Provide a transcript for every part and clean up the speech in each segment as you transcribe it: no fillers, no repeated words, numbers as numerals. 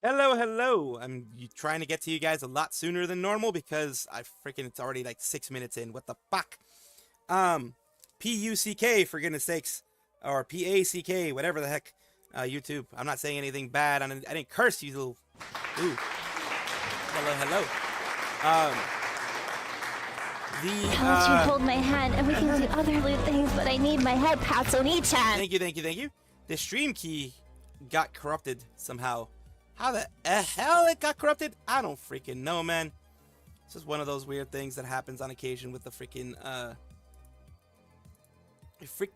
Hello, hello. Trying to get to you guys a lot sooner than normal because it's already like 6 minutes in. What the fuck? P-U-C-K, for goodness sakes. Or P-A-C-K, whatever the heck. YouTube. I'm not saying anything bad. I didn't curse you little... Ooh. Hello, hello. I'll let you hold my hand and we can do other loot things, but I need my head pats on each hand. Thank you. The stream key got corrupted somehow. How the hell it got corrupted? I don't freaking know, man. It's just one of those weird things that happens on occasion with the freaking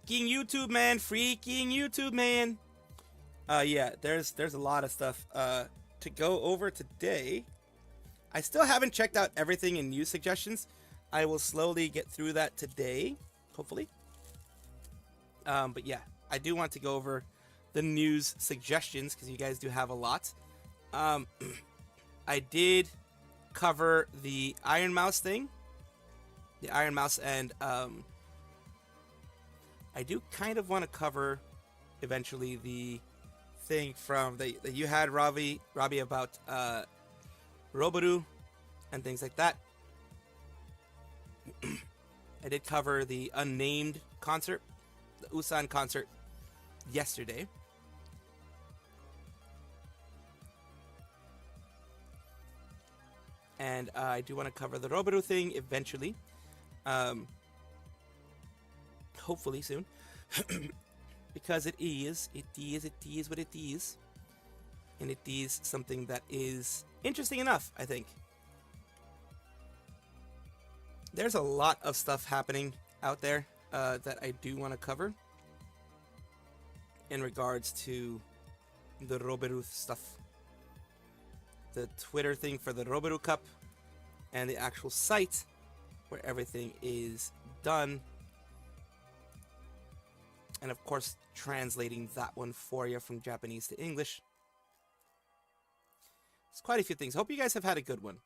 YouTube, man. Freaking YouTube, man. Yeah, there's a lot of stuff to go over today. I still haven't checked out everything in news suggestions. I will slowly get through that today, hopefully. But yeah, I do want to go over the news suggestions because you guys do have a lot. I did cover the Iron Mouse thing. The Iron Mouse, and I do kind of want to cover eventually the thing from that you had Robbie about Roboru and things like that. I did cover the unnamed concert, the Usan concert, yesterday. And I do want to cover the Roboru thing eventually. Hopefully soon. Because it is what it is. And it is something that is interesting enough, I think. There's a lot of stuff happening out there that I do want to cover in regards to the Roboru stuff. The Twitter thing for the Roboru Cup and the actual site where everything is done. And of course, translating that one for you from Japanese to English. It's quite a few things. Hope you guys have had a good one.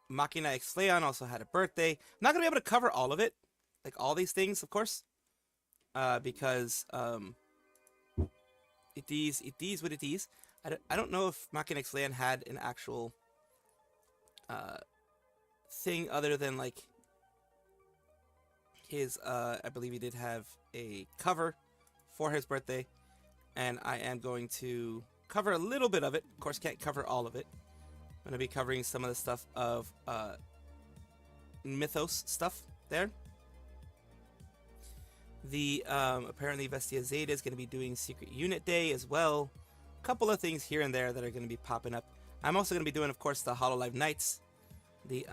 Machina X Leon also had a birthday. I'm not going to be able to cover all of it. Like all these things, of course. Because it is what it is. I don't know if Machina X Leon had an actual thing other than like his, I believe he did have a cover for his birthday. And I am going to cover a little bit of it. Of course, can't cover all of it. I'm going to be covering some of the stuff of Mythos stuff there. The apparently Vestia Zeta is going to be doing Secret Unit Day as well. A couple of things here and there that are going to be popping up. I'm also going to be doing, of course, the Hololive Nights. The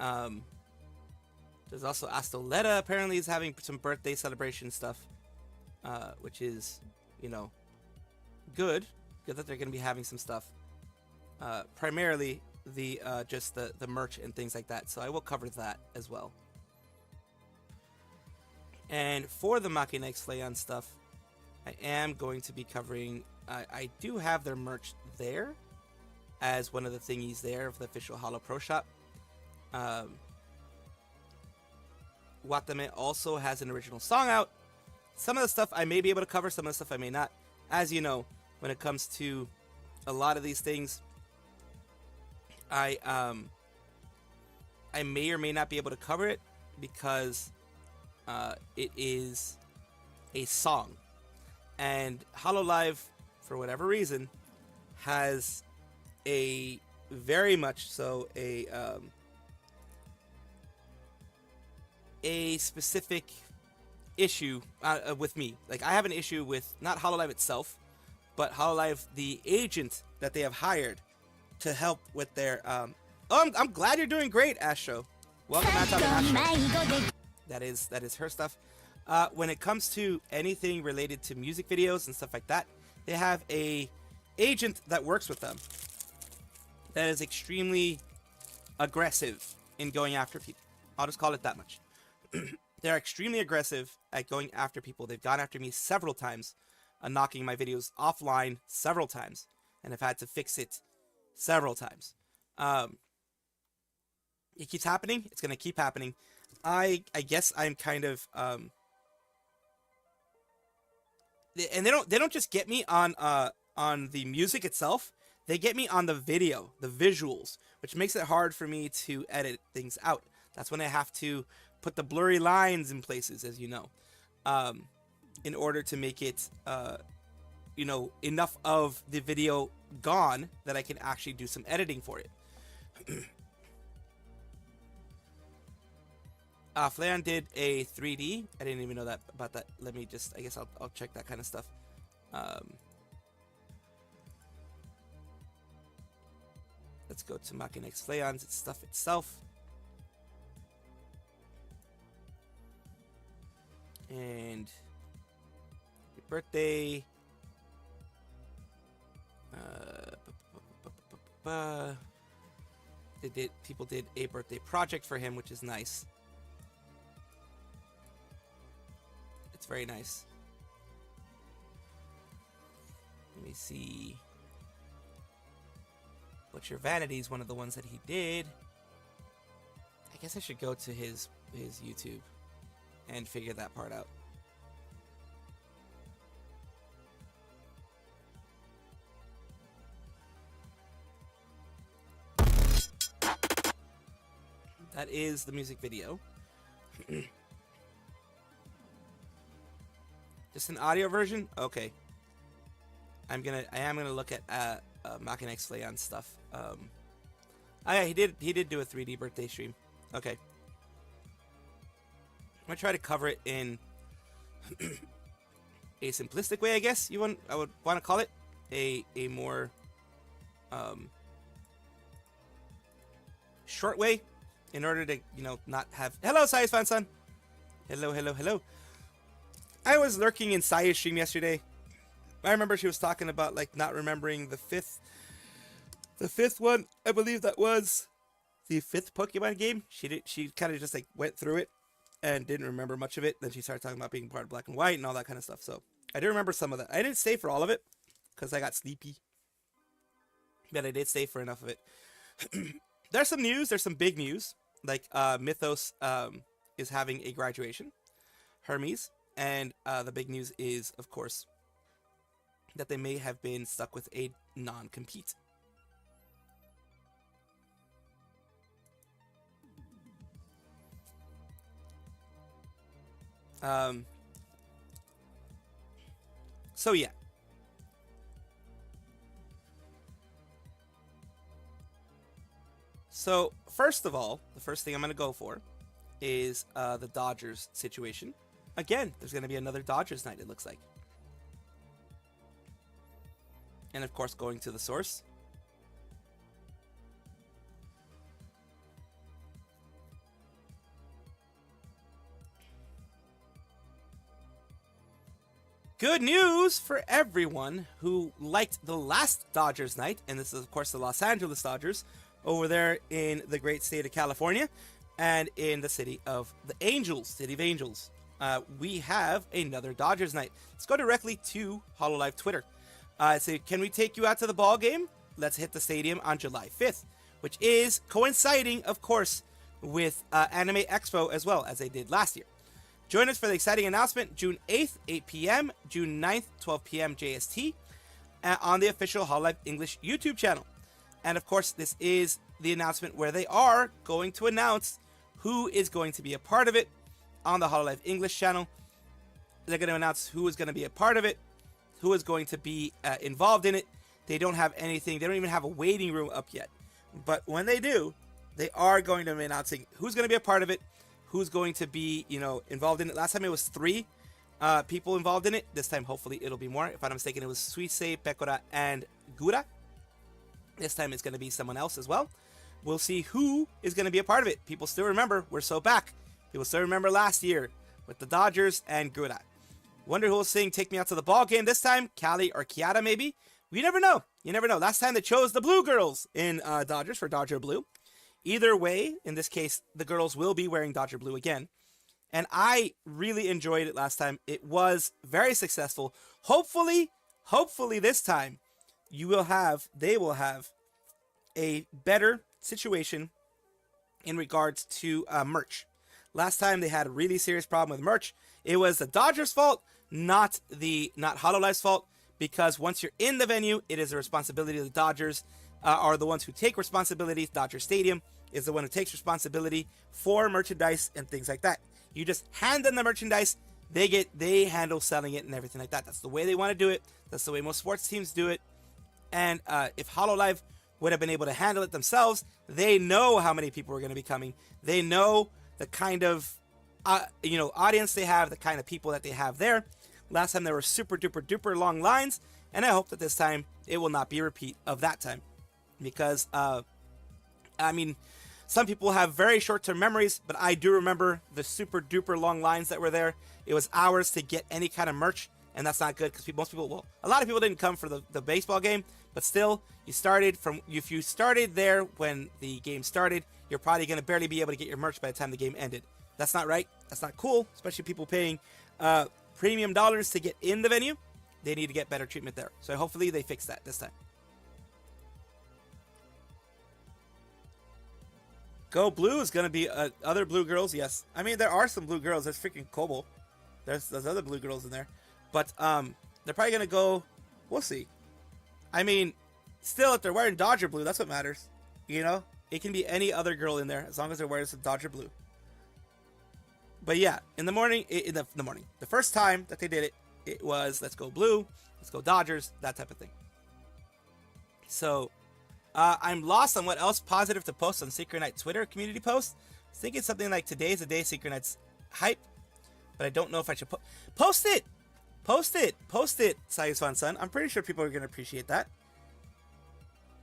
there's also Astoletta apparently is having some birthday celebration stuff, which is, you know, good. Good that they're going to be having some stuff. Primarily the just the merch and things like that. So I will cover that as well. And for the Machina X Leon stuff, I am going to be covering. I do have their merch there as one of the thingies there of the official Holo Pro Shop. Watame also has an original song out. Some of the stuff I may be able to cover, some of the stuff I may not. As you know, when it comes to a lot of these things, I may or may not be able to cover it because it is a song. And Hololive, for whatever reason, has a very much so a specific issue with me. Like, I have an issue with not Hololive itself, but Hololive, the agent that they have hired to help with their I'm glad you're doing great, Astro. Welcome, Astro. That is her stuff. When it comes to anything related to music videos and stuff like that, they have a agent that works with them that is extremely aggressive in going after people. I'll just call it that much. They're extremely aggressive at going after people. They've gone after me several times, knocking my videos offline several times, and have had to fix it several times. It keeps happening. It's going to keep happening. I guess I'm kind of and they don't just get me on the music itself. They get me on the video, the visuals, which makes it hard for me to edit things out. That's when I have to put the blurry lines in places, as you know, in order to make it, enough of the video gone that I can actually do some editing for it. Flayon did a 3D. I didn't even know about that. Let me just, I guess I'll check that kind of stuff. Let's go to Machinex Flayon's stuff itself. And happy birthday. People did a birthday project for him, which is nice. It's very nice. Let me see. What's Your Vanity is one of the ones that he did. I guess I should go to his YouTube and figure that part out. That is the music video. Just an audio version? Okay. I am gonna look at Machinex Flayon's stuff. Oh yeah, he did do a 3D birthday stream. Okay. I'm gonna try to cover it in a simplistic way, I guess I would want to call it. A more short way, in order to, not have... Hello, Saya's Fan Son! Hello. I was lurking in Saya's stream yesterday. I remember she was talking about, not remembering the fifth one. I believe that was the 5th Pokemon game. She kind of just, went through it and didn't remember much of it. Then she started talking about being part of Black and White and all that kind of stuff. So, I do remember some of that. I didn't stay for all of it, because I got sleepy. But I did stay for enough of it. There's some news. There's some big news. Mythos is having a graduation. Hermes. And the big news is, of course, that they may have been stuck with a non-compete. So yeah. So first of all, the first thing I'm going to go for is the Dodgers situation. Again, there's going to be another Dodgers night, it looks like. And of course, going to the source. Good news for everyone who liked the last Dodgers night, and this is of course the Los Angeles Dodgers, over there in the great state of California, and in the city of the Angels, City of Angels. We have another Dodgers night. Let's go directly to HoloLive Twitter. Say, can we take you out to the ball game? Let's hit the stadium on July 5th, which is coinciding, of course, with Anime Expo as well, as they did last year. Join us for the exciting announcement June 8th, 8 p.m., June 9th, 12 p.m. JST, on the official HoloLive English YouTube channel. And of course, this is the announcement where they are going to announce who is going to be a part of it on the HoloLive English channel. They're going to announce who is going to be a part of it, who is going to be involved in it. They don't have anything. They don't even have a waiting room up yet. But when they do, they are going to be announcing who's going to be a part of it, who's going to be, involved in it. Last time it was 3 people involved in it. This time, hopefully, it'll be more. If I'm not mistaken, it was Suisei, Pecora, and Gura. This time, it's going to be someone else as well. We'll see who is going to be a part of it. People still remember. We're so back. People still remember last year with the Dodgers and Gura. Wonder who will sing Take Me Out to the Ball Game this time. Callie or Kiara, maybe? You never know. You never know. Last time, they chose the Blue Girls in Dodgers for Dodger Blue. Either way, in this case, the girls will be wearing Dodger Blue again. And I really enjoyed it last time. It was very successful. Hopefully this time, they will have a better situation in regards to merch. Last time, they had a really serious problem with merch. It was the Dodgers' fault, not HoloLive's fault, because once you're in the venue, it is the responsibility of the Dodgers, are the ones who take responsibility. Dodger Stadium is the one who takes responsibility for merchandise and things like that. You just hand them the merchandise, they handle selling it and everything like that. That's the way they want to do it. That's the way most sports teams do it. And if HoloLive would have been able to handle it themselves, they know how many people are going to be coming. They know the kind of audience they have, the kind of people that they have there. Last time there were super duper duper long lines, and I hope that this time it will not be a repeat of that time, because some people have very short-term memories, but I do remember the super duper long lines that were there. It was hours to get any kind of merch, and that's not good, because a lot of people didn't come for the baseball game, but still, if you started there when the game started, you're probably going to barely be able to get your merch by the time the game ended. That's not right. That's not cool, especially people paying premium dollars to get in the venue. They need to get better treatment there. So hopefully they fix that this time. Go Blue is going to be other blue girls, yes. I mean, there are some blue girls. There's freaking Kobo. There's other blue girls in there. But they're probably going to go, we'll see. I mean, still, if they're wearing Dodger blue, that's what matters. You know? It can be any other girl in there as long as they're wearing some Dodger blue. But yeah, in the morning, the first time that they did it, it was let's go Blue, let's go Dodgers, that type of thing. So I'm lost on what else positive to post on Secret Night Twitter community post. I was thinking something like today's the day Secret Night's hype, but I don't know if I should post it. Post it, Sayus Fan Sun. I'm pretty sure people are going to appreciate that.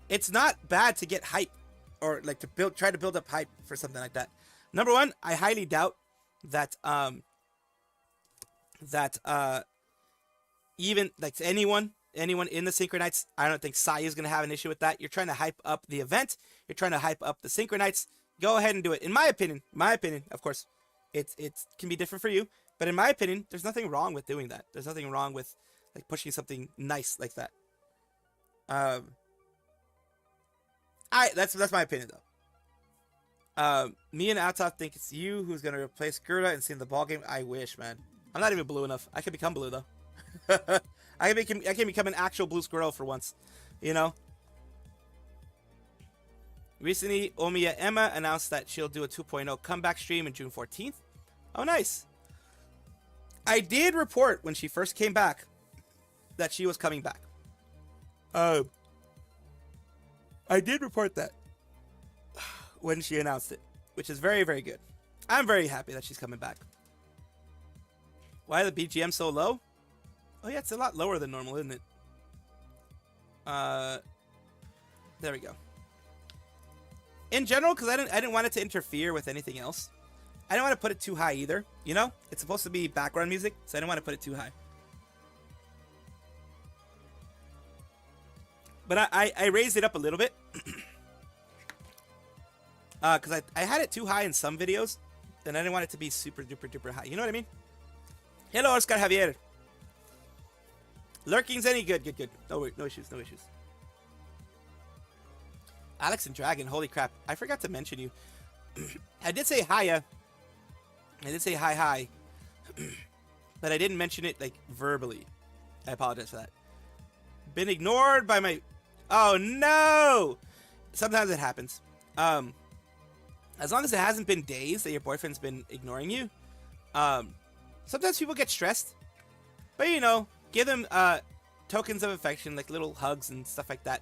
It's not bad to get hype, or like to try to build up hype for something like that. Number one, I highly doubt that even like anyone in the Synchronites, I don't think Sai is going to have an issue with that. You're trying to hype up the event. You're trying to hype up the Synchronites. Go ahead and do it. In my opinion, of course, it can be different for you, but in my opinion, there's nothing wrong with doing that. There's nothing wrong with like pushing something nice like that. That's my opinion though. Me and Atov think it's you who's gonna replace Gerda and see in the ball game. I wish, man. I'm not even blue enough. I can become blue though. I can become an actual blue squirrel for once, you know. Recently, Omiya Emma announced that she'll do a 2.0 comeback stream on June 14th. Oh, nice. I did report when she first came back that she was coming back. I did report that when she announced it, which is very, very good. I'm very happy that she's coming back. Why are the BGM so low? Oh yeah, it's a lot lower than normal, isn't it? There we go. In general, because I didn't want it to interfere with anything else. I didn't want to put it too high either. You know, it's supposed to be background music, so I didn't want to put it too high. But I raised it up a little bit. Because I had it too high in some videos, and I didn't want it to be super duper duper high. You know what I mean? Hello, Oscar Javier. Lurking's any good? Good. No issues. Alex and Dragon, holy crap. I forgot to mention you. I did say hiya. I did say hi. But I didn't mention it, like, verbally. I apologize for that. Been ignored by my... Oh, no! Sometimes it happens. As long as it hasn't been days that your boyfriend's been ignoring you. Sometimes people get stressed. But, you know, give them tokens of affection, like little hugs and stuff like that.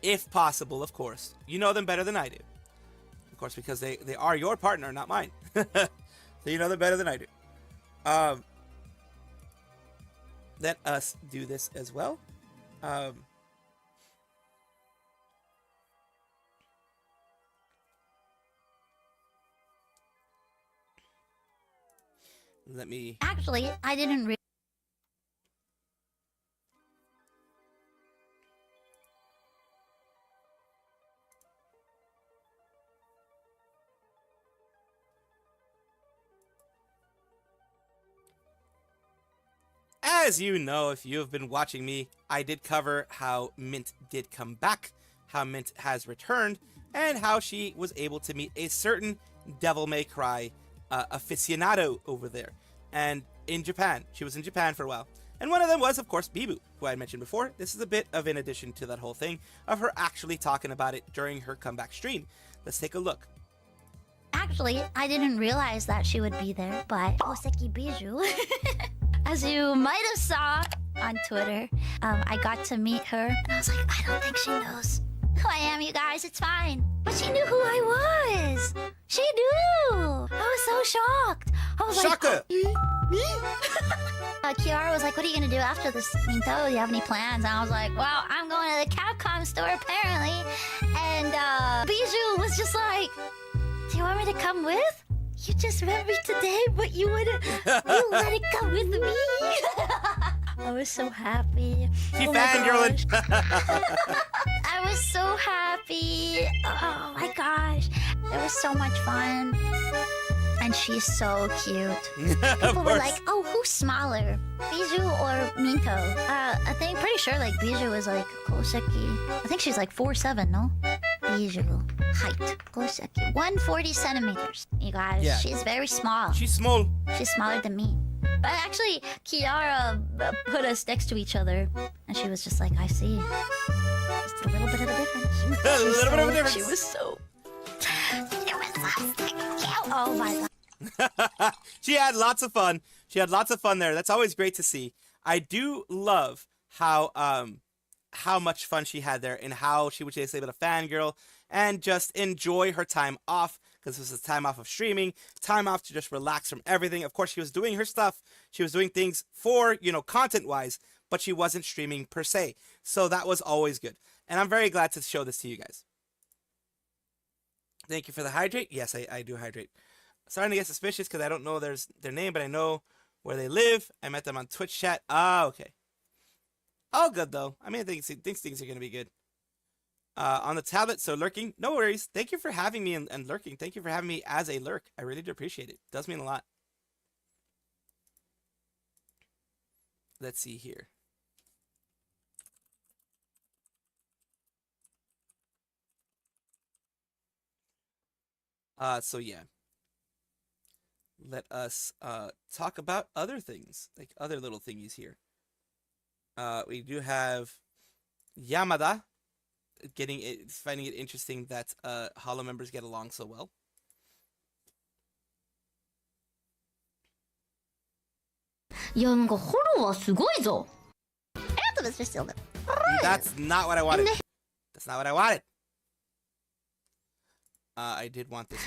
If possible, of course. You know them better than I do. Of course, because they are your partner, not mine. So you know them better than I do. Let us do this as well. Let me... Actually, I didn't As you know, if you have been watching me, I did cover how Mint did come back, how Mint has returned, and how she was able to meet a certain Devil May Cry aficionado over there. And in Japan. She was in Japan for a while. And one of them was, of course, Bibu, who I mentioned before. This is a bit of an addition to that whole thing of her actually talking about it during her comeback stream. Let's take a look. Actually, I didn't realize that she would be there, but Oseki Bijou, as you might have saw on Twitter, I got to meet her, and I was like, I don't think she knows who I am, you guys. It's fine. But she knew who I was. She knew. I was so shocked. I was Shocker. like, Kiara was like, what are you going to do after this, Minto? Do you have any plans? And I was like, well, I'm going to the Capcom store, apparently. And Bijou was just like, do you want me to come with? You just met me today, but you let it come with me. I was so happy. She fangirling. I was so happy. Oh my gosh. It was so much fun. And she's so cute. People were like, oh, who's smaller? Bijou or Minto? I think pretty sure like Bijou is like Koseki. I think she's like 4'7", no? Bijou. Height. Koseki. 140 centimeters. You guys. Yeah. She's very small. She's small. She's smaller than me. But actually, Kiara put us next to each other. And she was just like, I see. Just a little bit of a difference. A little bit of a difference. She was so... She was so cute. Oh my god. She had lots of fun. She had lots of fun there. That's always great to see. I do love how much fun she had there and how she was just able to fangirl and just enjoy her time off, because this was a time off of streaming, time off to just relax from everything. Of course, she was doing her stuff. She was doing things for, content-wise, but she wasn't streaming per se. So that was always good. And I'm very glad to show this to you guys. Thank you for the hydrate. Yes, I do hydrate. Starting to get suspicious because I don't know their name, but I know where they live. I met them on Twitch chat. Ah, okay. All good, though. I mean, I think things are going to be good. On the tablet, so lurking. No worries. Thank you for having me and lurking. Thank you for having me as a lurk. I really do appreciate it. It does mean a lot. Let's see here. So yeah. Let us talk about other things, like other little thingies here. We do have Yamada finding it interesting that Hollow members get along so well. That's not what I wanted. That's not what I wanted. I did want this.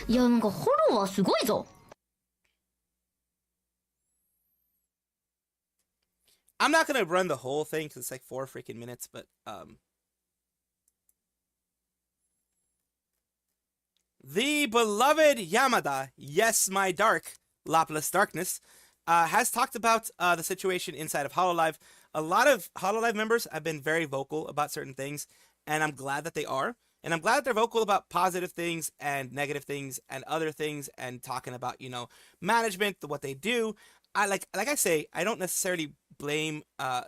I'm not gonna run the whole thing because it's like 4 freaking minutes, but the beloved Yamada, yes, my dark Lapless Darkness, has talked about the situation inside of Hololive. A lot of Hololive members have been very vocal about certain things, and I'm glad that they are. And I'm glad that they're vocal about positive things and negative things and other things and talking about, management, what they do. Like I say, I don't necessarily blame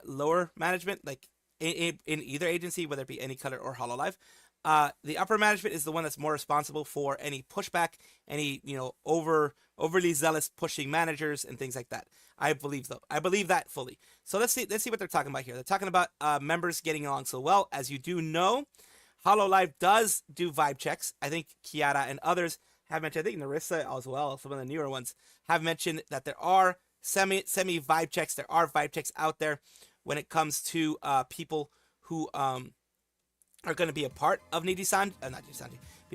lower management, like in either agency, whether it be Any Color or Hololive. The upper management is the one that's more responsible for any pushback, any overly zealous pushing managers and things like that. I believe that fully. So let's see what they're talking about here. They're talking about members getting along so well. As you do know, Hololive does do vibe checks. I think Kiara and others have mentioned. I think Narissa as well, some of the newer ones, have mentioned that there are semi vibe checks. There are vibe checks out there when it comes to people who are going to be a part of be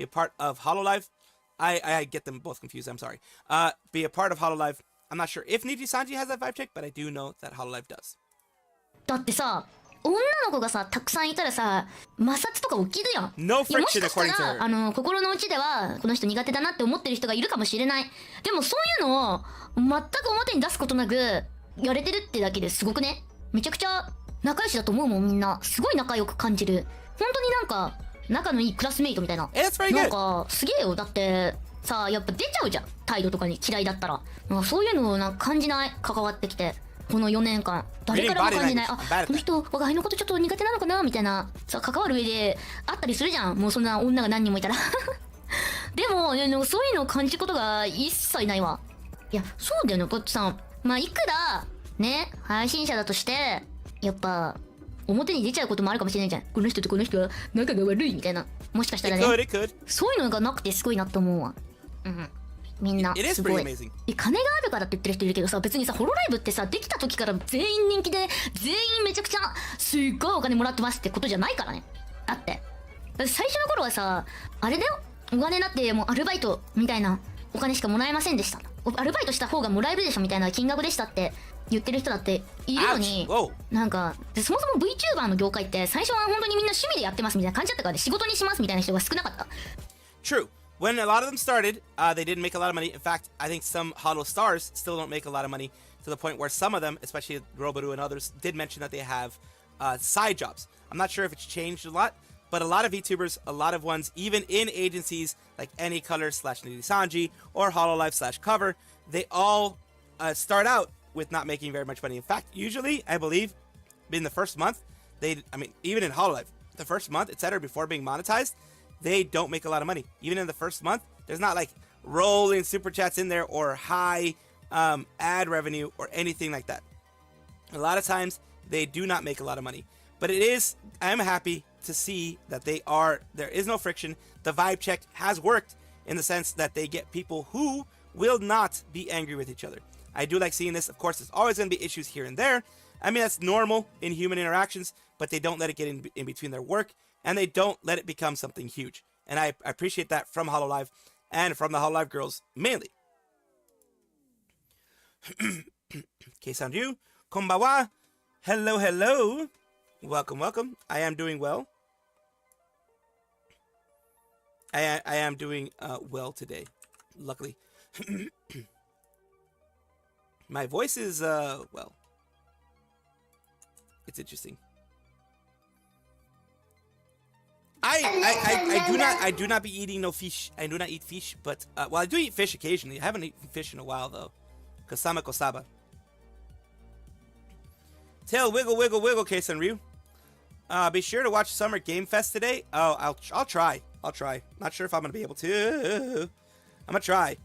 a part of Hololive. I get them both confused. I'm sorry. Be a part of Hololive. I'm not sure if Niji-Sanji has that vibe check, but I do know that Hololive does. だってさ、女の子がさたくさんいたらさ摩擦とか起きるやん。No もし friction かした according to ら her. 心の内ではこの人苦手だなって思ってる人がいるかもしれない。でもそういうのを全く表に出すことなくやれてるってだけですごくね。めちゃくちゃ仲良しだと思うもん。みんなすごい仲良く感じる。本当になんか仲のいいクラスメイトみたいな。It's very なん good. かすげえよ。だってさやっぱ出ちゃうじゃん。態度とかに嫌いだったら。なんかそういうのをなんか感じない。関わってきて。この4年間誰からも感じない。あ、この人我が輩のことちょっと苦手なのかなみたいなさ関わる上であったりするじゃん。もうそんな女が何人もいたらでもそういうのを感じることが一切ないわ。いやそうだよね。だってさまあいくらね、配信者だとしてやっぱ表に出ちゃうこともあるかもしれないじゃん。この人とこの人は仲が悪いみたいな。もしかしたらね。そういうのがなくてすごいなと思うわ。うん。みんなすごい。金があるからって言ってる人いるけどさ、別にさ、ホロライブってさ、できた時から全員人気で、全員めちゃくちゃすっごいお金もらってますってことじゃないからね。だって最初の頃はさ、あれだよ、お金だってもうアルバイトみたいなお金しかもらえませんでした、アルバイトした方がもらえるでしょみたいな金額でしたって言ってる人だっているのに、なんかそもそも VTuber の業界って最初は本当にみんな趣味でやってますみたいな感じだったからね、仕事にしますみたいな人が少なかった。 True. When a lot of them started, they didn't make a lot of money. In fact, I think some Hollow Stars still don't make a lot of money, to the point where some of them, especially Roboru and others, did mention that they have side jobs. I'm not sure if it's changed a lot, but a lot of VTubers, a lot of ones, even in agencies like AnyColor/Nidisanji or HoloLive/Cover, they all start out with not making very much money. In fact, usually, I believe, in the first month, even in HoloLive, the first month, etc., before being monetized, they don't make a lot of money. Even in the first month, there's not like rolling super chats in there or high ad revenue or anything like that. A lot of times, they do not make a lot of money. But I am happy to see that there is no friction. The vibe check has worked in the sense that they get people who will not be angry with each other. I do like seeing this. Of course, there's always going to be issues here and there. I mean, that's normal in human interactions, but they don't let it get in between their work, and they don't let it become something huge. And I appreciate that from HoloLive and from the HoloLive girls mainly. Keisan-ryu, konbawa. Hello, hello. Welcome, welcome. I am doing well. I am doing well today, luckily. My voice is well, it's interesting. I do not be eating no fish. I do not eat fish, but well, I do eat fish occasionally. I haven't eaten fish in a while though. Kasama kosaba. Tail wiggle wiggle wiggle, Keisan-ryu. Be sure to watch Summer Game Fest today. Oh, I'll try. I'll try. Not sure if I'm gonna be able to. I'm gonna try.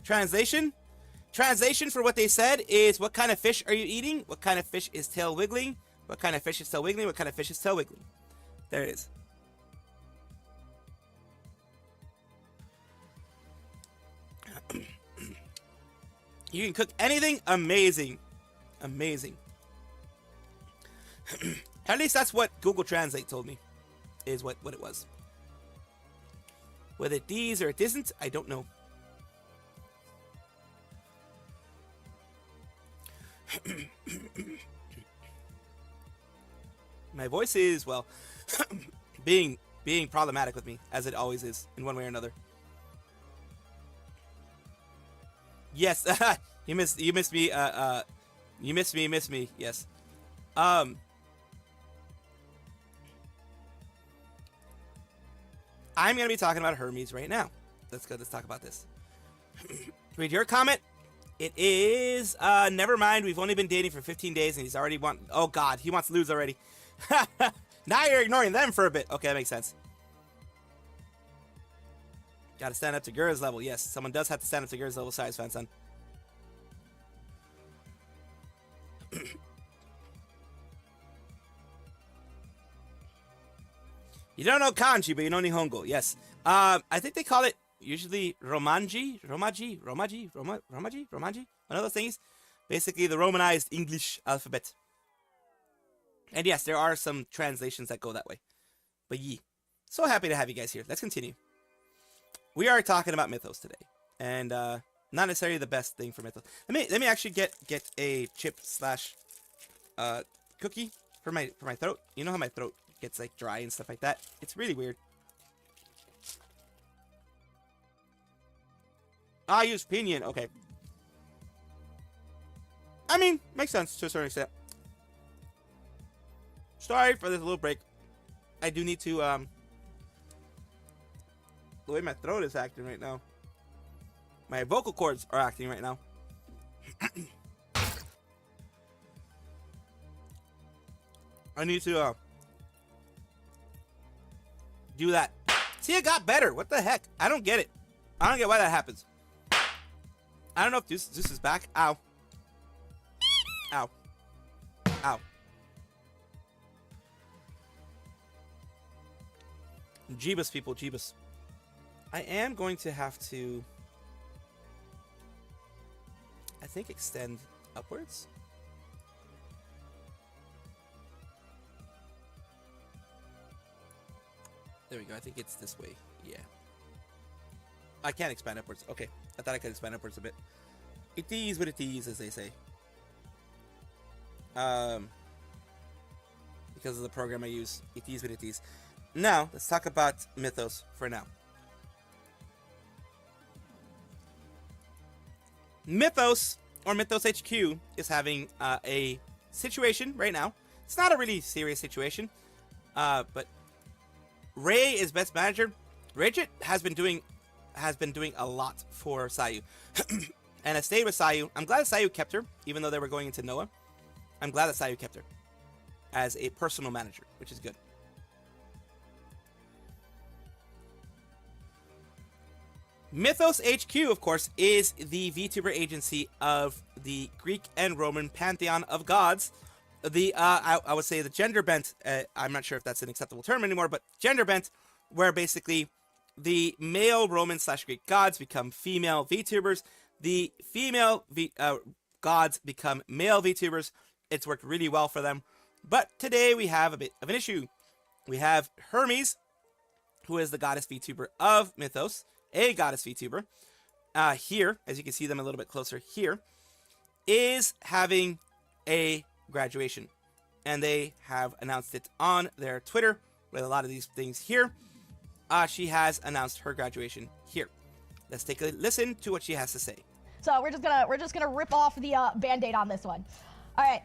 Translation? Translation for what they said is, what kind of fish are you eating? What kind of fish is tail wiggling? What kind of fish is tail wiggling? What kind of fish is tail wiggling? There it is. You can cook anything? Amazing. Amazing. At least that's what Google Translate told me, is what it was. Whether it D's or it isn't, I don't know. My voice is, well, being problematic with me, as it always is, in one way or another. Yes, you missed me, you missed me, yes. I'm gonna be talking about Hermes right now. Let's talk about this. Read your comment. It is, never mind, we've only been dating for 15 days and he's already oh god, he wants to lose already. Now you're ignoring them for a bit. Okay, that makes sense. Gotta stand up to Gura's level. Yes, someone does have to stand up to Gura's level, size fan-san. You don't know kanji, but you know Nihongo. Yes. I think they call it usually Romaji. One of those things. Basically, the Romanized English alphabet. And yes, there are some translations that go that way. But ye. So happy to have you guys here. Let's continue. We are talking about Mythos today. And not necessarily the best thing for Mythos. Let me actually get a chip slash cookie for my throat. You know how my throat gets like dry and stuff like that? It's really weird. I use Pinion. Okay. I mean, makes sense to a certain extent. Sorry for this little break. I do need to, the way my throat is acting right now. My vocal cords are acting right now. I need to, do that. See, it got better. What the heck? I don't get it. I don't get why that happens. I don't know if Zeus is back. Ow. Ow. Ow. Jeebus, people, Jeebus. I am going to have to, I think, extend upwards. There we go. I think it's this way. Yeah. I can't expand upwards. Okay. I thought I could expand upwards a bit. It is what it is, as they say. Because of the program I use. It is what it is. Now, let's talk about Mythos for now. Mythos, or Mythos HQ, is having a situation right now. It's not a really serious situation, but Ray is best manager. Rajit has been doing a lot for Sayu, and I stayed with Sayu. I'm glad that Sayu kept her, even though they were going into Noah. I'm glad that Sayu kept her as a personal manager, which is good. Mythos HQ, of course, is the VTuber agency of the Greek and Roman pantheon of gods. I would say the gender bent, I'm not sure if that's an acceptable term anymore, but gender bent, where basically the male Roman / Greek gods become female VTubers. The female gods become male VTubers. It's worked really well for them. But today we have a bit of an issue. We have Hermes, who is the goddess VTuber of Mythos, a goddess VTuber, here, as you can see them a little bit closer here, is having a graduation. And they have announced it on their Twitter with a lot of these things here. She has announced her graduation here. Let's take a listen to what she has to say. So we're just gonna rip off the band-aid on this one. All right.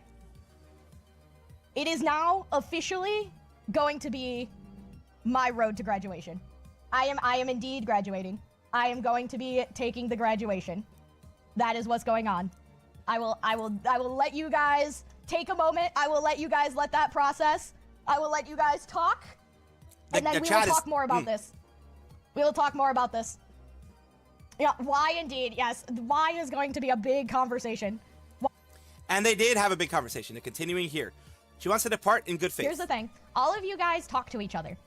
It is now officially going to be my road to graduation. I am indeed graduating. I am going to be taking the graduation. That is what's going on. I will let you guys take a moment. I will let you guys let that process. I will let you guys talk. And then we will talk more about this. We will talk more about this. Yeah, why indeed, yes. Why is going to be a big conversation. And they did have a big conversation. They're continuing here. She wants to depart in good faith. Here's the thing. All of you guys talk to each other.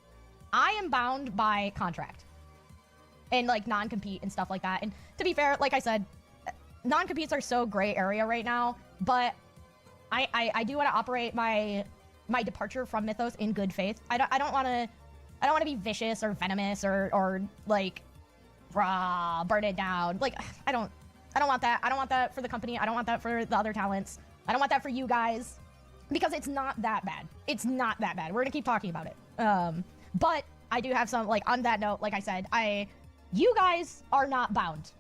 I am bound by contract. And, like, non-compete and stuff like that. And to be fair, like I said, non-competes are so gray area right now. But I do want to operate my departure from Mythos in good faith. I don't want to be vicious or venomous or like burn it down. Like I don't want that. I don't want that for the company. I don't want that for the other talents. I don't want that for you guys because it's not that bad. It's not that bad. We're gonna keep talking about it. But I do have some, like, on that note, like I said, you guys are not bound.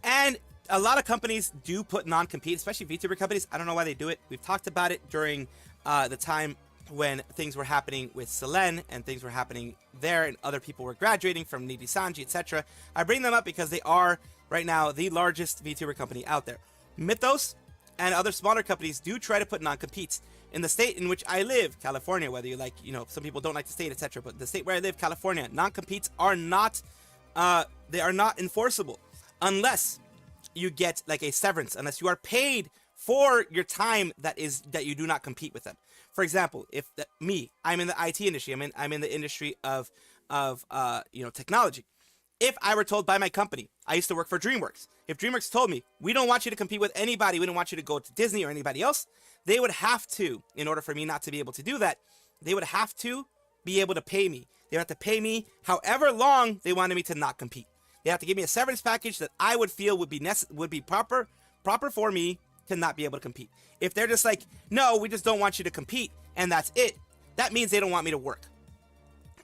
And a lot of companies do put non-compete, especially VTuber companies. I don't know why they do it. We've talked about it during the time when things were happening with Selene and things were happening there and other people were graduating from Nidhi Sanji, etc. I bring them up because they are right now the largest VTuber company out there. Mythos and other smaller companies do try to put non-competes. In the state in which I live, California, whether you like, some people don't like the state, etc., but the state where I live, California, non-competes are not, they are not enforceable unless you get like a severance, unless you are paid for your time that you do not compete with them. For example, if I'm in the IT industry, I'm in the industry of technology. If I were told by my company, I used to work for DreamWorks. If DreamWorks told me, we don't want you to compete with anybody, we don't want you to go to Disney or anybody else, they would have to, in order for me not to be able to do that, they would have to be able to pay me. They would have to pay me however long they wanted me to not compete. They have to give me a severance package that I would feel would be proper for me to not be able to compete. If they're just like, no, we just don't want you to compete, and that's it, that means they don't want me to work.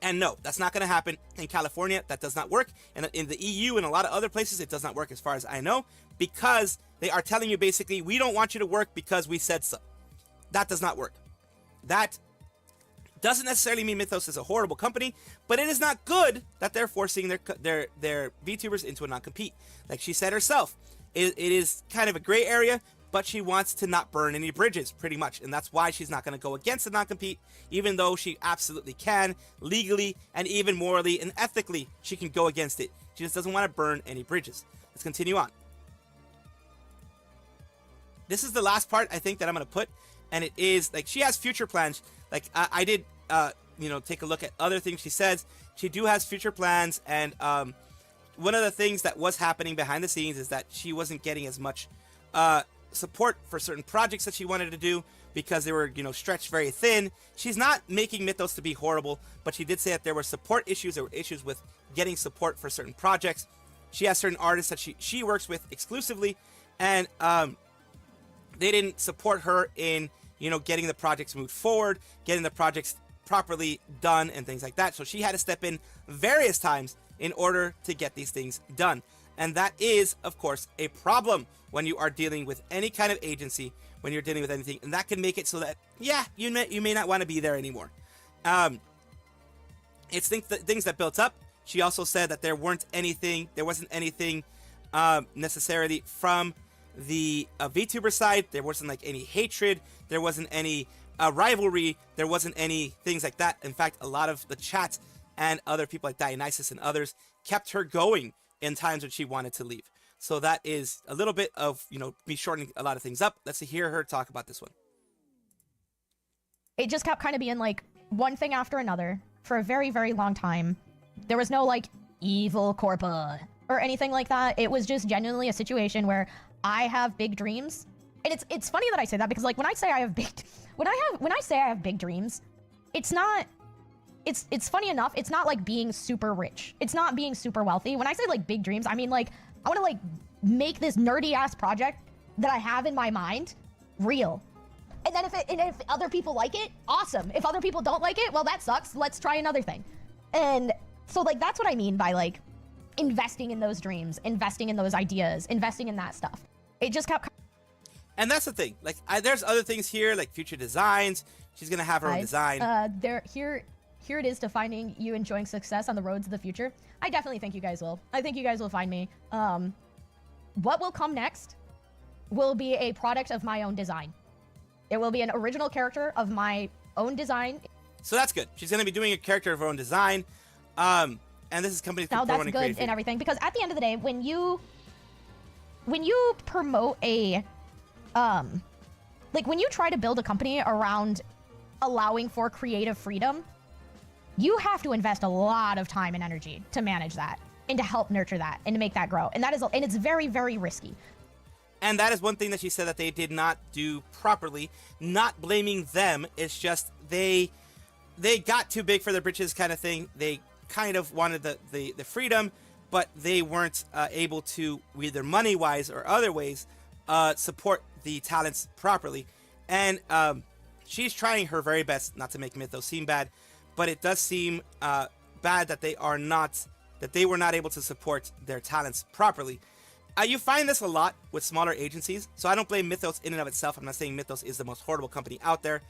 And no, that's not going to happen. In California, that does not work. And in the EU and a lot of other places, it does not work as far as I know, because they are telling you basically, we don't want you to work because we said so. That does not work. That doesn't necessarily mean Mythos is a horrible company, but it is not good that they're forcing their VTubers into a non-compete. Like she said herself, it is kind of a gray area, but she wants to not burn any bridges, pretty much. And that's why she's not going to go against the non-compete, even though she absolutely can, legally, and even morally and ethically, she can go against it. She just doesn't want to burn any bridges. Let's continue on. this is the last part I think that I'm gonna put, and it is like she has future plans. Like I did, take a look at other things she says. She has future plans, and one of the things that was happening behind the scenes is that she wasn't getting as much support for certain projects that she wanted to do because they were, stretched very thin. She's not making Mythos to be horrible, but she did say that there were support issues. There were issues with getting support for certain projects. She has certain artists that she works with exclusively, and they didn't support her in, getting the projects moved forward, getting the projects properly done and things like that. So she had to step in various times in order to get these things done. And that is, of course, a problem when you are dealing with any kind of agency, when you're dealing with anything. And that can make it so that, you may not want to be there anymore. It's things that built up. She also said that there wasn't anything necessarily from the VTuber side. There wasn't like any hatred. There wasn't any rivalry. There wasn't any things like that. In fact, a lot of the chat and other people like Dionysus and others kept her going in times when she wanted to leave. So that is a little bit of, me shortening a lot of things up. Let's hear her talk about this one. It just kept kind of being like one thing after another for a very, very long time. There was no like evil corpa or anything like that. It was just genuinely a situation where I have big dreams. And it's funny that I say that because like when I say I have big dreams, it's funny enough, it's not like being super rich. It's not being super wealthy. When I say like big dreams, I mean like I want to like make this nerdy ass project that I have in my mind real. And then if other people like it, awesome. If other people don't like it, well that sucks. Let's try another thing. And so like that's what I mean by like investing in those dreams, investing in those ideas, investing in that stuff. It just kept. And that's the thing. Like there's other things here like future designs. She's gonna have her own design. Here it is to finding you enjoying success on the roads of the future. I definitely think you guys will. I think you guys will find me. What will come next will be a product of my own design. It will be an original character of my own design. So that's good. She's going to be doing a character of her own design. And this is company now that's good and everything because at the end of the day, when you promote a when you try to build a company around allowing for creative freedom, you have to invest a lot of time and energy to manage that and to help nurture that and to make that grow. And it's very, very risky. And that is one thing that she said that they did not do properly. Not blaming them. It's just they got too big for their britches kind of thing. They kind of wanted the freedom, but they weren't able to, either money-wise or other ways, support the talents properly. And she's trying her very best not to make Mythos seem bad. But it does seem bad that they were not able to support their talents properly. You find this a lot with smaller agencies, so I don't blame Mythos in and of itself. I'm not saying Mythos is the most horrible company out there.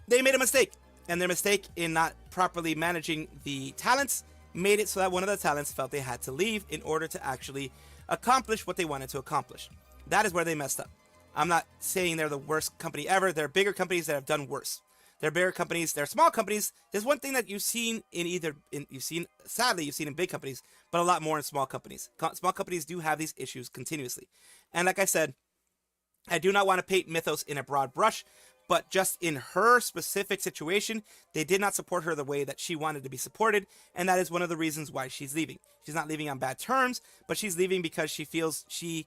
They made a mistake, and their mistake in not properly managing the talents made it so that one of the talents felt they had to leave in order to actually accomplish what they wanted to accomplish. That is where they messed up. I'm not saying they're the worst company ever. There are bigger companies that have done worse. They're bigger companies. They're small companies. There's one thing that you've seen sadly you've seen in big companies, but a lot more in small companies. Small companies do have these issues continuously. And like I said, I do not want to paint Mythos in a broad brush, but just in her specific situation, they did not support her the way that she wanted to be supported. And that is one of the reasons why she's leaving. She's not leaving on bad terms, but she's leaving because she feels she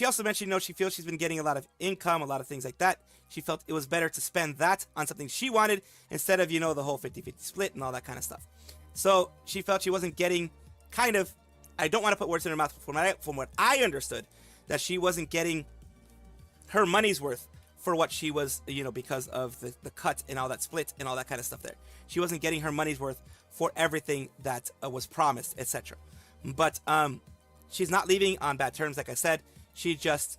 also mentioned, she feels she's been getting a lot of income, a lot of things like that. She felt it was better to spend that on something she wanted instead of, the whole 50-50 split and all that kind of stuff. So she felt she wasn't getting I don't want to put words in her mouth, from what I understood, that she wasn't getting her money's worth for what she was, because of the cut and all that split and all that kind of stuff there. She wasn't getting her money's worth for everything that was promised, etc. But she's not leaving on bad terms, like I said. She just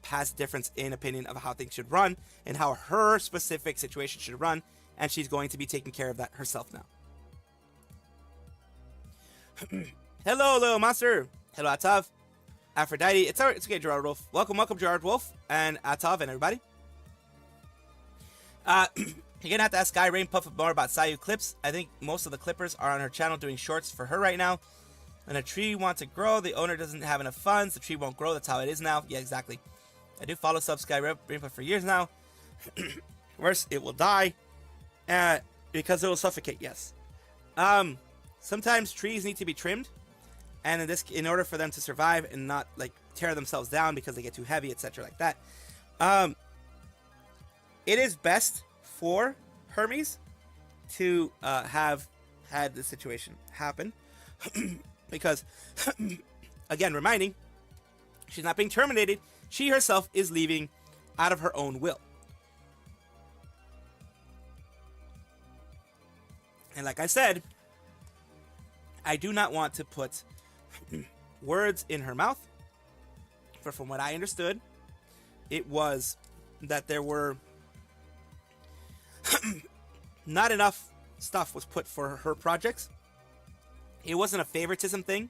has difference in opinion of how things should run and how her specific situation should run, and she's going to be taking care of that herself now. Hello, little monster. Hello, Atav. Aphrodite. It's okay, Gerard Wolf. Welcome, Gerard Wolf and Atav and everybody. You're gonna have to ask Sky Rain Puff more about Sayu clips. I think most of the clippers are on her channel doing shorts for her right now. And a tree wants to grow, the owner doesn't have enough funds, the tree won't grow, that's how it is now. Yeah, exactly. I do follow Subsky Rainbow for years now. Worse, it will die. Because it will suffocate, yes. Sometimes trees need to be trimmed. And in order for them to survive and not like tear themselves down because they get too heavy, etc. like that. It is best for Hermes to have had this situation happen. Because, again, reminding, she's not being terminated. She herself is leaving out of her own will. And like I said, I do not want to put words in her mouth. But from what I understood, it was that there were not enough stuff was put for her projects. It wasn't a favoritism thing.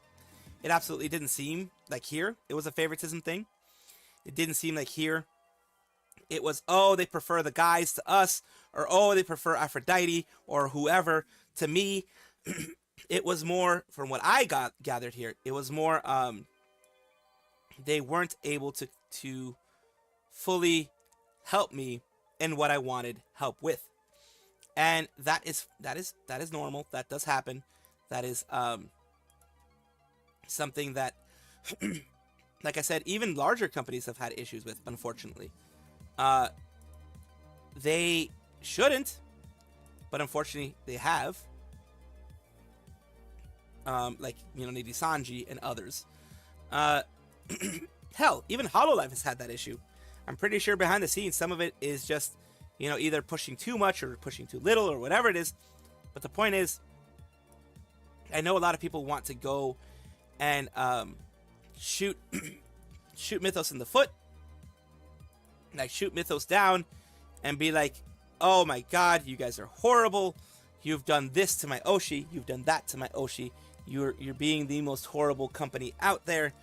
It absolutely didn't seem like here it was a favoritism thing. It didn't seem like here it was, oh, they prefer the guys to us, or oh, they prefer Aphrodite or whoever to me. It was more, from what I gathered here, it was more they weren't able to fully help me in what I wanted help with. And that is normal. That does happen. That is something that like I said, even larger companies have had issues with, unfortunately. They shouldn't, but unfortunately they have. Like, Nidhi Sanji and others. Hell, even HoloLive has had that issue. I'm pretty sure behind the scenes, some of it is just, either pushing too much or pushing too little or whatever it is. But the point is, I know a lot of people want to go and shoot Mythos in the foot. Like, shoot Mythos down and be like, oh my god, you guys are horrible. You've done this to my Oshi. You've done that to my Oshi. You're being the most horrible company out there.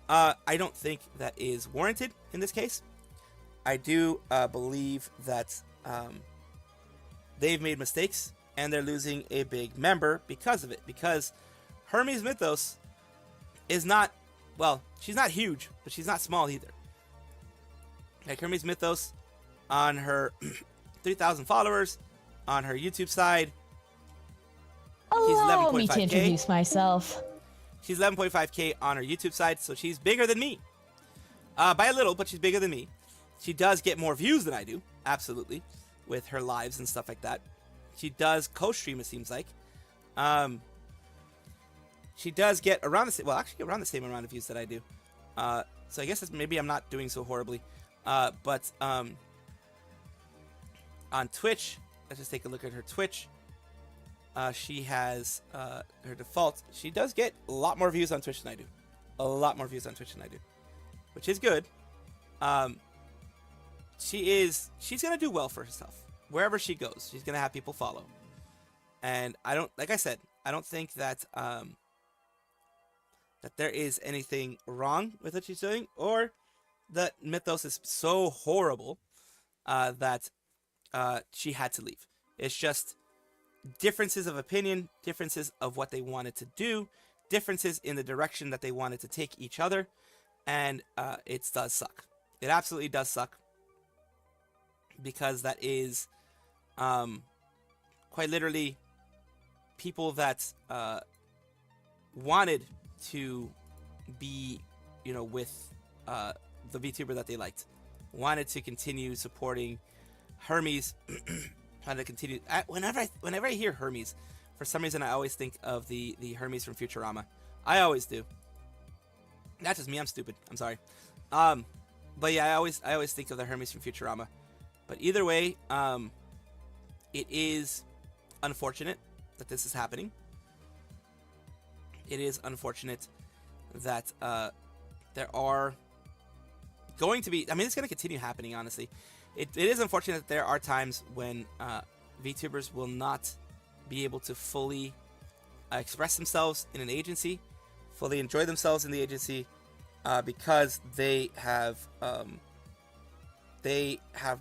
I don't think that is warranted in this case. I do believe that they've made mistakes and they're losing a big member because of it. Because Hermes Mythos is not, well, she's not huge, but she's not small either. Like, Hermes Mythos on her 3,000 followers on her YouTube side. Allow me to introduce myself. She's 11.5k on her YouTube side, so she's bigger than me. By a little, but she's bigger than me. She does get more views than I do, absolutely, with her lives and stuff like that. She does co-stream, it seems like. She does get around the same, well, actually around the same amount of views that I do. So I guess maybe I'm not doing so horribly. But on Twitch, let's just take a look at her Twitch. She has her default. She does get a lot more views on Twitch than I do. A lot more views on Twitch than I do, which is good. She's gonna do well for herself wherever she goes. She's gonna have people follow, and like I said, I don't think that that there is anything wrong with what she's doing, or that Mythos is so horrible that she had to leave. It's just differences of opinion, differences of what they wanted to do, differences in the direction that they wanted to take each other, and it does suck. It absolutely does suck, because that is quite literally people that wanted to be, with the VTuber that they liked, wanted to continue supporting Hermes. Trying to continue. Whenever I hear Hermes, for some reason I always think of the Hermes from Futurama. I always do. That's just me. I'm stupid. I'm sorry. But yeah, I always think of the Hermes from Futurama. But either way, it is unfortunate that this is happening. It is unfortunate that there are going to be. I mean, it's going to continue happening. Honestly. It is unfortunate that there are times when VTubers will not be able to fully express themselves in an agency, fully enjoy themselves in the agency, because they have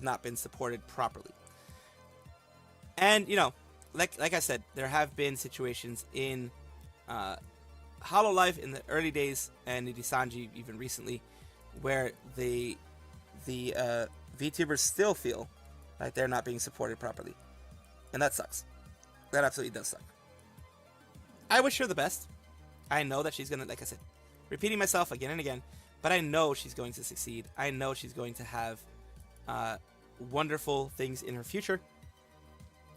not been supported properly. And like I said, there have been situations in HoloLive in the early days, and Nidhi Sanji even recently, where the VTubers still feel like they're not being supported properly. And that sucks. That absolutely does suck. I wish her the best. I know that she's going to, like I said, repeating myself again and again, but I know she's going to succeed. I know she's going to have wonderful things in her future.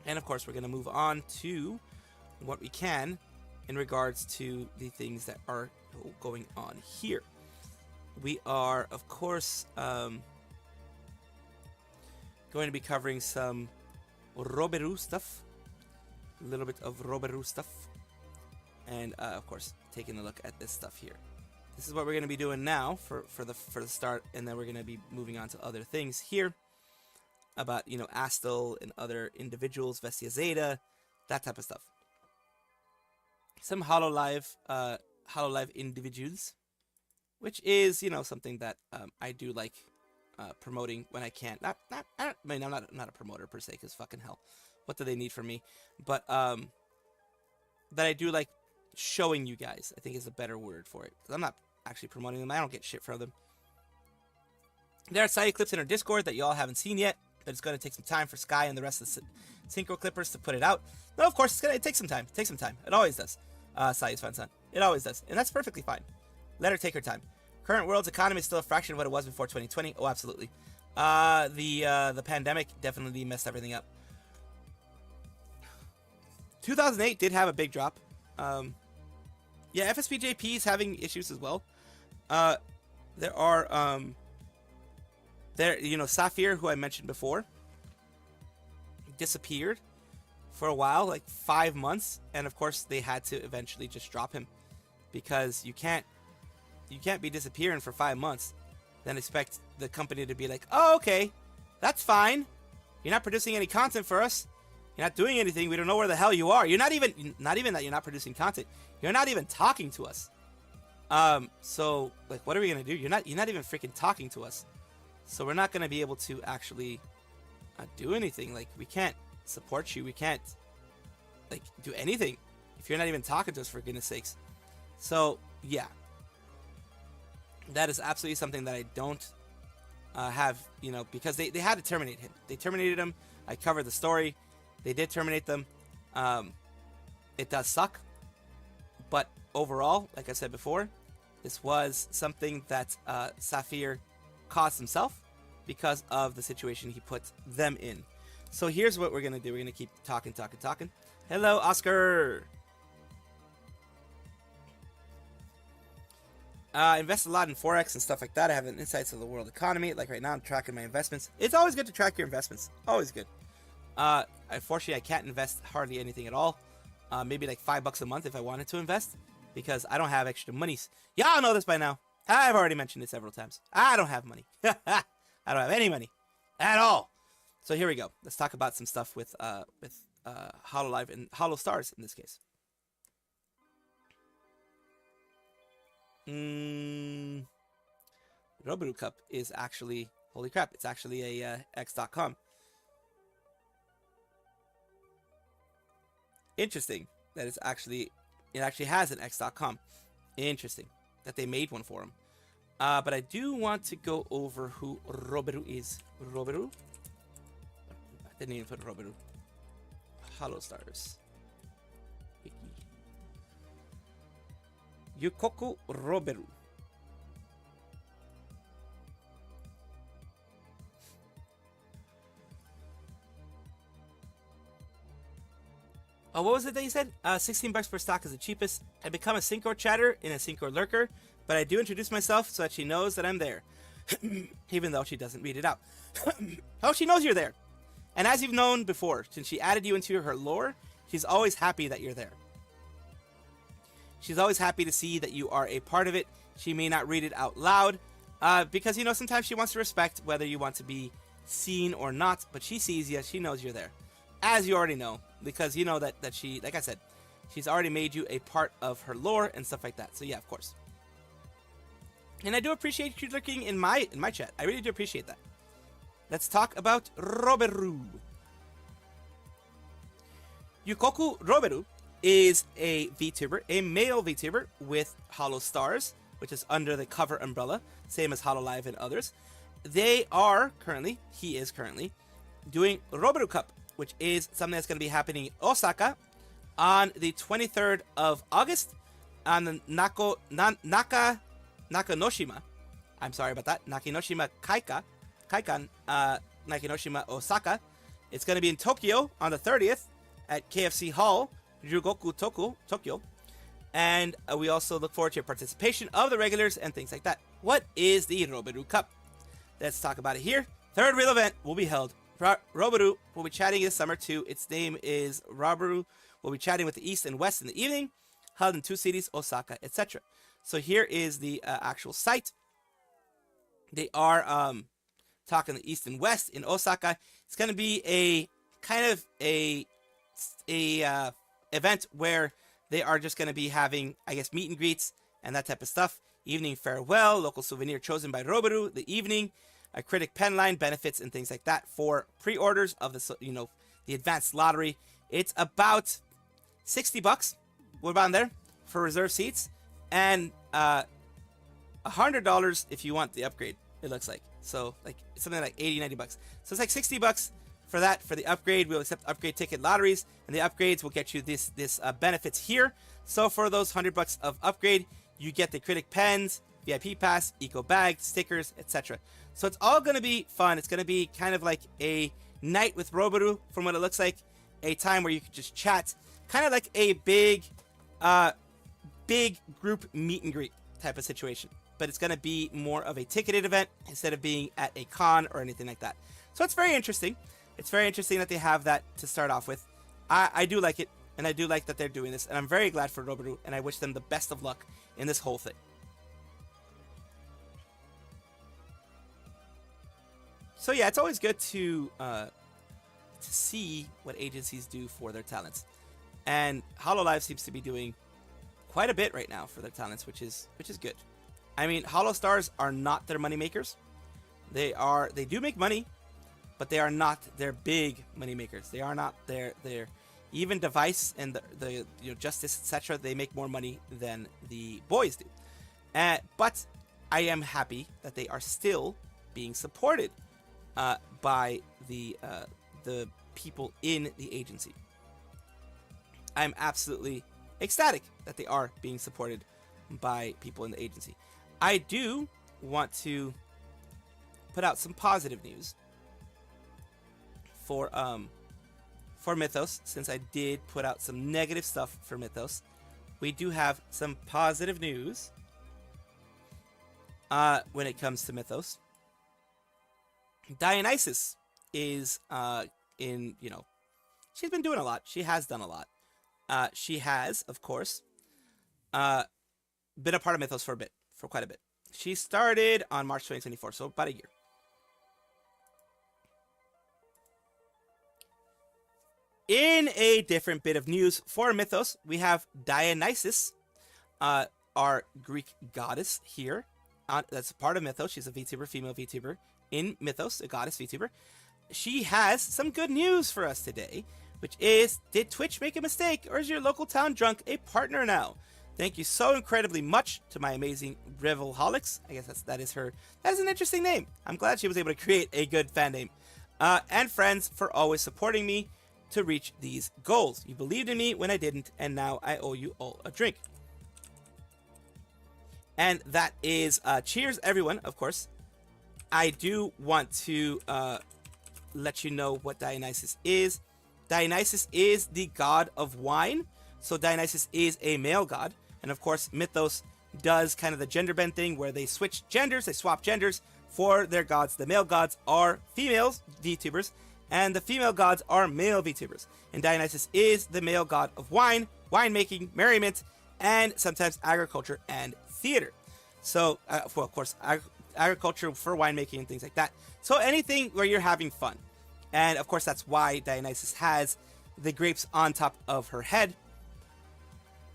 And of course, we're going to move on to what we can in regards to the things that are going on here. We are, of course, going to be covering some Roberu stuff. A little bit of Roberu stuff. And, of course, taking a look at this stuff here. This is what we're going to be doing now for the start, and then we're going to be moving on to other things here about, you know, Astel and other individuals, Vestia Zeta, that type of stuff. Some HoloLive individuals, which is, you know, something that I do like promoting when I can. I'm not a promoter per se, because fucking hell, what do they need from me? But that I do like showing you guys, I think is a better word for it, because I'm not actually promoting them. I don't get shit from them. There are side clips in our Discord that y'all haven't seen yet, but it's going to take some time for Sky and the rest of the Synchro Clippers to put it out. No, of course, it takes some time. It takes some time. It always does. Sai is fun, son. It always does. And that's perfectly fine. Let her take her time. Current world's economy is still a fraction of what it was before 2020. Oh, absolutely. The pandemic definitely messed everything up. 2008 did have a big drop. Yeah, FSPJP is having issues as well. There are, you know, Sapphire, who I mentioned before, disappeared for a while, like 5 months, and of course they had to eventually just drop him, because you can't be disappearing for 5 months, then expect the company to be like, oh, okay, that's fine. You're not producing any content for us. You're not doing anything. We don't know where the hell you are. You're not even that you're not producing content. You're not even talking to us. So like, what are we gonna do? You're not even freaking talking to us. So we're not gonna be able to actually do anything. Like, we can't support you. We can't like do anything if you're not even talking to us, for goodness sakes. So yeah, that is absolutely something that I don't have, you know, because they had to terminate him. They terminated him. I covered the story. They did terminate them. It does suck. But overall, like I said before, this was something that Sapphire caused himself because of the situation he put them in. So here's what we're going to do. We're going to keep talking. Hello, Oscar. Invest a lot in Forex and stuff like that. I have an insights of the world economy. Like right now, I'm tracking my investments. It's always good to track your investments. Always good. Unfortunately, I can't invest hardly anything at all. Maybe like $5 a month if I wanted to invest, because I don't have extra monies. Y'all know this by now. I've already mentioned it several times. I don't have money. I don't have any money at all. So here we go. Let's talk about some stuff with HoloLive and HoloStars in this case. Roboru Cup is actually, holy crap, it's actually a X.com. Interesting that it actually has an X.com. Interesting that they made one for him. But I do want to go over who Roberu is. Roberu? I didn't even put Roberu. HoloStars. Wiki. Yukoku Roberu. Oh, what was it that you said? $16 per stock is the cheapest. I become a Synchro chatter in a Synchro lurker, but I do introduce myself so that she knows that I'm there. Even though she doesn't read it out. Oh, she knows you're there. And as you've known before, since she added you into her lore, she's always happy that you're there. She's always happy to see that you are a part of it. She may not read it out loud, because, you know, sometimes she wants to respect whether you want to be seen or not, but she sees you, she knows you're there. As you already know, because you know that she, like I said, she's already made you a part of her lore and stuff like that. So yeah, of course. And I do appreciate you lurking in my chat. I really do appreciate that. Let's talk about Roberu. Yukoku Roberu is a VTuber, a male VTuber with HoloStars, which is under the cover umbrella, same as HoloLive and others. he is currently doing Roboru Cup, which is something that's going to be happening in Osaka on the 23rd of August on the Nakanoshima. I'm sorry about that. Nakanoshima Kaikan, Nakanoshima, Osaka. It's going to be in Tokyo on the 30th at KFC Hall, Ryugoku, Tokyo. And we also look forward to your participation of the regulars and things like that. What is the Roboru Cup? Let's talk about it here. Third real event will be held. Roboru will be chatting this summer too. Its name is Roboru. We'll be chatting with the East and West in the evening, held in 2 cities, Osaka, etc. So here is the actual site. They are talking the East and West in Osaka. It's going to be a kind of a event where they are just going to be having, I guess, meet and greets and that type of stuff. Evening farewell, local souvenir chosen by Roboru. The evening, a critic pen line, benefits and things like that for pre-orders of the the advanced lottery. It's about $60. We're about there for reserve seats, and $100 if you want the upgrade. It looks like like something like $80-$90. So it's like $60 for that. For the upgrade, we'll accept upgrade ticket lotteries, and the upgrades will get you this benefits here. So for those $100 of upgrade, you get the critic pens, VIP pass, eco bag, stickers, etc. So it's all going to be fun. It's going to be kind of like a night with Roboru, from what it looks like, a time where you can just chat, kind of like a big group meet and greet type of situation. But it's going to be more of a ticketed event instead of being at a con or anything like that. So it's very interesting. It's very interesting that they have that to start off with. I do like it, and I do like that they're doing this, and I'm very glad for Roboru, and I wish them the best of luck in this whole thing. So yeah, it's always good to see what agencies do for their talents, and HoloLive seems to be doing quite a bit right now for their talents, which is good. I mean, HoloStars are not their money makers. They do make money, but they are not their big money makers. They are not their even Device and the Justice, etc. They make more money than the boys do. But I am happy that they are still being supported by the people in the agency. I'm absolutely ecstatic that they are being supported by people in the agency. I do want to put out some positive news for Mythos, since I did put out some negative stuff for Mythos. We do have some positive news when it comes to Mythos. Dionysus is she's been doing a lot. She has done a lot. She has, of course, been a part of Mythos for quite a bit. She started on March 2024, so about a year. In a different bit of news for Mythos, we have Dionysus, our Greek goddess here. That's a part of Mythos. She's a VTuber, female VTuber in Mythos, a goddess VTuber. She has some good news for us today, which is, did Twitch make a mistake, or is your local town drunk a partner now? Thank you so incredibly much to my amazing Rivalholics. I guess that is an interesting name. I'm glad she was able to create a good fan name. And friends for always supporting me to reach these goals. You believed in me when I didn't, and now I owe you all a drink. And that is cheers, everyone, of course. I do want to let you know what Dionysus is. Dionysus is the god of wine. So Dionysus is a male god. And of course, Mythos does kind of the gender bend thing where they switch genders, they swap genders for their gods. The male gods are females VTubers, and the female gods are male VTubers. And Dionysus is the male god of wine, winemaking, merriment, and sometimes agriculture and theater. So, of course, agriculture for winemaking and things like that. So anything where you're having fun. And of course, that's why Dionysus has the grapes on top of her head.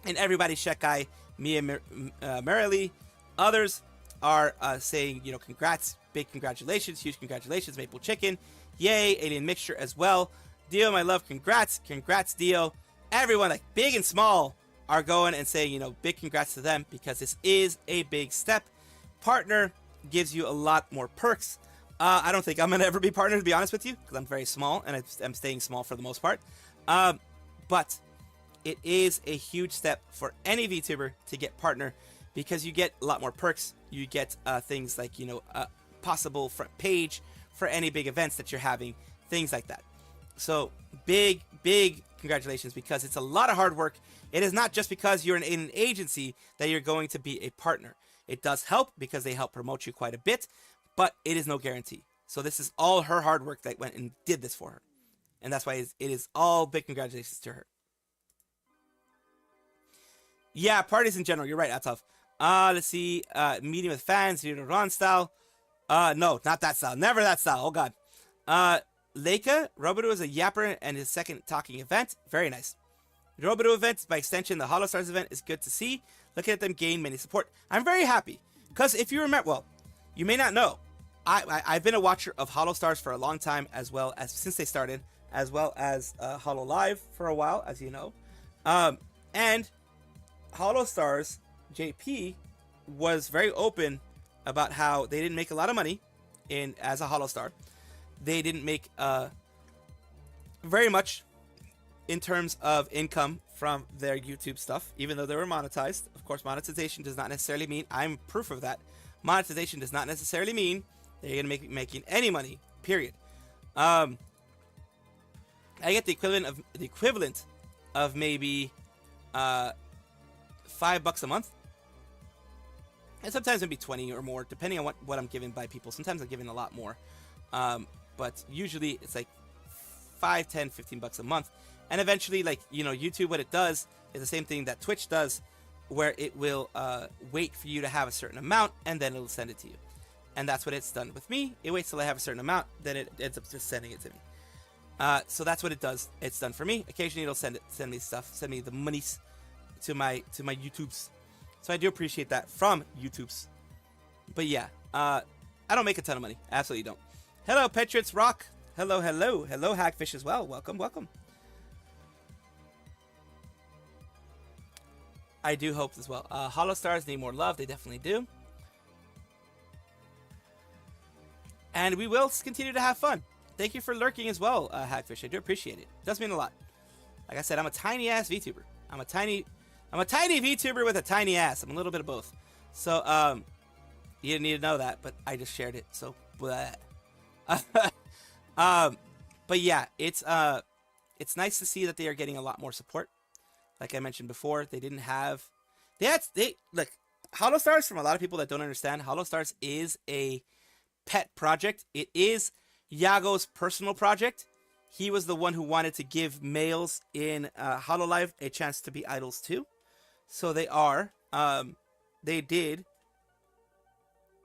And everybody, Shekai, Mia Merrily, others are saying, congrats, big congratulations, huge congratulations, Maple Chicken, yay, Alien Mixture as well. Dio, my love, congrats, Dio. Everyone, like big and small, are going and saying, big congrats to them, because this is a big step. Partner gives you a lot more perks, I don't think I'm gonna ever be partnered, to be honest with you, because I'm very small and I'm staying small for the most part. But it is a huge step for any VTuber to get partner, because you get a lot more perks. You get things like, possible front page for any big events that you're having, things like that. So big congratulations, because it's a lot of hard work. It is not just because you're in an agency that you're going to be a partner. It does help because they help promote you quite a bit, but it is no guarantee. So this is all her hard work that went and did this for her. And that's why it is all big congratulations to her. Yeah, parties in general. You're right, Atov. Let's see. Meeting with fans, Ron style. No, not that style. Never that style. Oh, God. Leica, Roboto is a yapper and his second talking event. Very nice. Roboto event, by extension, the Hollow Stars event is good to see. Looking at them gain many support. I'm very happy. Because if you remember, well, you may not know, I've been a watcher of Hollow Stars for a long time, as well as since they started, as well as Hollow Live for a while, as you know. And Hollow Stars, JP, was very open about how they didn't make a lot of money as a Hollow Star. They didn't make very much in terms of income from their YouTube stuff, even though they were monetized. Of course, monetization does not necessarily mean, I'm proof of that, monetization does not necessarily mean they're going to be making any money, period. I get the equivalent of maybe $5 a month. And sometimes maybe 20 or more, depending on what I'm given by people. Sometimes I'm giving a lot more. But usually it's like 5, 10, 15 bucks a month. And eventually, like, YouTube, what it does is the same thing that Twitch does, where it will wait for you to have a certain amount, and then it'll send it to you. And that's what it's done with me. It waits till I have a certain amount, then it ends up just sending it to me. So that's what it does. It's done for me. Occasionally, it'll send me stuff, send me the monies to my YouTubes. So I do appreciate that from YouTubes. But yeah, I don't make a ton of money. Absolutely don't. Hello, Patriots Rock. Hello. Hello, Hackfish as well. Welcome. I do hope as well. Hollow Stars need more love. They definitely do. And we will continue to have fun. Thank you for lurking as well, Hackfish. I do appreciate it. It does mean a lot. Like I said, I'm a tiny ass VTuber. I'm a tiny VTuber with a tiny ass. I'm a little bit of both. So, you didn't need to know that, but I just shared it. So, bleh. But yeah, it's nice to see that they are getting a lot more support. Like I mentioned before, they didn't have, look, Hollow Stars, from a lot of people that don't understand, Hollow Stars is a pet project. It is Yago's personal project. He was the one who wanted to give males in Hollow Live a chance to be idols too. So they did.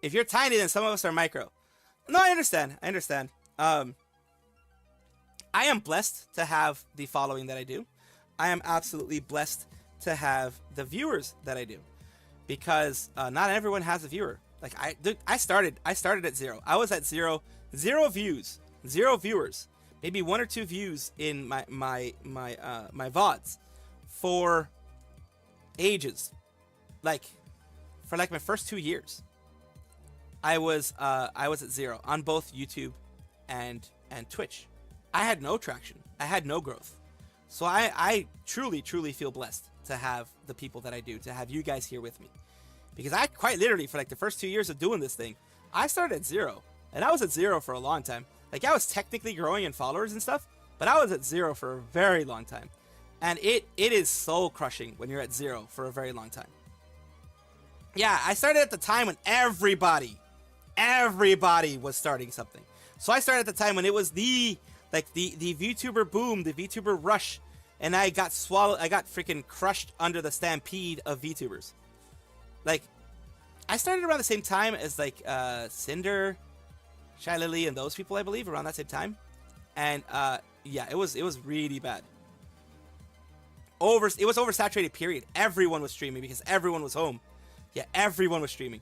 If you're tiny, then some of us are micro. No, I understand. I am blessed to have the following that I do. I am absolutely blessed to have the viewers that I do, because not everyone has a viewer. Like I started at zero. I was at zero views, 0 viewers, maybe 1 or 2 views in my VODs for ages. Like for my first 2 years, I was at 0 on both YouTube and Twitch. I had no traction. I had no growth. So I truly feel blessed to have the people that I do, to have you guys here with me. Because I quite literally, for like the first 2 years of doing this thing, I started at 0. And I was at 0 for a long time. Like, I was technically growing in followers and stuff, but I was at 0 for a very long time. And it is soul crushing when you're at 0 for a very long time. Yeah, I started at the time when everybody was starting something. So I started at the time when it was the VTuber boom, the VTuber rush, and I got freaking crushed under the stampede of VTubers. Like, I started around the same time as like Cinder, Shy Lily, and those people, I believe, around that same time. And yeah, it was really bad. It was oversaturated, period. Everyone was streaming because everyone was home. Yeah, everyone was streaming.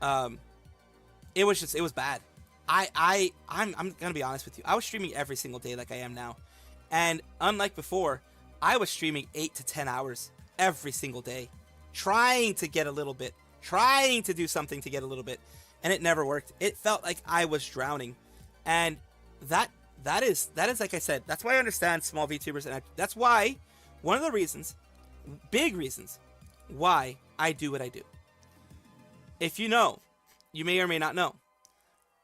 It was bad. I'm gonna be honest with you. I was streaming every single day like I am now. And unlike before, I was streaming 8 to 10 hours every single day, trying to get a little bit, trying to do something to get a little bit. and it never worked. It felt like I was drowning, and that is like I said. That's why I understand small VTubers, and that's why one of the reasons, big reasons, why I do what I do. If you know, you may or may not know,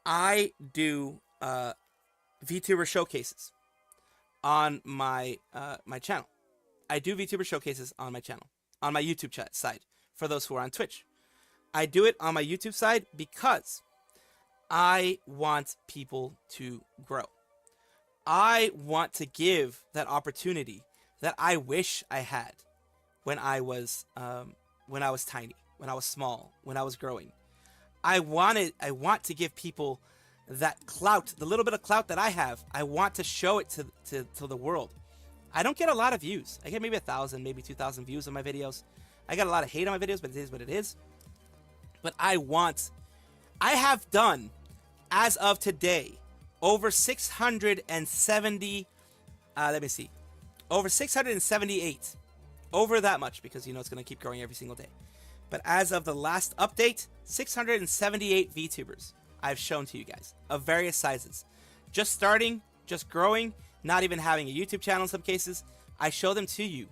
I do VTuber showcases on my my channel. I do VTuber showcases on my channel, on my YouTube side, for those who are on Twitch. I do it on my YouTube side because I want people to grow. I want to give that opportunity that I wish I had when I was tiny, when I was small, when I was growing. I want to give people that clout, the little bit of clout that I have. I want to show it to the world. I don't get a lot of views. I get maybe 1,000, maybe 2,000 views on my videos. I got a lot of hate on my videos, but it is what it is. But I have done, as of today, over 670, over 678. Over that much, because you know it's going to keep growing every single day. But as of the last update, 678 VTubers I've shown to you guys, of various sizes. Just starting, just growing, not even having a YouTube channel in some cases. I show them to you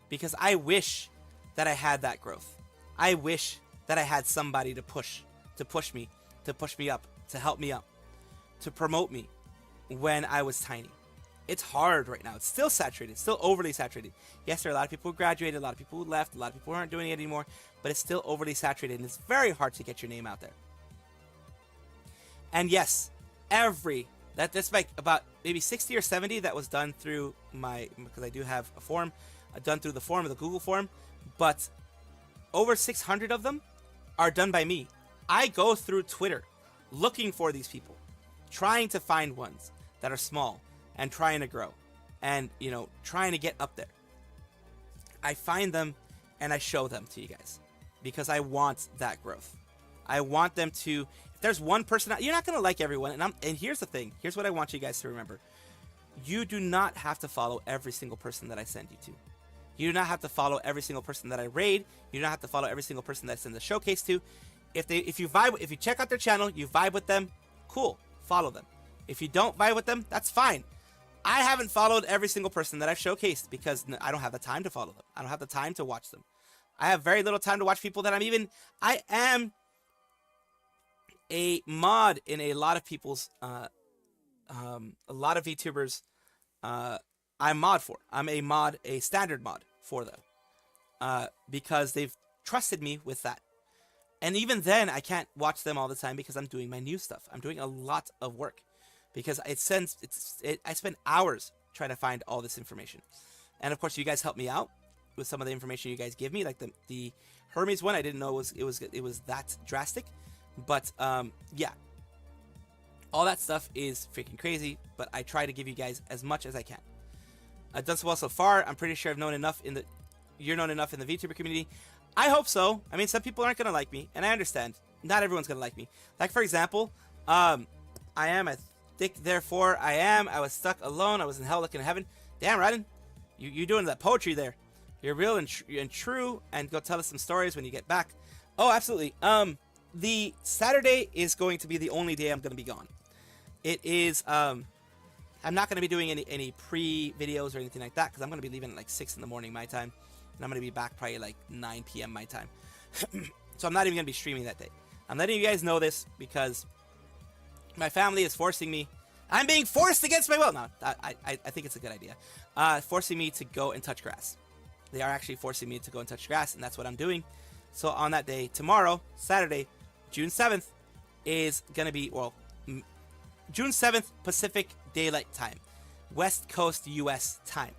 because I wish that I had that growth. I wish that I had somebody to push me up, to help me up, to promote me when I was tiny. It's hard right now. It's still saturated, still overly saturated. Yes, there are a lot of people who graduated, a lot of people who left, a lot of people who aren't doing it anymore, but it's still overly saturated, and it's very hard to get your name out there. And yes, that's like about maybe 60 or 70 that was done through because I do have a form, done through the form, the Google form, but over 600 of them are done by me. I go through Twitter looking for these people, trying to find ones that are small and trying to grow and, you know, trying to get up there. I find them and I show them to you guys because I want that growth. I want them to, if there's one person, you're not going to like everyone. And here's the thing. Here's what I want you guys to remember. You do not have to follow every single person that I send you to. You do not have to follow every single person that I raid. You do not have to follow every single person that I send the showcase to. If you check out their channel, you vibe with them, cool, follow them. If you don't vibe with them, that's fine. I haven't followed every single person that I've showcased because I don't have the time to follow them. I don't have the time to watch them. I have very little time to watch people that I am a mod in a lot of people's, a lot of VTubers, I'm mod for. I'm a standard mod for them, because they've trusted me with that. And even then, I can't watch them all the time because I'm doing my new stuff. I'm doing a lot of work because I spend hours trying to find all this information. And of course, you guys help me out with some of the information you guys give me, like the Hermes one. I didn't know it was that drastic, but yeah, all that stuff is freaking crazy. But I try to give you guys as much as I can. I've done so well so far. I'm pretty sure I've known enough you're known enough in the VTuber community. I hope so. I mean, some people aren't gonna like me, and I understand. Not everyone's gonna like me. Like, for example, I am a thick, therefore I am. I was stuck alone. I was in hell looking at heaven. Damn, Ryden, you doing that poetry there. You're real and true, and go tell us some stories when you get back. Oh, absolutely. The Saturday is going to be the only day I'm gonna be gone. It is, I'm not gonna be doing any pre-videos or anything like that, because I'm gonna be leaving at like 6 in the morning my time. And I'm going to be back probably like 9 p.m. my time. So I'm not even going to be streaming that day. I'm letting you guys know this because my family is forcing me. I'm being forced against my will. No, I think it's a good idea. Forcing me to go and touch grass. They are actually forcing me to go and touch grass, and that's what I'm doing. So on that day, tomorrow, Saturday, June 7th, is going to be, well, June 7th, Pacific Daylight Time. West Coast U.S. time.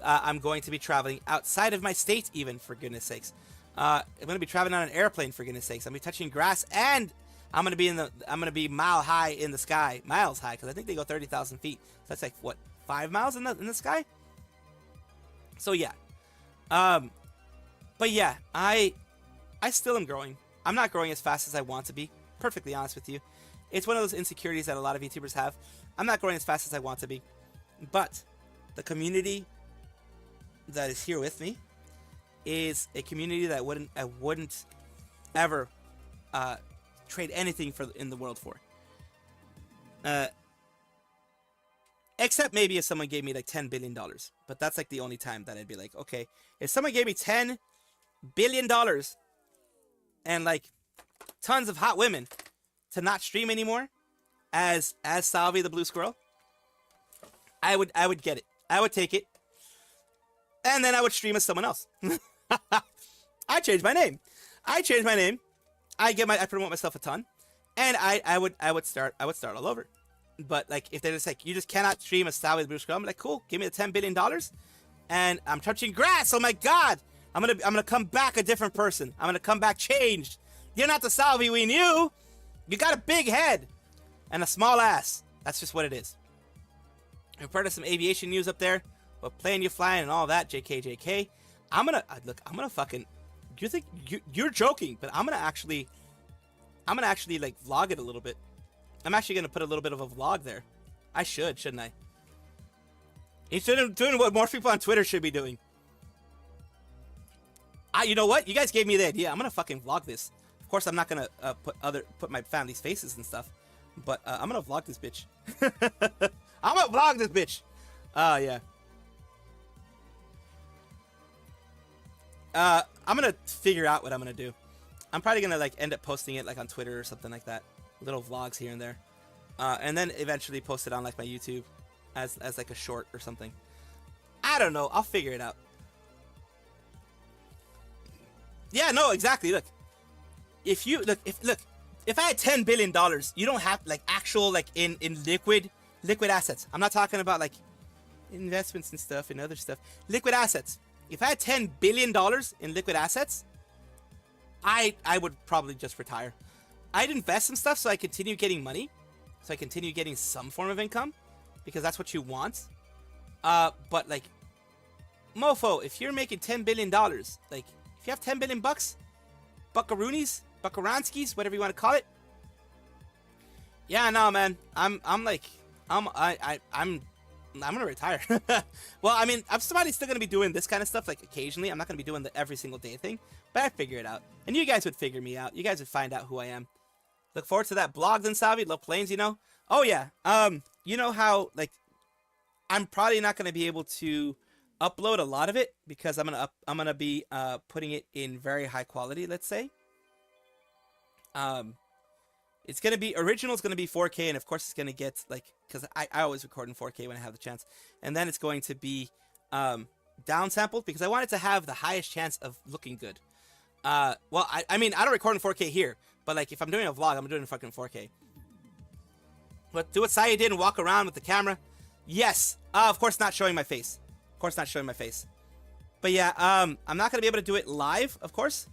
I'm going to be traveling outside of my state, even, for goodness sakes. I'm going to be traveling on an airplane, for goodness sakes. I'm going to be touching grass, and I'm going to be mile high in the sky, miles high, because I think they go 30,000 feet. So that's like what, 5 miles in the sky? So yeah, but yeah, I still am growing. I'm not growing as fast as I want to be. Perfectly honest with you, it's one of those insecurities that a lot of YouTubers have. I'm not growing as fast as I want to be, but the community that is here with me is a community that I wouldn't ever trade anything for in the world for. Except maybe if someone gave me like $10 billion. But that's like the only time that I'd be like, okay, if someone gave me $10 billion and like tons of hot women to not stream anymore as Salvi the Blue Squirrel, I would get it. I would take it. And then I would stream as someone else. I changed my name. I promote myself a ton. And I would start all over. But like if they're just like, you just cannot stream as Salvi the Blue Squirrel, I'm like, cool, give me the $10 billion and I'm touching grass. Oh my god. I'm gonna come back a different person. I'm gonna come back changed. You're not the Salvi we knew. You got a big head and a small ass. That's just what it is. I've heard of some aviation news up there, what plane you flying and all that. JK. I'm gonna fucking. You think you're joking? But I'm gonna actually like vlog it a little bit. I'm actually gonna put a little bit of a vlog there. I shouldn't I? Instead of doing what more people on Twitter should be doing. You know what? You guys gave me the idea. I'm gonna fucking vlog this. Of course, I'm not gonna put my family's faces and stuff, but I'm gonna vlog this bitch. I'm gonna vlog this bitch. Yeah. I'm gonna figure out what I'm gonna do. I'm probably gonna like end up posting it like on Twitter or something like that. Little vlogs here and there, and then eventually post it on like my YouTube as like a short or something. I don't know. I'll figure it out. Yeah, no, exactly. Look, if I had $10 billion, you don't have like actual like in liquid assets. I'm not talking about like investments and stuff and other stuff. Liquid assets. If I had $10 billion in liquid assets, I would probably just retire. I'd invest some stuff so I continue getting money, so I continue getting some form of income, because that's what you want. But like, mofo, if you're making $10 billion, like if you have 10 billion bucks, buckaroonies, buckaronskis, whatever you want to call it. Yeah, no, man, I'm gonna retire. Well, I mean, I'm still gonna be doing this kind of stuff like occasionally. I'm not gonna be doing the every single day thing, but I figure it out, and you guys would figure me out. You guys would find out who I am. Look forward to that. Blogs and Salvi, love planes, you know. Oh yeah. You know how like I'm probably not gonna be able to upload a lot of it because I'm gonna be putting it in very high quality. Let's say. It's gonna be original. It's gonna be 4K, and of course it's gonna get like, because I always record in 4K when I have the chance, and then it's going to be downsampled because I want it to have the highest chance of looking good. Well, I mean I don't record in 4K here, but like if I'm doing a vlog, I'm doing it in fucking 4K. But do what Saya did and walk around with the camera. Yes, of course not showing my face. Of course not showing my face. But yeah, I'm not gonna be able to do it live, of course.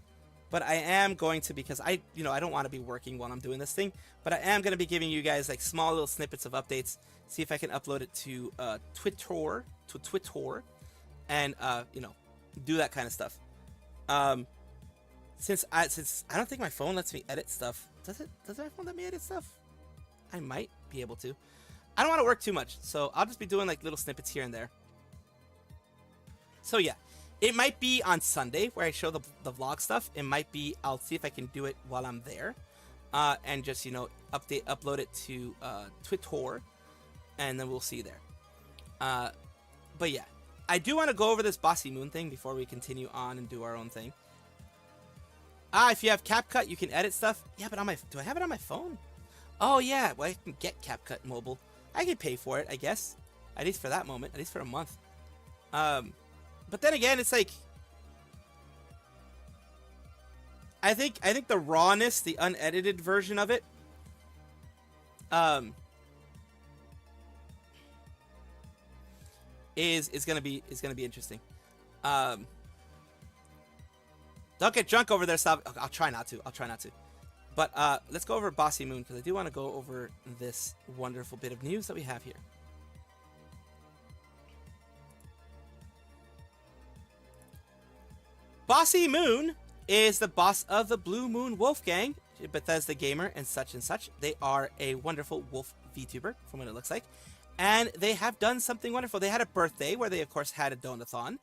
But I am going to, because I don't want to be working while I'm doing this thing. But I am going to be giving you guys like small little snippets of updates. See if I can upload it to Twitter, and do that kind of stuff. Since I don't think my phone lets me edit stuff. Does my phone let me edit stuff? I might be able to. I don't want to work too much, so I'll just be doing like little snippets here and there. So yeah. It might be on Sunday where I show the vlog stuff. It might be, I'll see if I can do it while I'm there. And just, upload it to Twitter. And then we'll see there. But yeah. I do want to go over this Bossy Moon thing before we continue on and do our own thing. If you have CapCut, you can edit stuff. Yeah, but do I have it on my phone? Oh yeah, well I can get CapCut mobile. I can pay for it, I guess. At least for that moment. At least for a month. But then again, it's like I think the rawness, the unedited version of it, is gonna be interesting. Don't get drunk over there, Sal. I'll try not to. But let's go over Bossy Moon because I do want to go over this wonderful bit of news that we have here. Bossy Moon is the boss of the Blue Moon Wolf Gang, Bethesda gamer and such. They are a wonderful wolf VTuber, from what it looks like. And they have done something wonderful. They had a birthday where they, of course, had a donathon.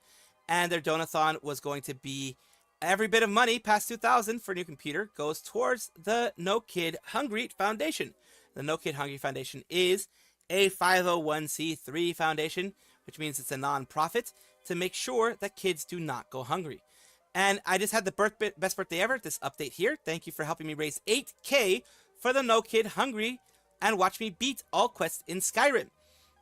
And their donathon was going to be every bit of money past 2,000 for a new computer goes towards the No Kid Hungry Foundation. The No Kid Hungry Foundation is a 501c3 foundation, which means it's a non-profit to make sure that kids do not go hungry. And I just had the best birthday ever, this update here. Thank you for helping me raise 8K for the No Kid Hungry and watch me beat all quests in Skyrim.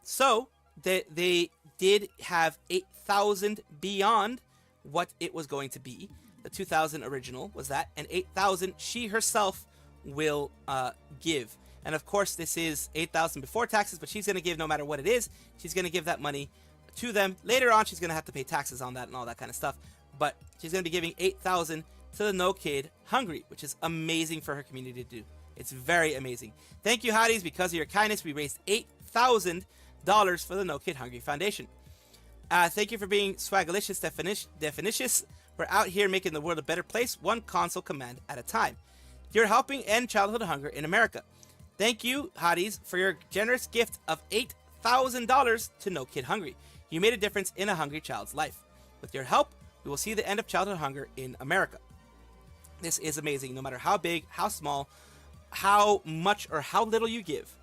So, they did have 8,000 beyond what it was going to be. The 2,000 original was that, and 8,000 she herself will give. And of course, this is 8,000 before taxes, but she's going to give no matter what it is. She's going to give that money to them. Later on, she's going to have to pay taxes on that and all that kind of stuff. But she's going to be giving 8,000 to the No Kid Hungry, which is amazing for her community to do. It's very amazing. Thank you, Hotties. Because of your kindness, we raised $8,000 for the No Kid Hungry Foundation. Thank you for being swagalicious definitious. We're out here making the world a better place, one console command at a time. You're helping end childhood hunger in America. Thank you, Hotties, for your generous gift of $8,000 to No Kid Hungry. You made a difference in a hungry child's life. With your help, we will see the end of childhood hunger in America. This is amazing. No matter how big, how small, how much or how little you give,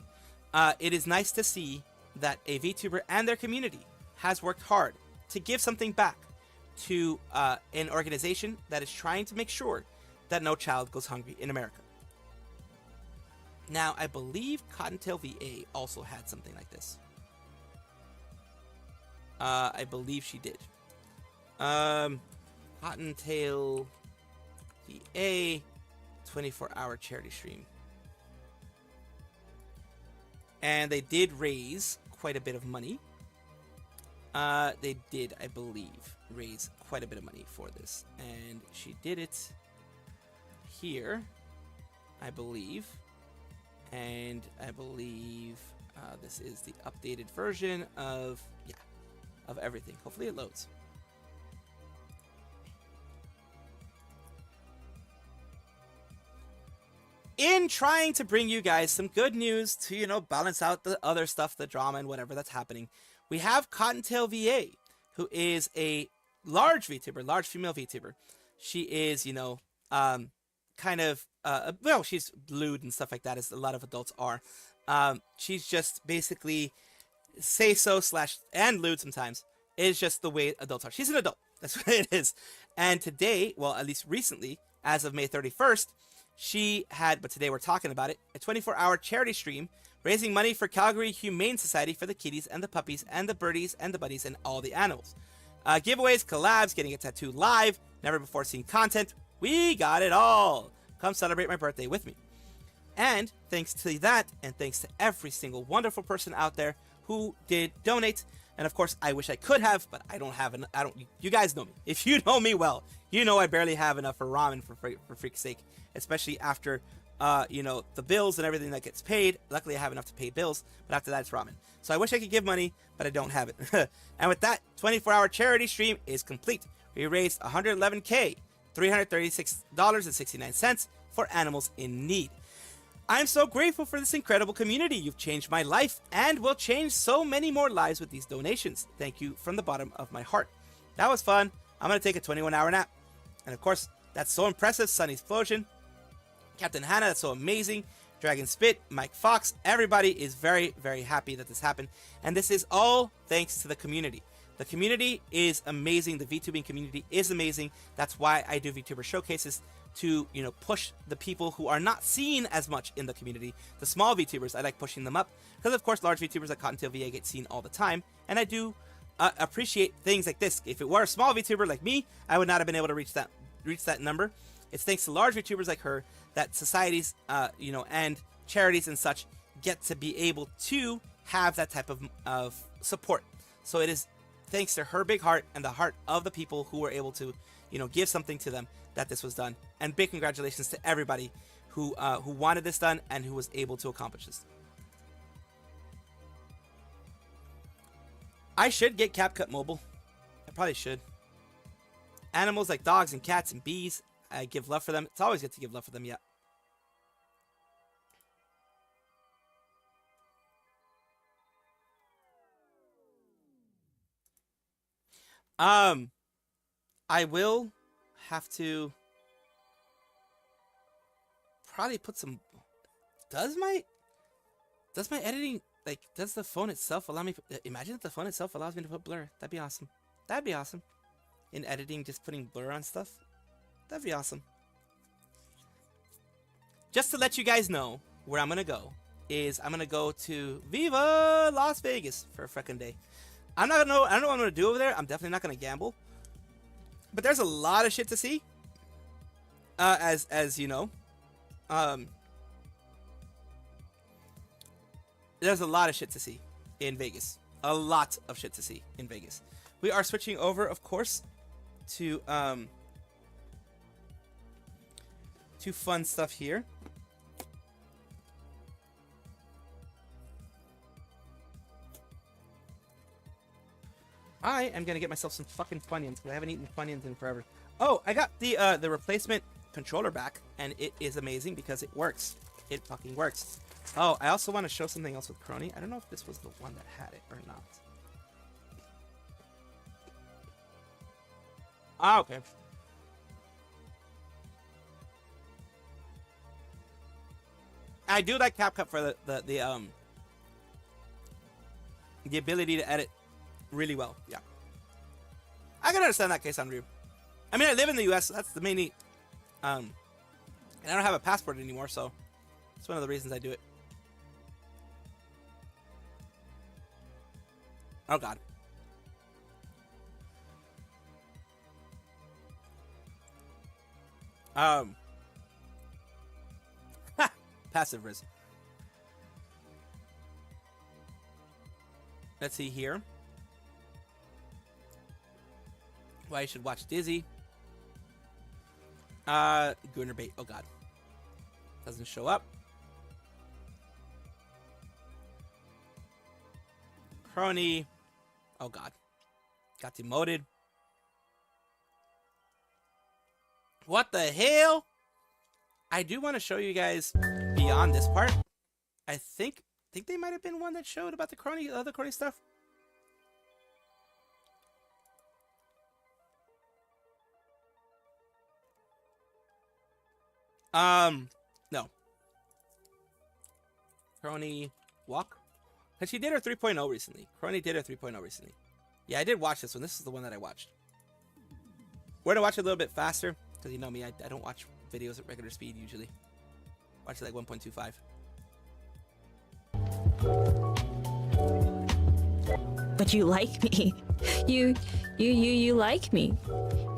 it is nice to see that a VTuber and their community has worked hard to give something back to an organization that is trying to make sure that no child goes hungry in America. Now, I believe Cottontail VA also had something like this. I believe she did. Cottontail VA 24-hour charity stream. And they did raise quite a bit of money. They did, I believe, raise quite a bit of money for this. And she did it here, I believe. And I believe this is the updated version of everything. Hopefully it loads. In trying to bring you guys some good news to, balance out the other stuff, the drama and whatever that's happening, we have Cottontail VA, who is a large VTuber, large female VTuber. She is, she's lewd and stuff like that, as a lot of adults are. She's just basically and lewd sometimes. It's just the way adults are. She's an adult. That's what it is. And today, well, at least recently, as of May 31st, she had, but today we're talking about it, a 24-hour charity stream raising money for Calgary Humane Society for the kitties and the puppies and the birdies and the buddies and all the animals. Giveaways, collabs, getting a tattoo live, never before seen content. We got it all. Come celebrate my birthday with me. And thanks to that, and thanks to every single wonderful person out there who did donate. And of course, I wish I could have, but I don't have you guys know me. If you know me well, you know I barely have enough for ramen for freak's sake, especially after the bills and everything that gets paid. Luckily, I have enough to pay bills, but after that, it's ramen. So I wish I could give money, but I don't have it. And with that, 24-hour charity stream is complete. We raised $111K, $336.69 for animals in need. I'm so grateful for this incredible community. You've changed my life and will change so many more lives with these donations. Thank you from the bottom of my heart. That was fun. I'm going to take a 21-hour nap. And of course, that's so impressive. Sunny Explosion, Captain Hannah, that's so amazing. Dragon Spit, Mike Fox, everybody is very, very happy that this happened. And this is all thanks to the community. The community is amazing. The VTubing community is amazing. That's why I do VTuber showcases, to push the people who are not seen as much in the community. The small VTubers, I like pushing them up, because of course large VTubers like Cottontail VA get seen all the time, and I do appreciate things like this. If it were a small VTuber like me, I would not have been able to reach that number. It's thanks to large VTubers like her that societies, and charities and such get to be able to have that type of support. So it is thanks to her big heart and the heart of the people who were able to, give something to them, that this was done. And big congratulations to everybody who wanted this done and who was able to accomplish this. I should get CapCut Mobile. I probably should. Animals like dogs and cats and bees, I give love for them. It's always good to give love for them, yeah. I will have to probably put some. Does my editing, like, does the phone itself allow me? Imagine if the phone itself allows me to put blur. That'd be awesome. That'd be awesome. In editing, just putting blur on stuff. That'd be awesome. Just to let you guys know where I'm gonna go is I'm gonna go to Viva Las Vegas for a frickin' day. I don't know what I'm gonna do over there. I'm definitely not gonna gamble. But there's a lot of shit to see. As you know. There's a lot of shit to see in Vegas. A lot of shit to see in Vegas. We are switching over, of course, to fun stuff here. I am gonna get myself some fucking Funyuns because I haven't eaten Funyuns in forever. Oh, I got the replacement controller back, and it is amazing because it works. It fucking works. Oh, I also want to show something else with Crony. I don't know if this was the one that had it or not. Ah, okay. I do like CapCut for the ability to edit really well. Yeah, I can understand that case on review. I mean, I live in the U.S. So that's the main. And I don't have a passport anymore, so that's one of the reasons I do it. Oh God. Passive risk. Let's see here. Why you should watch Dizzy. Gunner bait. Oh God. Doesn't show up. Crony. Oh God. Got demoted. What the hell? I do want to show you guys beyond this part. I think they might have been one that showed about the Crony, other Crony stuff. No. Crony walk. Cause she did her 3.0 recently. Crony did her 3.0 recently. Yeah, I did watch this one. This is the one that I watched. We're gonna watch it a little bit faster, because you know me, I don't watch videos at regular speed usually. Watch it like 1.25. But you like me. You like me.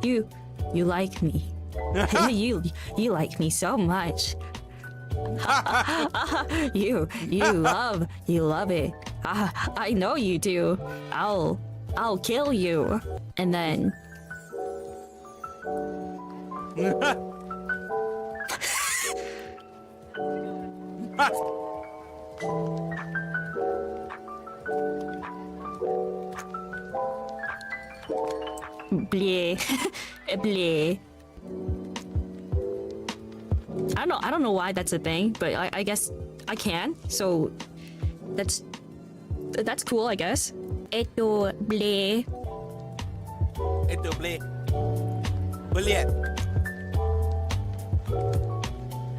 You like me. you like me so much. you love it. I know you do. I'll kill you. And then bleh. Bleh. I don't know why that's a thing, but I guess I can. So that's cool, I guess. Eto bleh. Eto bleh. Bleh.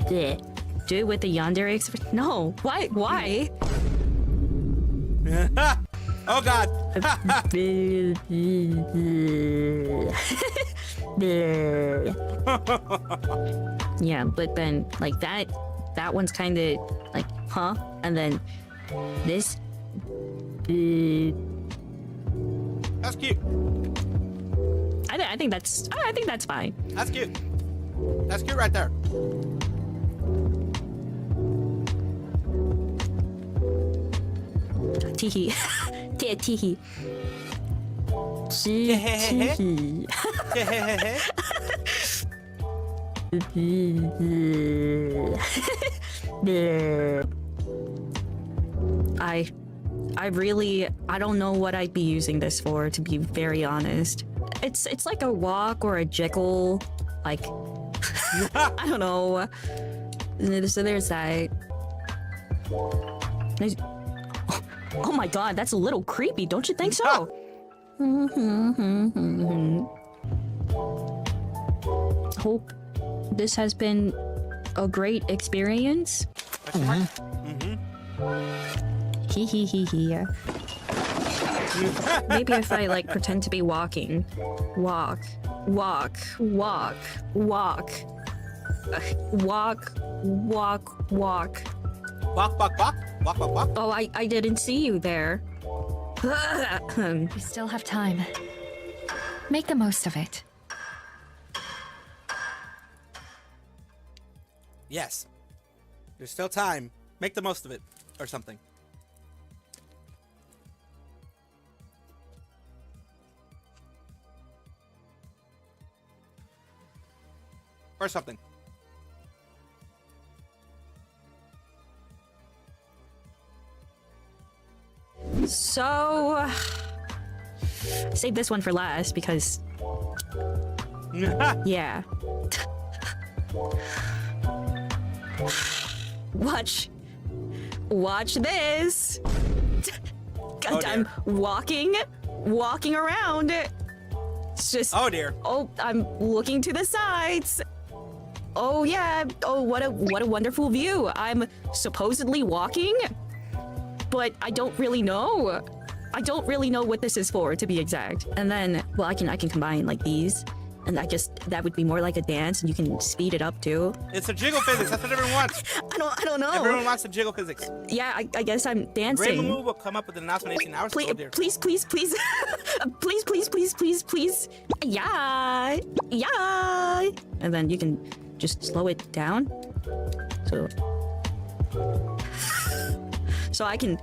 Bleh. Do it with the yandere expression. No. Why? Oh God. Bleh. Yeah, but then like that one's kind of like huh, and then this. That's cute. I think that's fine. That's cute. That's cute right there. Teehee. Teehee. Teehee. I don't know what I'd be using this for, to be very honest. It's like a walk or a jiggle, like I don't know. So there's that. Oh my God, that's a little creepy, don't you think so? hope this has been a great experience. Hee hee hee hee. Maybe if I like pretend to be walking. Walk. Walk. Walk. Walk. Walk. Walk. Walk. Walk, walk, walk. Walk, walk, walk. Oh, I didn't see you there. You still have time. Make the most of it. Yes. There's still time. Make the most of it. Or something. Or something. So, save this one for last because, yeah. Watch this. Oh, I'm walking around. It's just. Oh dear. Oh, I'm looking to the sides. Oh yeah. Oh, what a wonderful view. I'm supposedly walking, but I don't really know. I don't really know what this is for, to be exact. And then, well, I can combine like these, and that would be more like a dance, and you can speed it up too. It's a jiggle physics. That's what everyone wants. I don't know. Everyone wants the jiggle physics. Yeah, I guess I'm dancing. Raymond will come up with an announcement in 18 hours. Please, Oh dear. please, please, please, please. Yeah. And then you can just slow it down. So I can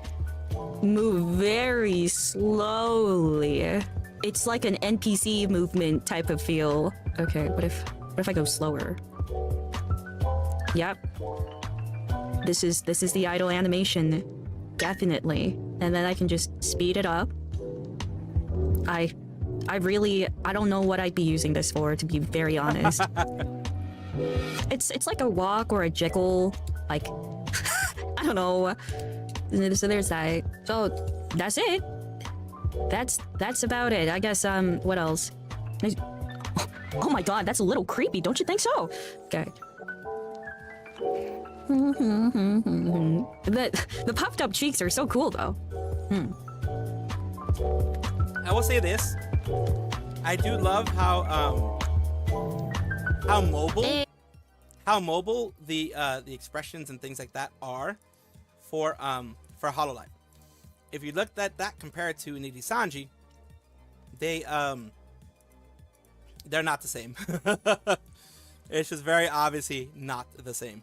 move very slowly. It's like an NPC movement type of feel. Okay, what if I go slower? Yep. This is the idle animation. Definitely. And then I can just speed it up. I don't know what I'd be using this for, to be very honest. It's like a walk or a jiggle, like I don't know. So there's that. So that's it. That's about it. I guess what else? Oh my god, that's a little creepy, don't you think so? Okay. The puffed up cheeks are so cool though. I will say this. I do love how mobile the expressions and things like that are for Hololive. If you looked at that compared to Nidisanji, they're not the same. It's just very obviously not the same.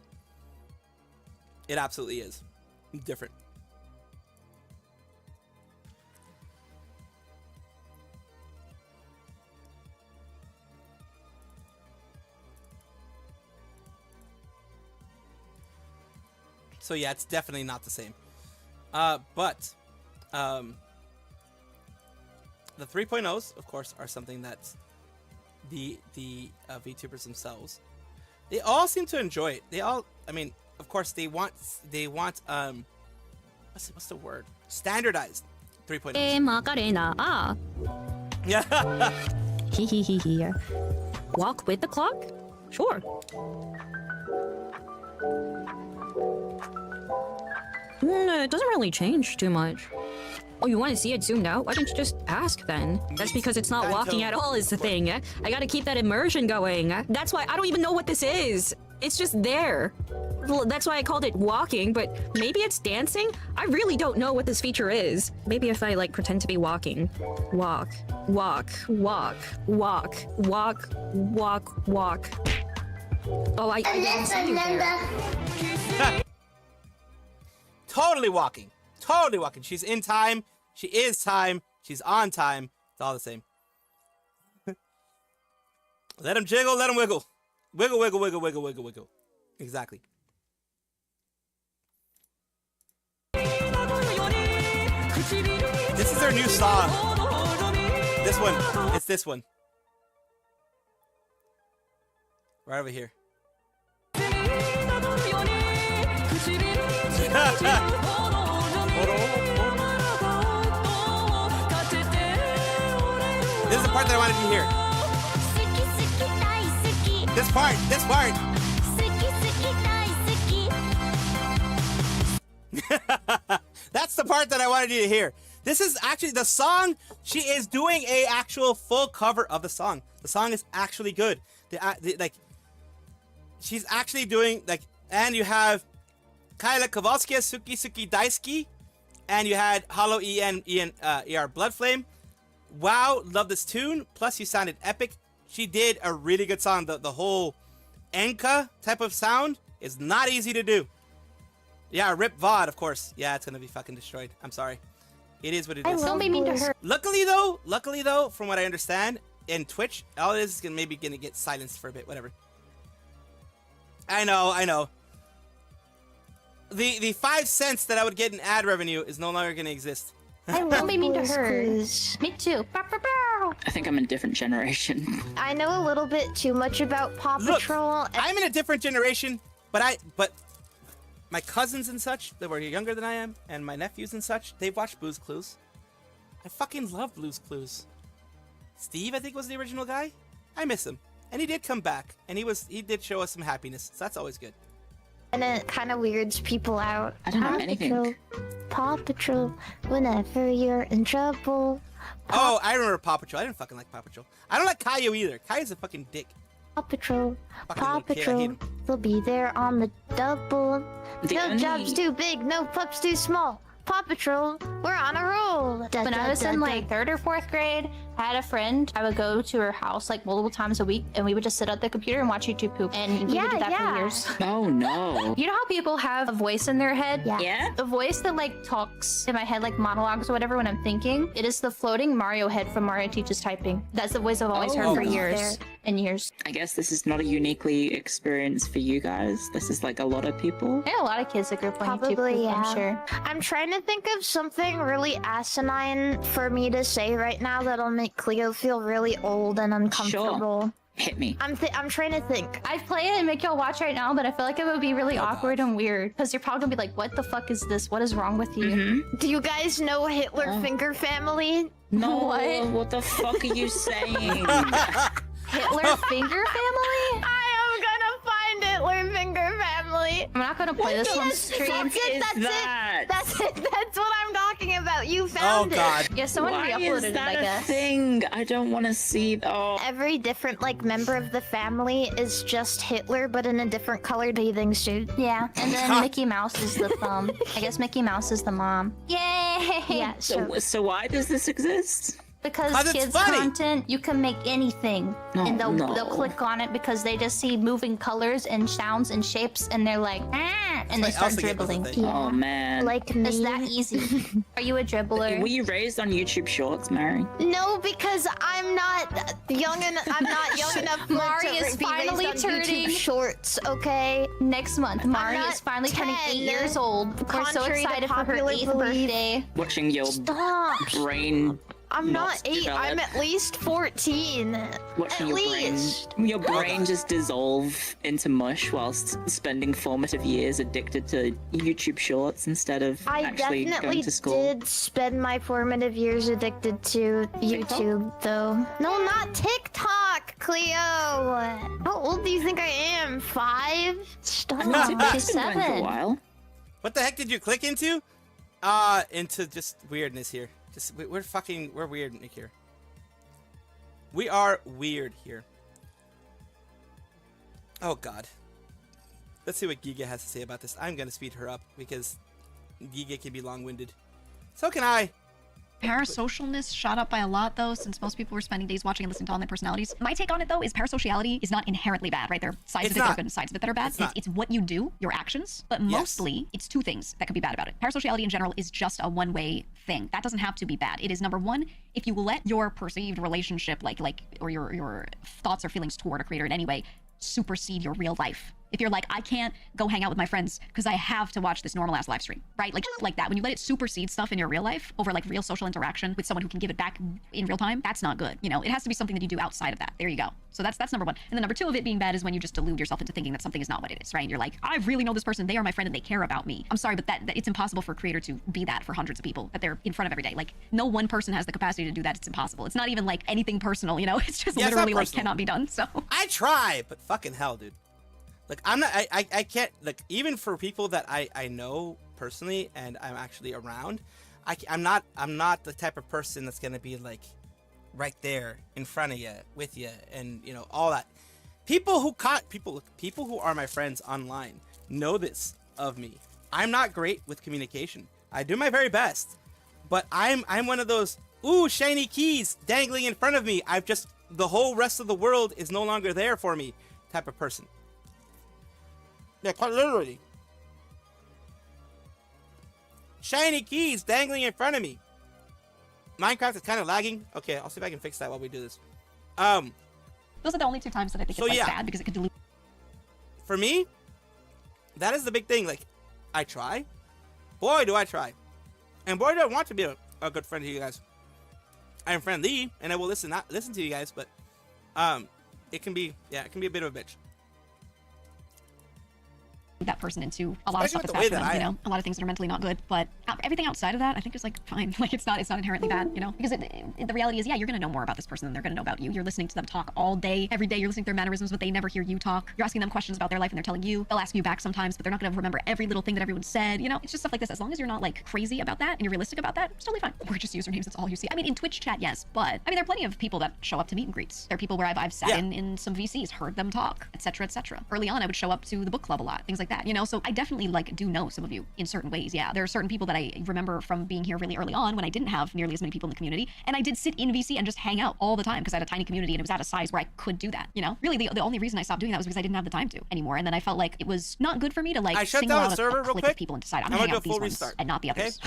It absolutely is different. So yeah, it's definitely not the same. But the 3.0s, of course, are something that the VTubers themselves, they all seem to enjoy it. They all, I mean, of course, they want what's the word? Standardized 3.0s. Macarena. Ah. Yeah. Hee. Walk with the clock? Sure. It doesn't really change too much. Oh, you want to see it zoomed out? Why don't you just ask then? That's because it's not walking at all is the thing. I gotta keep that immersion going. That's why I don't even know what this is. It's just there. Well, that's why I called it walking, but maybe it's dancing? I really don't know what this feature is. Maybe if I like pretend to be walking. Walk. Oh, I didn't see you there. Totally walking. Totally walking. She's in time. She is time. She's on time. It's all the same. Let him jiggle. Let him wiggle. Wiggle. Exactly. This is their new song. This one. It's this one. Right over here. This is the part that I wanted to hear. This This part. That's the part that I wanted you to hear. This is actually the song. She is doing a actual full cover of the song. The song is actually good. Like, she's actually doing like, and you have Kyla Kowalski, Suki Suki Daisuki, and you had Hollow ER Blood Flame. Wow, love this tune. Plus, you sounded epic. She did a really good song. The whole enka type of sound is not easy to do. Yeah, rip VOD, of course. Yeah, it's gonna be fucking destroyed. I'm sorry. It is what it is. Don't be mean to her. Luckily though, from what I understand, in Twitch, all it is maybe gonna get silenced for a bit. Whatever. I know. The 5 cents that I would get in ad revenue is no longer gonna exist. Don't be mean to her. Me too. I think I'm in a different generation. I know a little bit too much about Paw Patrol. I'm in a different generation, but my cousins and such that were younger than I am, and my nephews and such, they've watched Blue's Clues. I fucking love Blue's Clues. Steve, I think, was the original guy. I miss him, and he did come back, and he did show us some happiness. So that's always good. And it kind of weirds people out. I don't know anything. Paw Patrol, whenever you're in trouble. Oh, I remember Paw Patrol. I didn't fucking like Paw Patrol. I don't like Caillou either. Caillou's a fucking dick. Paw Patrol, Fucking Paw little kid, I hate Patrol, him. they'll be there on the double. The No only- job's too big, no pups too small. Paw Patrol, we're on a roll. When I was in like 3rd or 4th grade, I had a friend. I would go to her house like multiple times a week, and we would just sit at the computer and watch YouTube poop. And we would do that for years. Oh no. You know how people have a voice in their head? Yeah? The voice that like talks in my head, like monologues or whatever when I'm thinking. It is the floating Mario head from Mario Teaches Typing. That's the voice I've always heard for years and years. I guess this is not a uniquely experience for you guys. This is like a lot of people. I know a lot of kids that grew up on YouTube Probably, poop, yeah. I'm sure. I'm trying to think of something really asinine for me to say right now that'll make Cleo feel really old and uncomfortable. Hit me. I'm trying to think. I'd play it and make y'all watch right now, but I feel like it would be really awkward and weird because you're probably gonna be like, "What the fuck is this? What is wrong with you?" Do you guys know Hitler Finger Family? No, What? what the fuck are you saying? Hitler Finger Family? I am gonna find Hitler Finger Family. I'm not gonna play this on Yes, stream. That's it. That's that? it. That's it. That's what I'm talking about. You found Oh God. Yeah, someone Why re-uploaded is it, that I a guess. thing? I don't want to see. Oh, Every different like member of the family is just Hitler, but in a different colored bathing suit. Yeah, and then Mickey Mouse is the thumb. I guess Mickey Mouse is the mom. Yay! Yeah. so why does this exist? Because 'Cause it's kids' funny. content, you can make anything, and they'll click on it because they just see moving colors and sounds and shapes, and they're like, and they Like, start Elsa Gate was the dribbling. thing. Oh man. Like me. It's that easy. Are you a dribbler? Were you raised on YouTube Shorts, Mary? No, because I'm not young enough. I'm not young enough. Mari to is be raised finally on YouTube turning- Shorts. Okay. Next month, Mari not is finally turning 8 10, years old. We're so contrary to excited for her popular 8th belief. birthday. Watching your Stop. brain. I'm not 8. develop. I'm at least 14. Watching At your least. brain just dissolve into mush whilst spending formative years addicted to YouTube Shorts instead of I actually definitely going to school. did spend my formative years addicted to YouTube, though. No, not TikTok, Cleo. How old do you think I am? 5? Stop. TikTok's been going for a 7. while. What the heck did you click into? Into just weirdness here. We're weird here. We are weird here. Oh God. Let's see what Giga has to say about this. I'm gonna speed her up because Giga can be long-winded. So can I. Parasocialness shot up by a lot, though, since most people were spending days watching and listening to online personalities. My take on it, though, is parasociality is not inherently bad, right? There are sides It's of it that are not. good and sides of it that are bad. It's not. It's what you do, your actions. But mostly, it's 2 things that could be bad about it. Parasociality in general is just a one-way thing. That doesn't have to be bad. It is, number one, if you let your perceived relationship, or your thoughts or feelings toward a creator in any way, supersede your real life. If you're like, I can't go hang out with my friends because I have to watch this normal ass live stream, right? Like that. When you let it supersede stuff in your real life over like real social interaction with someone who can give it back in real time, that's not good. You know, it has to be something that you do outside of that. There you go. So that's number one. And then number two of it being bad is when you just delude yourself into thinking that something is not what it is, right? And you're like, I really know this person. They are my friend and they care about me. I'm sorry, but that it's impossible for a creator to be that for hundreds of people that they're in front of every day. Like no one person has the capacity to do that. It's impossible. It's not even like anything personal, you know? It's just literally like cannot be done. So I try, but fucking hell, dude. Like I'm not, I can't, like even for people that I know personally and I'm actually around, I'm not the type of person that's gonna be like right there in front of you, with you, and you know all that. People who are my friends online know this of me. I'm not great with communication. I do my very best, but I'm one of those ooh shiny keys dangling in front of me. I've just the whole rest of the world is no longer there for me type of person. Yeah, quite literally. Shiny keys dangling in front of me. Minecraft is kind of lagging. Okay, I'll see if I can fix that while we do this. Those are the only two times that I think it's like bad because it could dilute. For me, that is the big thing. Like, I try. Boy, do I try. And boy, do I want to be a good friend to you guys. I am friendly, and I will listen to you guys, but it can be a bit of a bitch. That person into a lot of stuff that's bad for them, you know, a lot of things that are mentally not good, but everything outside of that I think is like fine. Like it's not inherently bad, you know, because the reality is, yeah, you're gonna know more about this person than they're gonna know about you. You're listening to them talk all day, every day. You're listening to their mannerisms, but they never hear you talk. You're asking them questions about their life and they're telling you. They'll ask you back sometimes, but they're not gonna remember every little thing that everyone said. You know, it's just stuff like this. As long as you're not like crazy about that and you're realistic about that, it's totally fine. We're just usernames, that's all you see. I mean, in Twitch chat, yes, but I mean, there are plenty of people that show up to meet and greets. There are people where I've sat in some VCs, heard them talk, etc., etc. Early on, I would show up to the book club a lot, things like that, you know. So I definitely like do know some of you in certain ways. Yeah, there are certain people that I remember from being here really early on when I didn't have nearly as many people in the community, and I did sit in VC and just hang out all the time because I had a tiny community and it was at a size where I could do that. You know, really the only reason I stopped doing that was because I didn't have the time to anymore, and then I felt like it was not good for me to like single out a clique of people and decide I'm gonna hang out with these ones and not the others.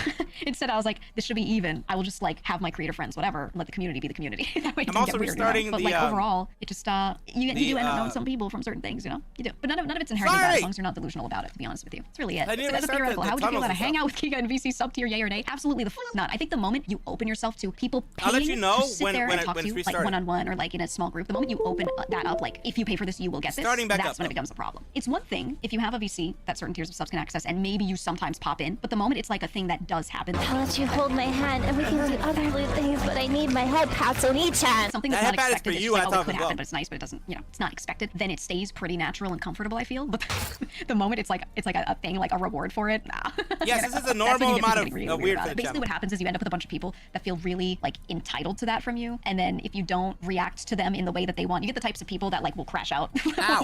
Instead, I was like, this should be even. I will just like have my creator friends, whatever, and let the community be the community. That way it doesn't get weird, you know? But like overall, it just you do end up knowing some people from certain things, you know, you do. But none of it's inherently bad as long as you're not delusional about it. To be honest with you, it's really it. That's a theoretical. How would you feel about a hangout with Giga and VC sub tier, yay or nay? Absolutely the not. I think the moment you open yourself to people paying to sit there and talk to you like one-on-one or like in a small group, the moment you open that up, like if you pay for this, you will get this. That's when it becomes a problem. It's one thing if you have a VC that certain tiers of subs can access, and maybe you sometimes pop in, but the moment it's like a thing that does happen. I'll let you hold my hand and we can do other things, but I need my head pats on each hand. Something that's not expected. It's like, oh, it could happen, but it's nice, but it doesn't. You know, it's not expected. Then it stays pretty natural and comfortable. I feel, but the moment it's like a thing, like a reward for it. Nah. Yes, this is a normal amount of really weird. Basically, what happens is you end up with a bunch of people that feel really like entitled to that from you, and then if you don't react to them in the way that they want, you get the types of people that like will crash out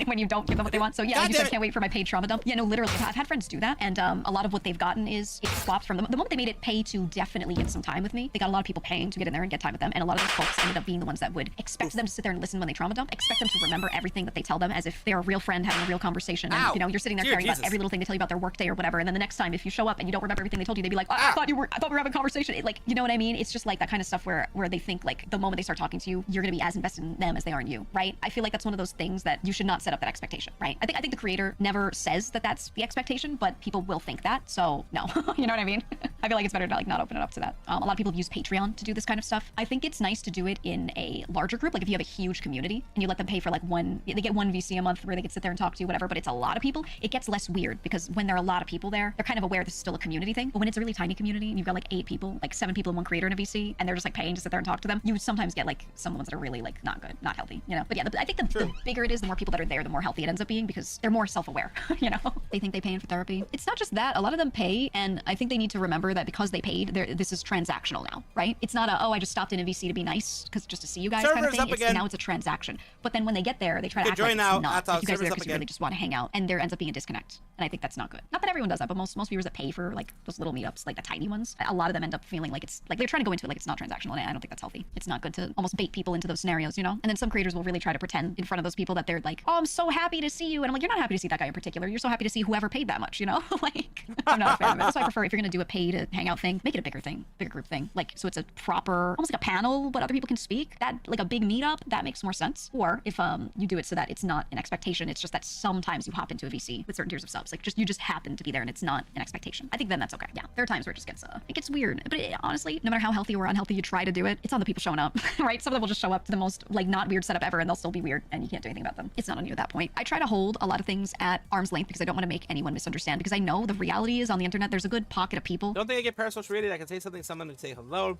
when you don't give them what they want. So yeah, I can't wait for my paid trauma dump. Yeah, no, literally, I've had friends do that, and a lot of what they've gotten is it swapped from the moment they made it pay to definitely get some time with me. They got a lot of people paying to get in there and get time with them, and a lot of those folks ended up being the ones that would expect them to sit there and listen when they trauma dump, expect them to remember everything that they tell them as if they're a real friend having a real conversation. And you know, you're sitting there caring about every little thing they tell you about their work day or whatever, and then the next time if you show up and you don't remember everything they told you, they'd be like, I thought we were having a conversation. Like, you know what I mean? It's just like that kind of stuff where they think like the moment they start talking to you, you're gonna be as invested in them as they are in you, right? I feel like that's one of those things that you should not set up that expectation, right? I think the creator never says that that's the expectation, but people will think that. So no, you know what I mean? I feel like it's better to like not open it up to that. A lot of people have used Patreon to do this kind of stuff. I think it's nice to do it in a larger group. Like if you have a huge community and you let them pay for like they get one VC a month where they can sit there and talk to you, whatever, but it's a lot of people, it gets less weird because when there are a lot of people there, they're kind of aware this is still a community thing. But when it's a really tiny community and you've got like 8 people, like 7 people and 1 creator in a VC, and they're just like paying to sit there and talk to them, you sometimes get like some ones that are really like not good, not healthy, you know? But yeah, I think the bigger it is, the more people that are there, the more healthy it ends up being because they're more self-aware, you know? They think they pay in for therapy. It's not just that. A lot of them pay, and I think they need to remember that because they paid, this is transactional now, right? It's not I just stopped in a VC to be nice because just to see you guys kind of thing. Now it's a transaction. But then when they get there, they try to act like it's not. Like you guys are there because you really just want to hang out, and there ends up being a disconnect. and I think that's not good. Not that everyone does that, but most viewers that pay for like those little meetups, like the tiny ones, a lot of them end up feeling like it's like they're trying to go into it like it's not transactional, and I don't think that's healthy. It's not good to almost bait people into those scenarios, you know? And then some creators will really try to pretend in front of those people that they're like, oh, I'm so happy to see you, and I'm like, you're not happy to see that guy in particular. You're so happy to see whoever paid that much, you know? Like, I'm not a fan of it. That's why I prefer if you're gonna do a paid hangout thing, make it a bigger thing, bigger group thing. Like, so it's a proper, almost like a panel, but other people can speak. That like a big meetup, that makes more sense. Or if you do it so that it's not an expectation, it's just that sometimes you hop into a VC with certain tiers of subs, like you just happen to be there and it's not an expectation. I think then that's okay. Yeah, there are times where it just gets it gets weird, but honestly, no matter how healthy or unhealthy you try to do it, it's on the people showing up, right? Some of them will just show up to the most like not weird setup ever, and they'll still be weird, and you can't do anything about them. It's not on you at that point. I try to hold a lot of things at arm's length because I don't want to make anyone misunderstand. Because I know the reality is on the internet, there's a good pocket of people. Don't think I get parasocial rated. I can say something, someone would say hello.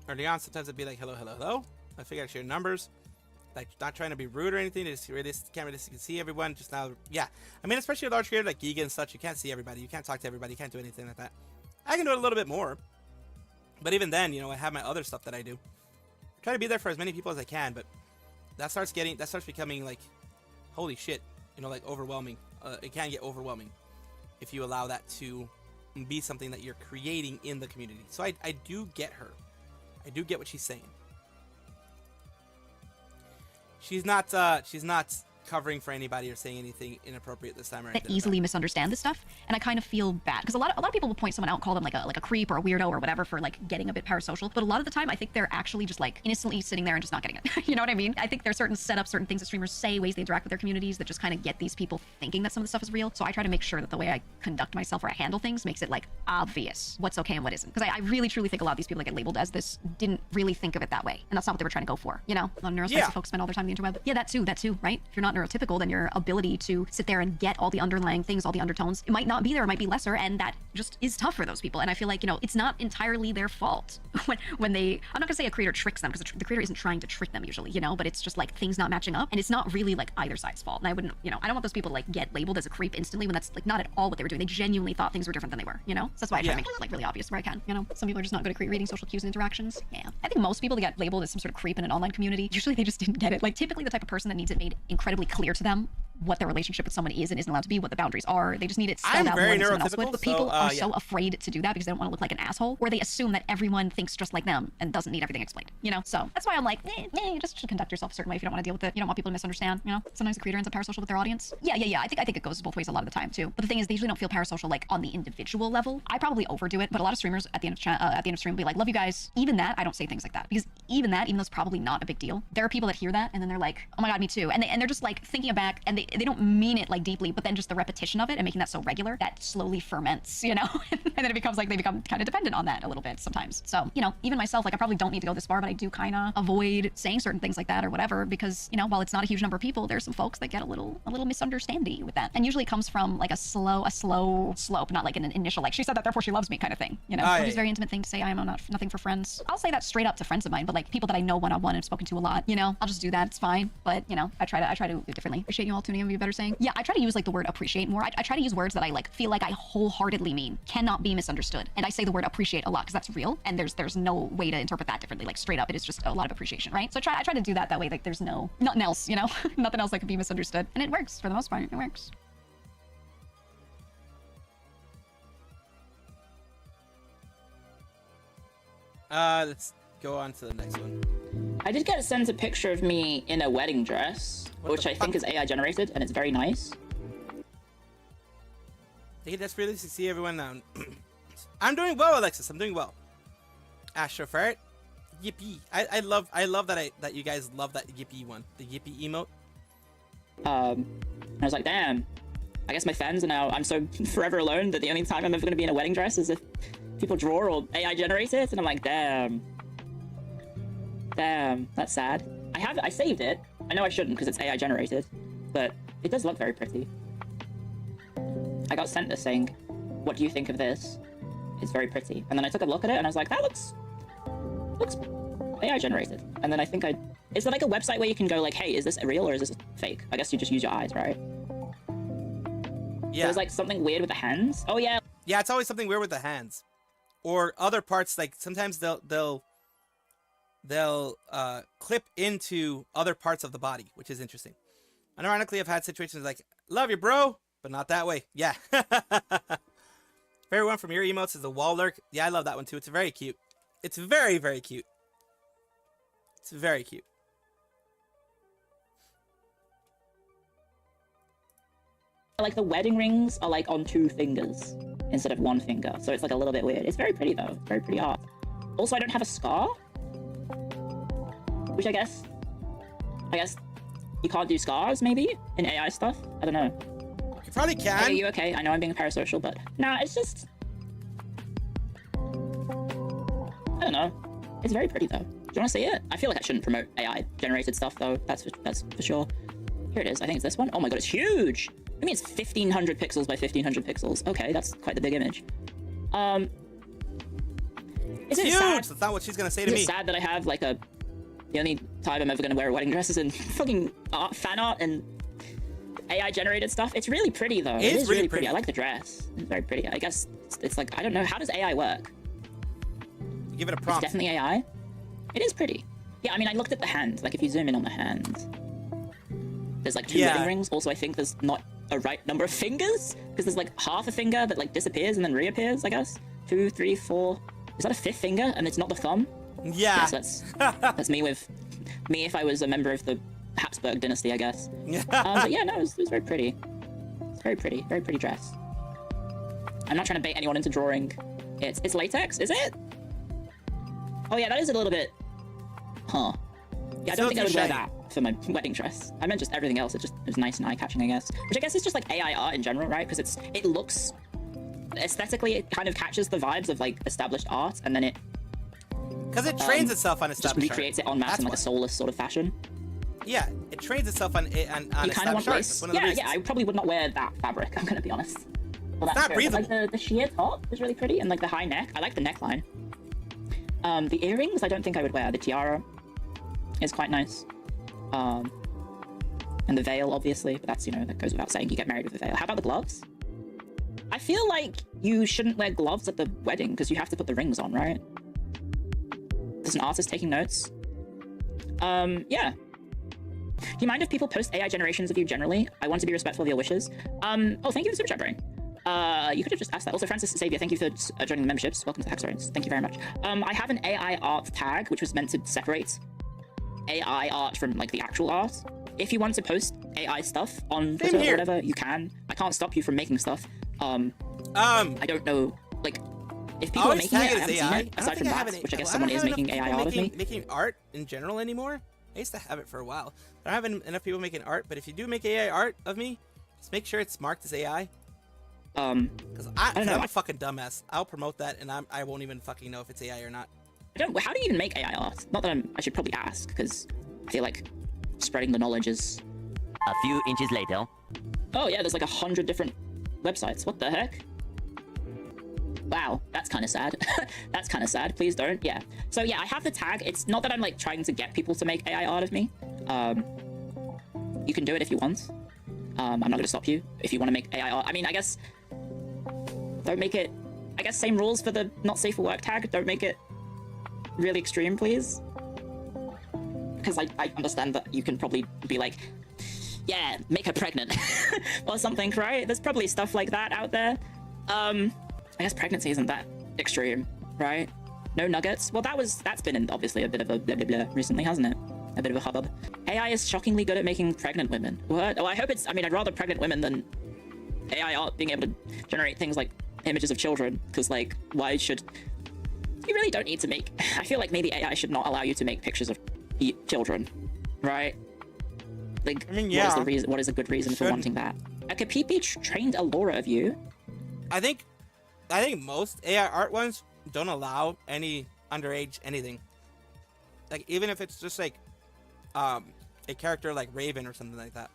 Early on, sometimes it'd be like hello, hello, hello. I figure I share numbers. Like, not trying to be rude or anything. Just can't really see everyone. Just now, yeah. I mean, especially a large creator like Giga and such, you can't see everybody. You can't talk to everybody. You can't do anything like that. I can do it a little bit more. But even then, you know, I have my other stuff that I do. I try to be there for as many people as I can, but that starts becoming like, holy shit, you know, like overwhelming. It can get overwhelming if you allow that to be something that you're creating in the community. So I do get her. I do get what she's saying. She's not covering for anybody or saying anything inappropriate this time or anything. That easily misunderstand this stuff, and I kind of feel bad because a lot of people will point someone out, call them like a creep or a weirdo or whatever for like getting a bit parasocial, but a lot of the time I think they're actually just like innocently sitting there and just not getting it. You know what I mean? I think there's certain setups, certain things that streamers say, ways they interact with their communities that just kind of get these people thinking that some of the stuff is real. So I try to make sure that the way I conduct myself or I handle things makes it like obvious what's okay and what isn't, because I really truly think a lot of these people that get labeled as this didn't really think of it that way, and that's not what they were trying to go for. You know, a lot of neurospicy folks spend all their time on the interweb. Yeah, that too, right? If you're not neurotypical, then your ability to sit there and get all the underlying things, all the undertones, it might not be there, it might be lesser, and that just is tough for those people. And I feel like, you know, it's not entirely their fault when they, I'm not gonna say a creator tricks them, because the creator isn't trying to trick them usually, you know, but it's just like things not matching up, and it's not really like either side's fault. And I wouldn't, you know, I don't want those people to like get labeled as a creep instantly when that's like not at all what they were doing. They genuinely thought things were different than they were, you know? So that's why I try to make it like really obvious where I can, you know? Some people are just not good at reading social cues and interactions. Yeah. I think most people that get labeled as some sort of creep in an online community, usually they just didn't get it. Like typically the type of person that needs it made incredibly clear to them what their relationship with someone is and isn't allowed to be, what the boundaries are. They just need it spelled out more than someone else would. But people are so afraid to do that because they don't want to look like an asshole, or they assume that everyone thinks just like them and doesn't need everything explained, you know? So that's why I'm like, you just should conduct yourself a certain way if you don't want to deal with it. You don't want people to misunderstand, you know? Sometimes the creator ends up parasocial with their audience. Yeah. I think it goes both ways a lot of the time too. But the thing is, they usually don't feel parasocial like on the individual level. I probably overdo it, but a lot of streamers at the end of stream will be like, love you guys. Even that, I don't say things like that, because even though it's probably not a big deal, there are people that hear that and then they're like, oh my god, me too. And they're just like thinking it back, and they don't mean it like deeply, but then just the repetition of it and making that so regular, that slowly ferments, you know? And then it becomes like they become kind of dependent on that a little bit sometimes. So, you know, even myself, like I probably don't need to go this far, but I do kind of avoid saying certain things like that or whatever, because, you know, while it's not a huge number of people, there's some folks that get a little misunderstanding with that. And usually it comes from like a slow slope, not like an initial, like she said that therefore she loves me kind of thing, you know? Which is a very intimate thing to say. I am nothing for friends. I'll say that straight up to friends of mine, but like people that I know one-on-one and have spoken to a lot, you know, I'll just do that. It's fine. But, you know, I try to do it differently. Appreciate you all tuning in, be better saying. Yeah, I try to use like the word appreciate more. I try to use words that I like feel like I wholeheartedly mean, cannot be misunderstood. And I say the word appreciate a lot because that's real, and there's no way to interpret that differently. Like straight up, it is just a lot of appreciation, right? So I try to do that way. Like there's nothing else, you know, nothing else that can be misunderstood, and it works for the most part. It works. Let's go on to the next one. I did get sent a picture of me in a wedding dress, which I think is AI generated, and it's very nice. Hey, that's really to see everyone now. I'm doing well, Alexis. I'm doing well. Astro Ferret, yippee! I love that you guys love that yippee one, the yippee emote. I was like, damn. I guess my fans are now. I'm so forever alone that the only time I'm ever going to be in a wedding dress is if people draw or AI generate it, and I'm like, damn, that's sad. I saved it. I know I shouldn't because it's AI generated, but it does look very pretty. I got sent this saying, what do you think of this? It's very pretty. And then I took a look at it and I was like, that looks AI generated. And then I think is there like a website where you can go like, hey, is this real or is this fake? I guess you just use your eyes, right? Yeah. There's like something weird with the hands. Oh yeah. Yeah, it's always something weird with the hands. Or other parts, like sometimes they'll clip into other parts of the body, which is interesting. And ironically, I've had situations like, love you, bro. but not that way. Yeah. Favorite one from your emotes is the wall lurk. Yeah, I love that one too. It's very cute. It's very, very cute. It's very cute. Like the wedding rings are like on 2 fingers instead of 1 finger, so it's like a little bit weird. It's very pretty though. Very pretty art. Also, I don't have a scar, which I guess you can't do scars maybe in AI stuff. I don't know. You probably can. Hey, are you okay? I know I'm being parasocial, but nah, it's just I don't know. It's very pretty though. Do you want to see it? I feel like I shouldn't promote AI generated stuff though. That's for sure. Here it is. I think it's this one. Oh my god, it's huge. I mean, it's 1500 pixels by 1500 pixels. Okay, that's quite the big image. It's huge. Sad? That's not what she's gonna say to me. Is it sad that I have like the only time I'm ever gonna wear a wedding dress is in fucking fan art and AI generated stuff? It's really pretty though. It is really pretty. I like the dress. It's very pretty. I guess it's like, I don't know, how does AI work? You give it a prompt. It's definitely AI. It is pretty. Yeah, I mean, I looked at the hand. Like if you zoom in on the hand, there's like 2 wedding rings. Also, I think there's not a right number of fingers because there's like half a finger that like disappears and then reappears, I guess. 2, 3, 4. Is that a 5th finger and it's not the thumb? Yeah. Yes, that's me if I was a member of the Habsburg dynasty, I guess. But yeah, no, it was very pretty. It's very pretty dress. I'm not trying to bait anyone into drawing. It's latex, is it? Oh yeah, that is a little bit. Huh. Yeah, I don't think I would wear that for my wedding dress. I meant just everything else. It was nice and eye-catching, I guess. Which I guess is just like AI art in general, right? Because it looks aesthetically, it kind of catches the vibes of like established art, and then it because it trains itself on established just recreates it en masse in like a soulless sort of fashion. Yeah, it trains itself on you kind of want lace. Yeah, I probably would not wear that fabric. I'm gonna be honest. Well, that's not breathable. Like the sheer top is really pretty, and like the high neck. I like the neckline. The earrings, I don't think I would wear. The tiara is quite nice. And the veil, obviously, but that's, that goes without saying. You get married with a veil. How about the gloves? I feel like you shouldn't wear gloves at the wedding because you have to put the rings on, right? There's an artist taking notes. Yeah. Do you mind if people post AI generations of you generally? I want to be respectful of your wishes. Oh, thank you for the super chat, Brain. You could have just asked that. Also, Francis Xavier, thank you for joining the memberships. Welcome to Hackstories. Thank you very much. I have an AI art tag, which was meant to separate AI art from like the actual art. If you want to post AI stuff on Twitter or whatever, you can. I can't stop you from making stuff. I don't know, like, if people are making it, I haven't seen it, aside from that, which I guess someone is making AI art of me. Making art in general anymore? I used to have it for a while. I don't have enough people making art, but if you do make AI art of me, just make sure it's marked as AI. Because I'm a fucking dumbass. I'll promote that, and I won't even fucking know if it's AI or not. How do you even make AI art? Not that I should probably ask, because I feel like spreading the knowledge is... A few inches later. Oh yeah, there's like 100 different websites. What the heck? Wow, that's kind of sad. That's kind of sad. Please don't. Yeah. So yeah, I have the tag. It's not that I'm like trying to get people to make AI art of me. You can do it if you want. I'm not going to stop you if you want to make AI art. I mean, I guess don't make it. I guess same rules for the not safe for work tag. Don't make it really extreme, please. Because I understand that you can probably be like, yeah, make her pregnant or something, right? There's probably stuff like that out there. I guess pregnancy isn't that extreme, right? No nuggets? Well, that's been obviously a bit of a blah blah blah recently, hasn't it? A bit of a hubbub. AI is shockingly good at making pregnant women. What? Oh, I hope it's... I mean, I'd rather pregnant women than AI art being able to generate things like images of children. Because, like, why should... You really don't need to make... I feel like maybe AI should not allow you to make pictures of children, right? Like, I mean, yeah. What is a good reason for wanting that? A Kapipi trained a Laura of you? I think most AI art ones don't allow any underage anything. Like, even if it's just like a character like Raven or something like that.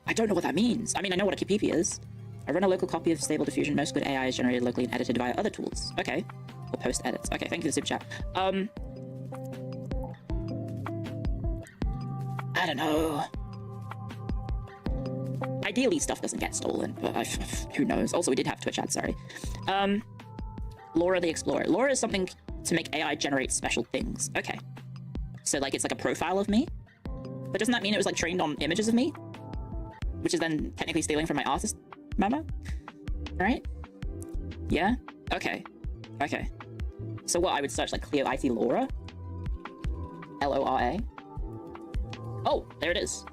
I don't know what that means. I mean, I know what a Kapipi is. I run a local copy of Stable Diffusion. Most good AI is generated locally and edited via other tools. Okay. Or post edits. Okay, thank you for the super chat. I don't know. Ideally, stuff doesn't get stolen, but who knows? Also, we did have Twitch ads, sorry. Laura the Explorer. Laura is something to make AI generate special things. Okay. So, like, it's like a profile of me? But doesn't that mean it was, like, trained on images of me? which is then technically stealing from my artist memo, right? Yeah. Okay. Okay. So what? I would search like Cleo IT Laura. Lora. Oh, there it is.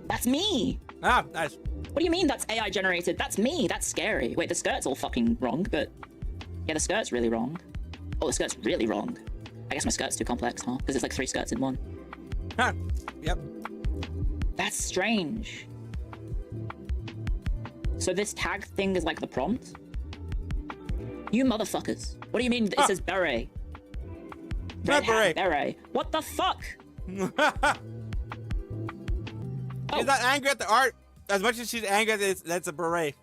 That's me. Ah, nice. What do you mean that's AI generated? That's me. That's scary. Wait, the skirt's all fucking wrong, but yeah, the skirt's really wrong. Oh, the skirt's really wrong. I guess my skirt's too complex, huh? Because it's like 3 skirts in one. Huh. Yep. That's strange. So this tag thing is like the prompt? You motherfuckers. What do you mean it says beret? Red hat, beret. What the fuck? She's not angry at the art as much as she's angry at that's a beret.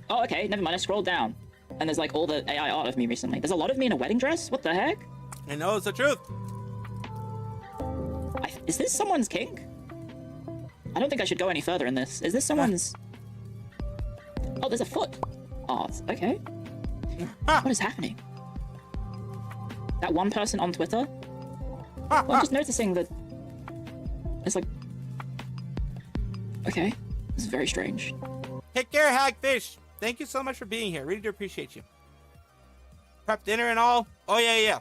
Oh, okay. Never mind. I scrolled down. And there's like all the AI art of me recently. There's a lot of me in a wedding dress? What the heck? I know, it's the truth. Is this someone's kink? I don't think I should go any further in this. Is this someone's... Oh, there's a foot. Oh, okay. What is happening? That one person on Twitter? Well, I'm just noticing that... It's like... Okay. This is very strange. Take care, Hagfish. Thank you so much for being here. Really do appreciate you. Prep dinner and all. Oh, yeah.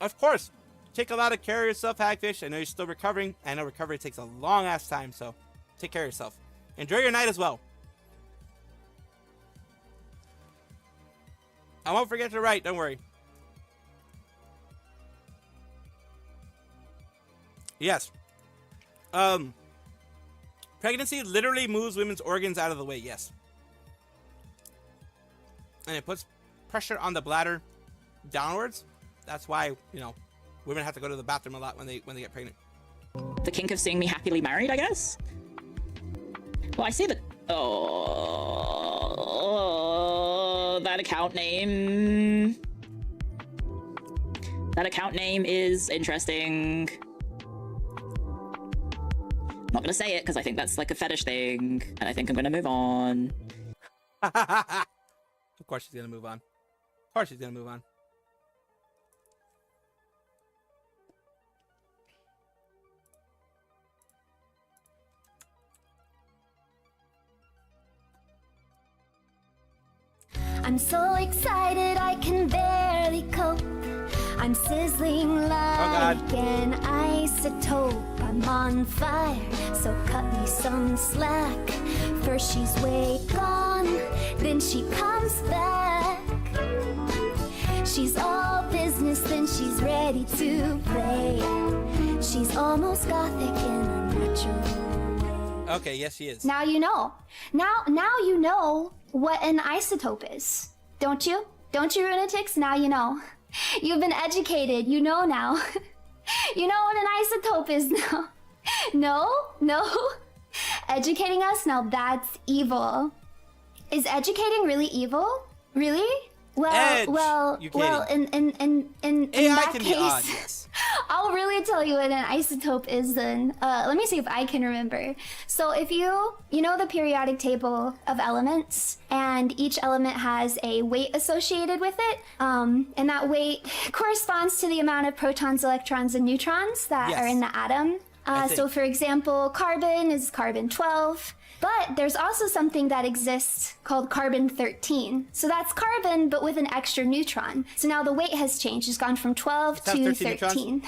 Of course. Take a lot of care of yourself, Hagfish. I know you're still recovering. I know recovery takes a long-ass time, so take care of yourself. Enjoy your night as well. I won't forget to write. Don't worry. Yes. Pregnancy literally moves women's organs out of the way. Yes. And it puts pressure on the bladder downwards. That's why, you know, women have to go to the bathroom a lot when they get pregnant. The kink of seeing me happily married, I guess? Well, I see that... Oh, that account name... That account name is interesting. I'm not gonna say it, because I think that's like a fetish thing, and I think I'm gonna move on. Of course she's gonna move on. Of course she's gonna move on. I'm so excited I can barely cope. I'm sizzling like an isotope. I'm on fire, so cut me some slack. First she's way gone, then she comes back. She's all business, then she's ready to play. She's almost gothic in a natural way. Okay, yes she is. Now you know. Now you know what an isotope is. Don't you? Don't you, Runatics? Now you know. You've been educated. You know now. You know what an isotope is now. No. Educating us? Now that's evil. Is educating really evil? Really? Well, Edge. well, You well. In AI that can case, be odd, yes. I'll really tell you what an isotope is then. Let me see if I can remember. So if you know the periodic table of elements, and each element has a weight associated with it, and that weight corresponds to the amount of protons, electrons, and neutrons that are in the atom. So for example, carbon is carbon 12. But there's also something that exists called carbon 13. So that's carbon, but with an extra neutron. So now the weight has changed. It's gone from 12 to 13.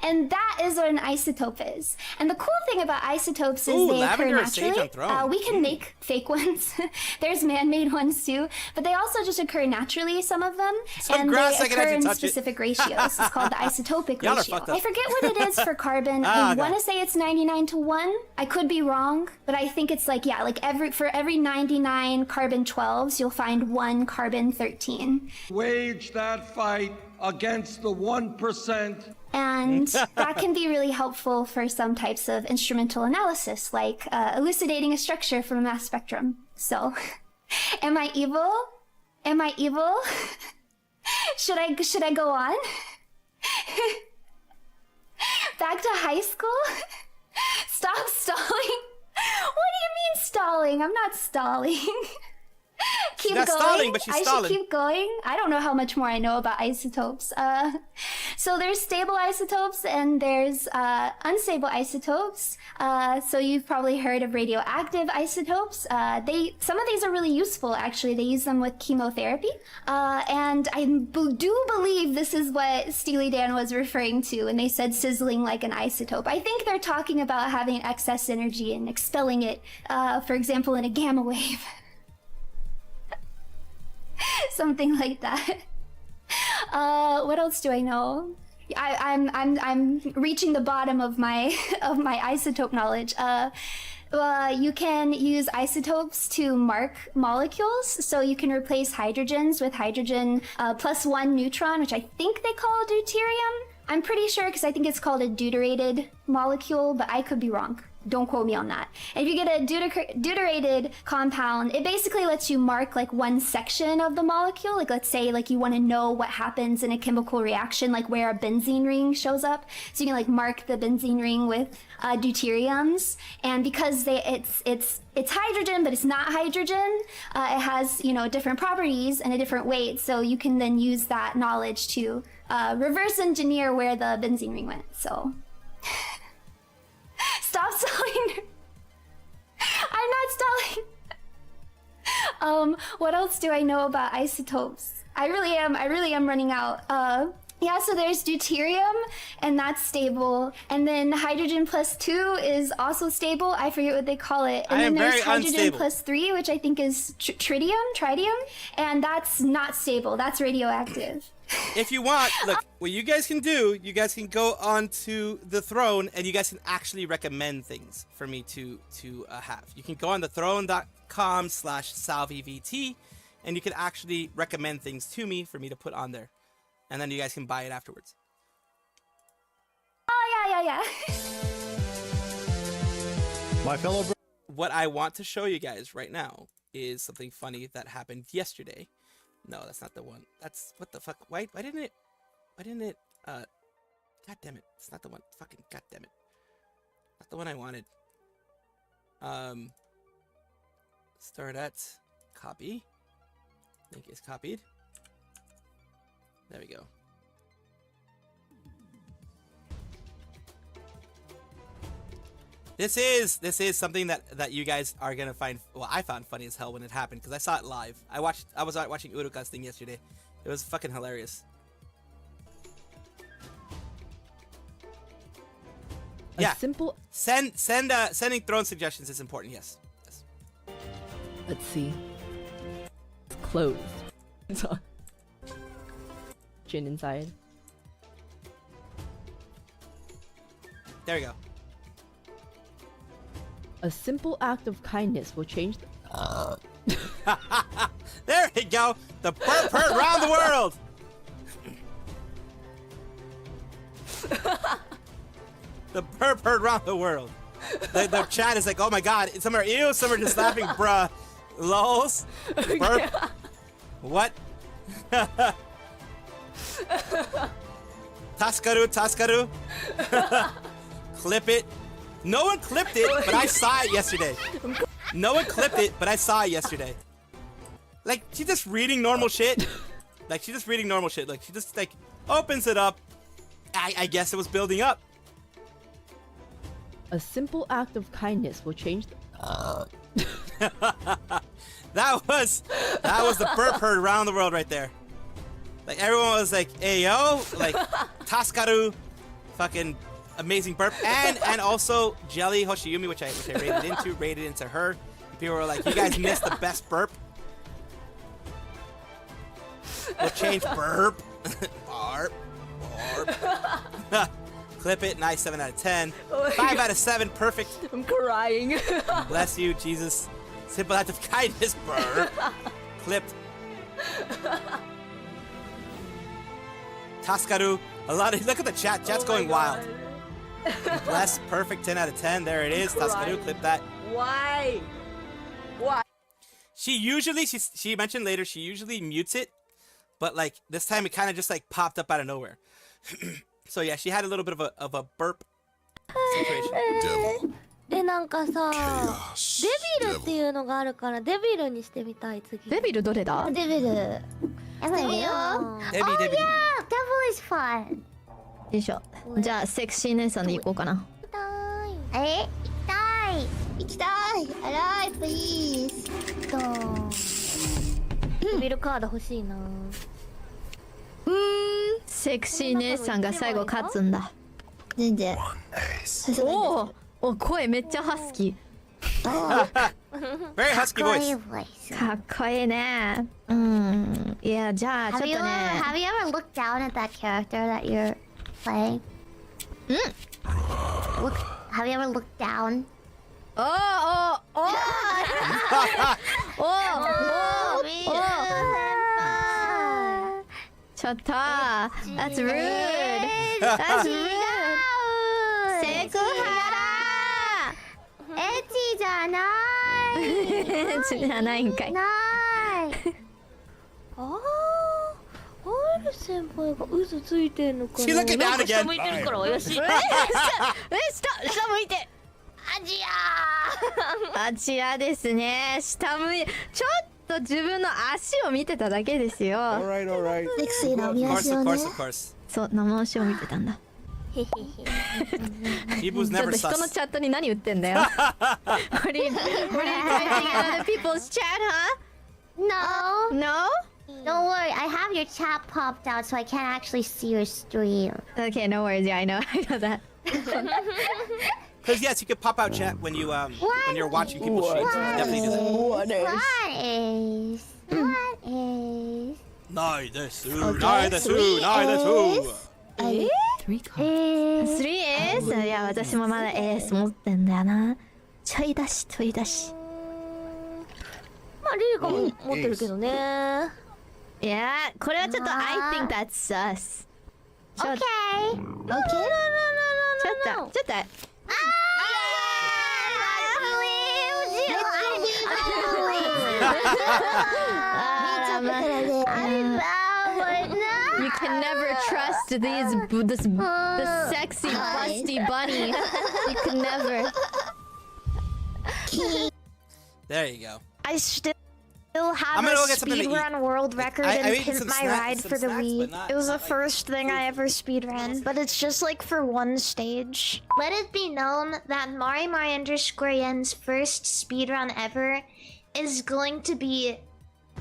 And that is what an isotope is. And the cool thing about isotopes is they occur naturally. We can make fake ones. There's man-made ones too. But they also just occur naturally, some of them. And they occur in specific ratios. It's called the isotopic ratio. I forget what it is for carbon. I want to say it's 99:1. I could be wrong, but I think it's for every 99 carbon 12s, you'll find 1 carbon 13. Wage that fight against the 1%. And that can be really helpful for some types of instrumental analysis, like elucidating a structure from a mass spectrum. So, am I evil? Am I evil? Should I go on? Back to high school? Stop stalling? What do you mean stalling? I'm not stalling. Keep going. Stalling, but she's stalling. I should keep going. I don't know how much more I know about isotopes. So there's stable isotopes and there's unstable isotopes. So you've probably heard of radioactive isotopes. Some of these are really useful, actually. They use them with chemotherapy. And I do believe this is what Steely Dan was referring to when they said sizzling like an isotope. I think they're talking about having excess energy and expelling it, for example, in a gamma wave. Something like that. What else do I know? I'm reaching the bottom of my isotope knowledge. You can use isotopes to mark molecules, so you can replace hydrogens with hydrogen plus 1 neutron, which I think they call deuterium. I'm pretty sure because I think it's called a deuterated molecule, but I could be wrong. Don't quote me on that. And if you get a deuterated compound, it basically lets you mark like one section of the molecule. Like let's say like you want to know what happens in a chemical reaction, like where a benzene ring shows up. So you can like mark the benzene ring with deuteriums. And because it's hydrogen, but it's not hydrogen, it has, you know, different properties and a different weight. So you can then use that knowledge to reverse engineer where the benzene ring went. So stop stalling. I'm not stalling. What else do I know about isotopes? I really am running out. Yeah, so there's deuterium, and that's stable. And then hydrogen plus 2 is also stable. I forget what they call it. And then there's hydrogen plus 3, which I think is tritium, and that's not stable. That's radioactive. If you want, look, what you guys can do, you guys can go onto the throne and you guys can actually recommend things for me to have. You can go on the throne.com/salvevt and you can actually recommend things to me for me to put on there. And then you guys can buy it afterwards. Oh, yeah. My fellow what I want to show you guys right now is something funny that happened yesterday. No, that's not the one. That's what the fuck. Why didn't it god damn it. It's not the one. Fucking god damn it. Not the one I wanted. Start at copy. Link is copied. There we go. This is something that you guys are gonna find. Well, I found funny as hell when it happened because I saw it live. I was watching Uruka's thing yesterday. It was fucking hilarious. Yeah. Simple. Sending throne suggestions is important. Yes. Let's see. It's closed. Jin inside. There we go. A simple act of kindness will change the... There we go! The perp around the world! The perp around the world. The chat is like, oh my god, some are ew, some are just laughing, bruh. Lols. Burp. Yeah. What? Taskaru. Clip it. No one clipped it, but I saw it yesterday. No one clipped it, but I saw it yesterday. Like, she's just reading normal shit. Like, she just like opens it up. I guess it was building up. A simple act of kindness will change the... That was the burp heard around the world right there. Like, everyone was like, hey yo, like, Taskaru, fucking amazing burp, and also Jelly Hoshiyumi, which I rated into her. And people were like, you guys missed the best burp. We'll change burp. Barp. Clip it, nice, 7 out of 10. 5 out of 7, perfect. I'm crying. Bless you, Jesus. Simple act of kindness, burp. Clipped. Taskaru, look at the chat. Chat's going wild. Bless, perfect, 10 out of 10. There it is. Taskaru, clip that. Why? She mentioned later she usually mutes it, but like this time it kind of just like popped up out of nowhere. So yeah, she had a little bit of a burp situation. でなんかさ、デビルっていうのがあるからデビルにしてみたい次。デビルどれだ？デビル。やばいよ。Debbie. Devil is fun. よいしょ。じゃあセクシー姉さんで行こうかな。行きたい。Alright, please. ビルカード欲しいな。セクシー姉さんが最後勝つんだ。全然。おお、声めっちゃハスキー。Very husky voice. かっこいいね。いや、じゃあちょっとね。Have you ever looked down at that character that you're playing? Have you ever looked down? ちょっと That's rude. That's rude. セクハラ。エッチじゃない。エッチじゃないんかい。ない。R 先輩が嘘ついてんのかな。 She's looking down again. 下向いてるから怪しい。下向いて。あちらですね。下向いて。ちょっと自分の足を見てただけですよ。Alright, alright. セクシーな Of 見 course, 足を of ね。 course, of course. そう、生足を見てたんだ。People's ちょっ never と人の sus. チャットに何言ってんだよ。What are you typing in other people's chat, huh? No. No? Don't worry, I have your chat popped out so I can't actually see your stream. Okay, no worries. Yeah, I know that. Because yes, you could pop out chat when you when you're watching people's streams. You can definitely do that. What is? ないです。 Okay, ないです。 three ないです。 3 is? いや、私もまだ AS 持ってんだよな。ちょい出し、ちょい出し。まあリリカも持ってるけどね。いや、これはちょっと I think that's sus. Okay. Okay. ちょっと。You can never trust this sexy busty bunny. You can never. There you go. I still have I'm gonna a go get something to eat. speedrun world record I in ate Pimp some My snacks- Ride some for the snacks, Wii. but not- It was the not like first thing I ever speedran, but it's just like for one stage. Let it be known that Mari_Yen's first speedrun ever is going to be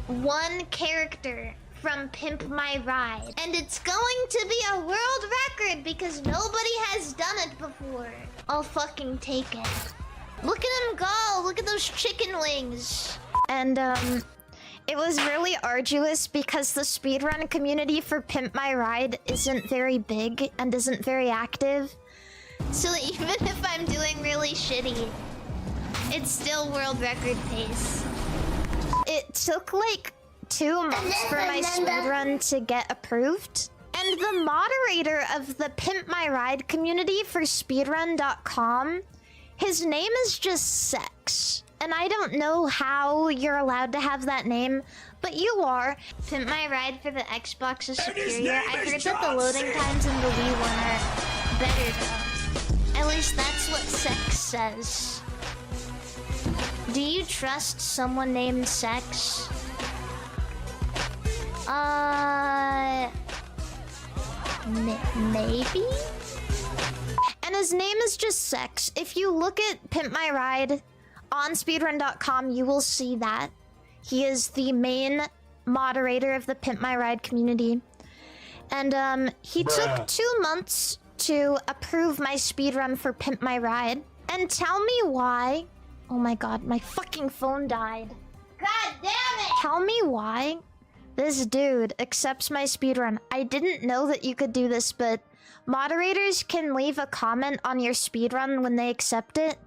one character from Pimp My Ride. And it's going to be a world record because nobody has done it before. I'll fucking take it. Look at him go! Look at those chicken wings! And, it was really arduous because the speedrun community for Pimp My Ride isn't very big and isn't very active. So even if I'm doing really shitty, it's still world record pace. It took like 2 months for my speedrun to get approved. And the moderator of the Pimp My Ride community for speedrun.com, his name is just Sex. And I don't know how you're allowed to have that name, but you are. Pimp My Ride for the Xbox is superior. I heard that the loading times in the Wii one are better though. At least that's what Sex says. Do you trust someone named Sex? Maybe? And his name is just Sex. If you look at Pimp My Ride on speedrun.com, you will see that. He is the main moderator of the Pimp My Ride community. And he took 2 months to approve my speedrun for Pimp My Ride. And tell me why... Oh my god, my fucking phone died. God damn it! Tell me why this dude accepts my speedrun. I didn't know that you could do this, but moderators can leave a comment on your speedrun when they accept it.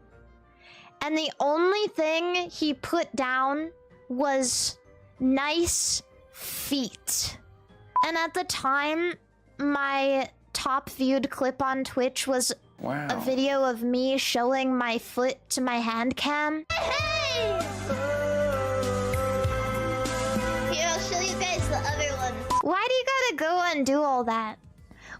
And the only thing he put down was nice feet. And at the time, my top viewed clip on Twitch was a video of me showing my foot to my hand cam. Hey! Here, I'll show you guys the other one. Why do you gotta go and do all that?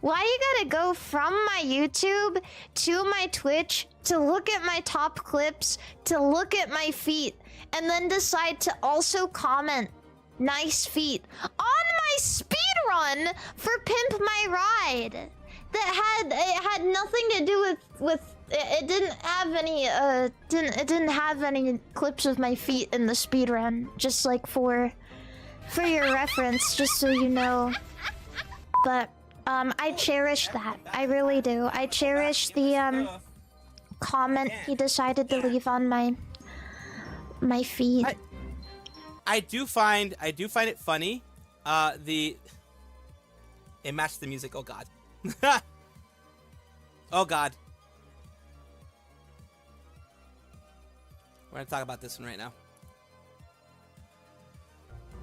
Why you gotta go from my YouTube to my Twitch to look at my top clips, to look at my feet, and then decide to also comment nice feet on my speedrun for Pimp My Ride? it had nothing to do with it didn't have any didn't have any clips of my feet in the speedrun, just like for your reference, just so you know. But I cherish that. I really do. I cherish the comment he decided to leave on my feed. I do find it funny. It matched the music. Oh god. Oh god. We're gonna talk about this one right now.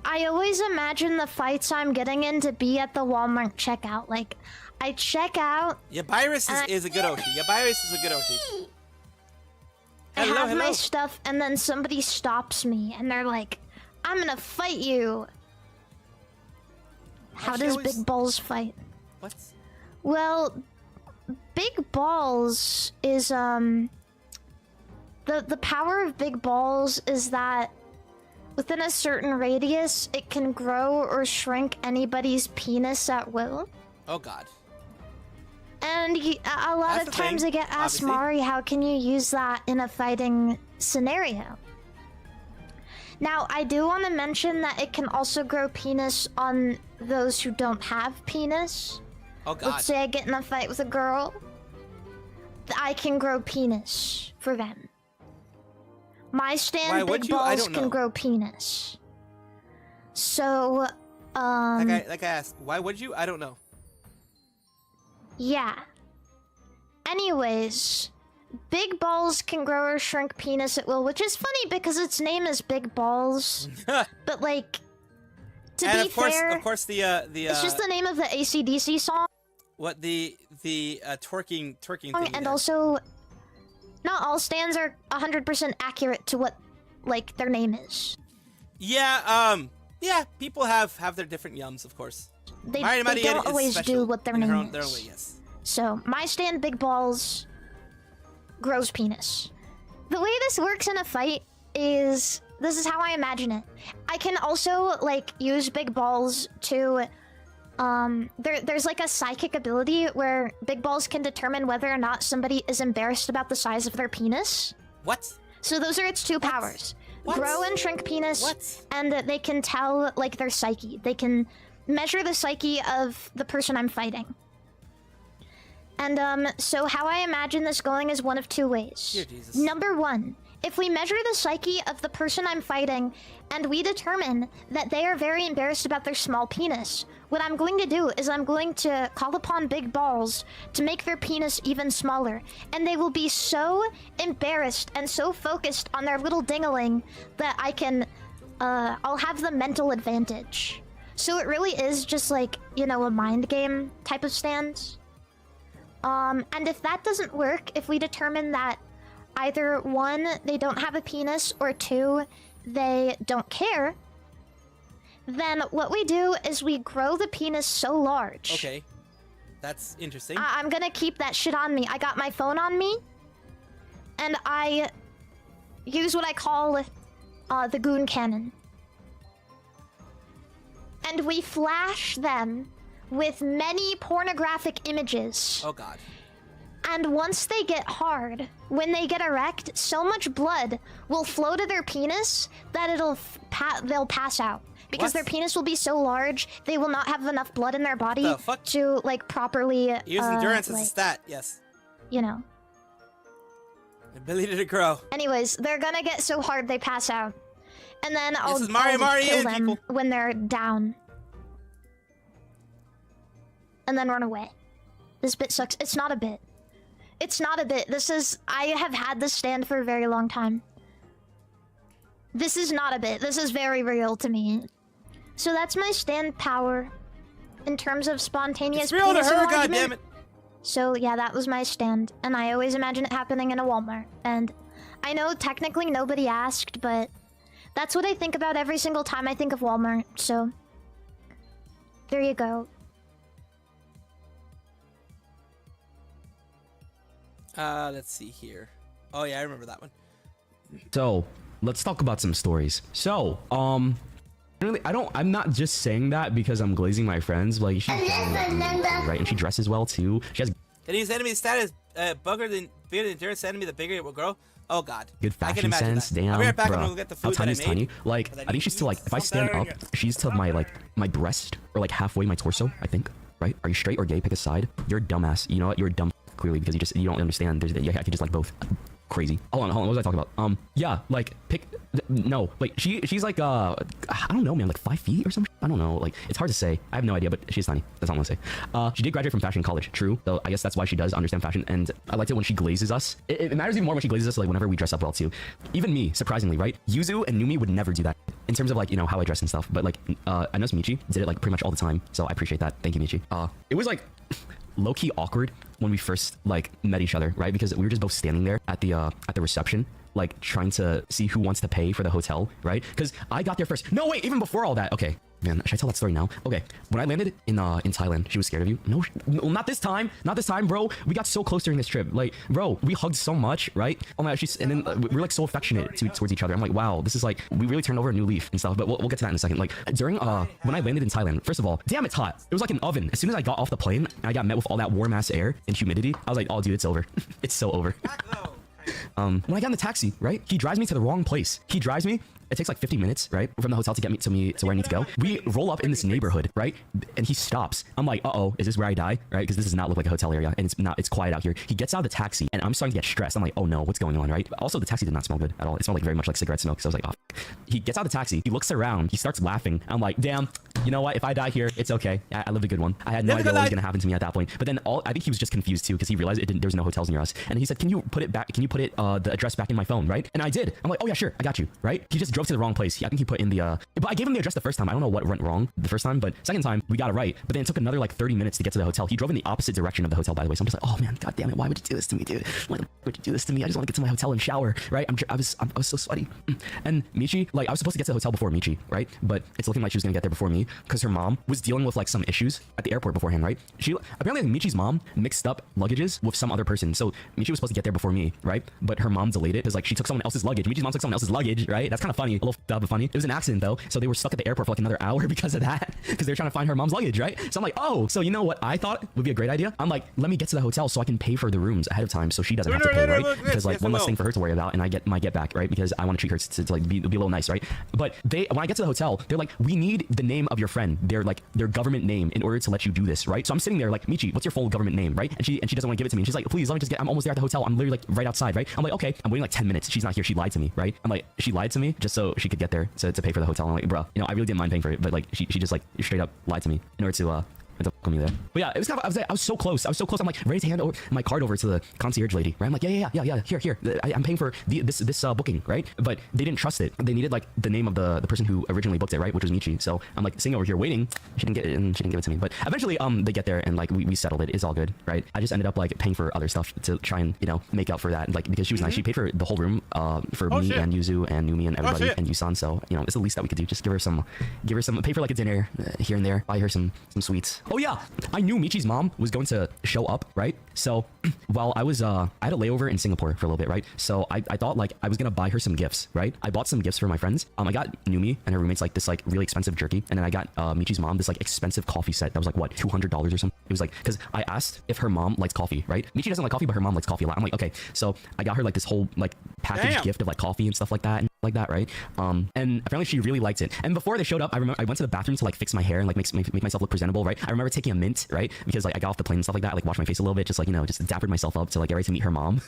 I always imagine the fights I'm getting in to be at the Walmart checkout. Like, I check out. Yabirus is a good Oshi. Yabirus is a good Oshi. I have my stuff, and then somebody stops me, and they're like, "I'm gonna fight you." How does Big Balls fight? What? Well, Big Balls is the power of Big Balls is that within a certain radius, it can grow or shrink anybody's penis at will. Oh god. And a lot of times I get asked, Mari, how can you use that in a fighting scenario? Now, I do want to mention that it can also grow penis on those who don't have penis. Oh god. Let's say I get in a fight with a girl. I can grow penis for them. My stand Big Balls can grow penis. So, Like I asked, why would you? I don't know. Yeah. Anyways, Big Balls can grow or shrink penis at will, which is funny because its name is Big Balls. But like, to be fair, of course the it's just the name of the AC/DC song. What the twerking thing. And also, not all stands are 100% accurate to what like their name is. Yeah, yeah, people have their different yums, of course. They don't always do what their name is. Their own way, yes. So, my stand Big Balls grows penis. The way this works in a fight is, this is how I imagine it. I can also, like, use Big Balls to, there's like a psychic ability where Big Balls can determine whether or not somebody is embarrassed about the size of their penis. What? So those are its two powers. What? Grow and shrink penis, and they can tell, like, their psyche. They can measure the psyche of the person I'm fighting. And, so how I imagine this going is one of two ways. Dear Jesus. Number one, if we measure the psyche of the person I'm fighting, and we determine that they are very embarrassed about their small penis, what I'm going to do is I'm going to call upon Big Balls to make their penis even smaller. And they will be so embarrassed and so focused on their little dingling that I can, I'll have the mental advantage. So it really is just like, you know, a mind game type of stand. And if that doesn't work, if we determine that either one, they don't have a penis, or two, they don't care, then what we do is we grow the penis so large. Okay. That's interesting. I'm gonna keep that shit on me. I got my phone on me, and I use what I call the goon cannon. And we flash them with many pornographic images. Oh god. And once they get hard, when they get erect, so much blood will flow to their penis that they'll pass out. Because their penis will be so large, they will not have enough blood in their body to, like, properly... Use endurance as a stat, yes. You know. Ability to grow. Anyways, they're gonna get so hard they pass out. And then I'll kill them when they're down. And then run away. This bit sucks. It's not a bit. It's not a bit. This is... I have had this stand for a very long time. This is not a bit. This is very real to me. So that's my stand power in terms of spontaneous penis enlargement. It's real to her, goddammit! So yeah, that was my stand. And I always imagine it happening in a Walmart. And I know technically nobody asked, but that's what I think about every single time I think of Walmart. So there you go. Let's see here. Oh yeah, I remember that one. So, let's talk about some stories. So, Really, I'm not just saying that because I'm glazing my friends. Like, she's right, and she dresses well too. She has Did he send me status bigger than Jared sending me the bigger it will grow? Oh god. good fashion sense. That. Damn, I'll be right back and bro. we'll get the How food tiny that is I made. tiny? Like, I think she's to like, if I stand up, she's to my breast or like halfway my torso. I think. Right? Are you straight or gay? Pick a side. You're a dumbass. You know what? You're a dumb clearly because you don't understand. There's I could just like both. Crazy. Hold on. What was I talking about? Yeah, like no, like she's like I don't know, man, like 5 feet or something. I don't know. Like it's hard to say. I have no idea, but she's tiny. That's all I'm gonna say. She did graduate from fashion college. True. So I guess that's why she does understand fashion. And I liked it when she glazes us. It matters even more when she glazes us. Like whenever we dress up well too. Even me, surprisingly, right? Yuzu and Numi would never do that in terms of like how I dress and stuff. But like I noticed Michi did it like pretty much all the time. So I appreciate that. Thank you, Michi. It was like low-key awkward when we first like met each other, right? Because we were just both standing there at the reception, like trying to see who wants to pay for the hotel, right? Because I got there first. No, wait, even before all that. Okay, man, should I tell that story now? Okay, when I landed in Thailand, she was scared of you. No, not this time. Not this time, bro. We got so close during this trip. Like, bro, we hugged so much, right? Oh my gosh, and then we were like so affectionate towards each other. I'm like, wow, this is like, we really turned over a new leaf and stuff. But we'll get to that in a second. Like during when I landed in Thailand, first of all, damn, it's hot. It was like an oven. As soon as I got off the plane and I got met with all that warm ass air and humidity, I was like, oh dude, it's over. It's so over. When I got in the taxi, right? He drives me to the wrong place. He drives me. It takes like 50 minutes, right, from the hotel to get me to where I need to go. We roll up in this neighborhood, right? And he stops. I'm like, uh-oh, is this where I die? Right? Because this does not look like a hotel area, and it's not. It's quiet out here. He gets out of the taxi, and I'm starting to get stressed. I'm like, oh no, what's going on, right? Also, the taxi did not smell good at all. It smelled like very much like cigarette smoke. So I was like, oh. He gets out of the taxi. He looks around. He starts laughing. I'm like, damn. You know what? If I die here, it's okay. I lived a good one. I had no idea what was gonna happen to me at that point. But then I think he was just confused too because he realized there was no hotels near us. And he said, "Can you put it back? Can you put the address back in my phone, right?" And I did. I'm like, "Oh yeah, sure, I got you." Right? He just drove to the wrong place. I think he put in the. But I gave him the address the first time. I don't know what went wrong the first time, but second time we got it right. But then it took another like 30 minutes to get to the hotel. He drove in the opposite direction of the hotel, by the way. So I'm just like, "Oh man, god damn it! Why would you do this to me, dude? Why would you do this to me? I just want to get to my hotel and shower, right?" I was so sweaty. And Michi, like I was supposed to get to the hotel before Michi, right? But it's looking like she was gonna get there before me because her mom was dealing with like some issues at the airport beforehand, right? She apparently Michi's mom mixed up luggages with some other person, so Michi was supposed to get there before me, right? But her mom delayed it because like she took someone else's luggage. Michi's mom took someone else's luggage, right? That's kind of funny, a little f***ed up but funny. It was an accident though, so they were stuck at the airport for like another hour because of that, because they're trying to find her mom's luggage, right? So I'm like, oh, so you know what I thought would be a great idea? I'm like, let me get to the hotel so I can pay for the rooms ahead of time, so she doesn't have to pay, right? Because like one less thing for her to worry about, and I get my get back, right? Because I want to treat her to like be a little nice, right? But when I get to the hotel, they're like, we need the name of your friend, their government name in order to let you do this, right? So I'm sitting there like, Michi, what's your full government name, right? And she doesn't want to give it to me. And she's like, please, let me just I'm almost there at the hotel. I'm literally like right outside, right? I'm like, okay. I'm waiting like 10 minutes. She's not here. She lied to me, right? I'm like, she lied to me just so she could get there to pay for the hotel. I'm like, bro, I really didn't mind paying for it, but like she just like straight up lied to me in order to welcome me there. But yeah, it was kind of, I was so close. I'm like ready to hand over my card over to the concierge lady, right? I'm like, yeah. Here. I'm paying for this booking, right? But they didn't trust it. They needed like the name of the person who originally booked it, right? Which was Michi. So I'm like sitting over here waiting. She didn't get it, and she didn't give it to me. But eventually, they get there and like we settled it. It's all good, right? I just ended up like paying for other stuff to try and make up for that. Like because she was nice, she paid for the whole room for me and Yuzu and Numi and everybody and Yusan. So it's the least that we could do. Just give her some, pay for like a dinner here and there, buy her some sweets. Oh yeah, I knew Michi's mom was going to show up, right? So while I was I had a layover in Singapore for a little bit, right? So I thought like I was gonna buy her some gifts, right? I bought some gifts for my friends. I got Numi and her roommates like this like really expensive jerky, and then I got Michi's mom this like expensive coffee set that was like what, $200 or something. It was like, because I asked if her mom likes coffee, right? Michi doesn't like coffee, but her mom likes coffee a lot. I'm like, okay, so I got her like this whole like packaged gift of like coffee and stuff like that, right? And apparently she really liked it. And before they showed up, I remember I went to the bathroom to like fix my hair and like make myself look presentable, right? I remember taking a mint, right? Because like I got off the plane and stuff like that. I like washed my face a little bit, just like just dappered myself up to like get ready to meet her mom.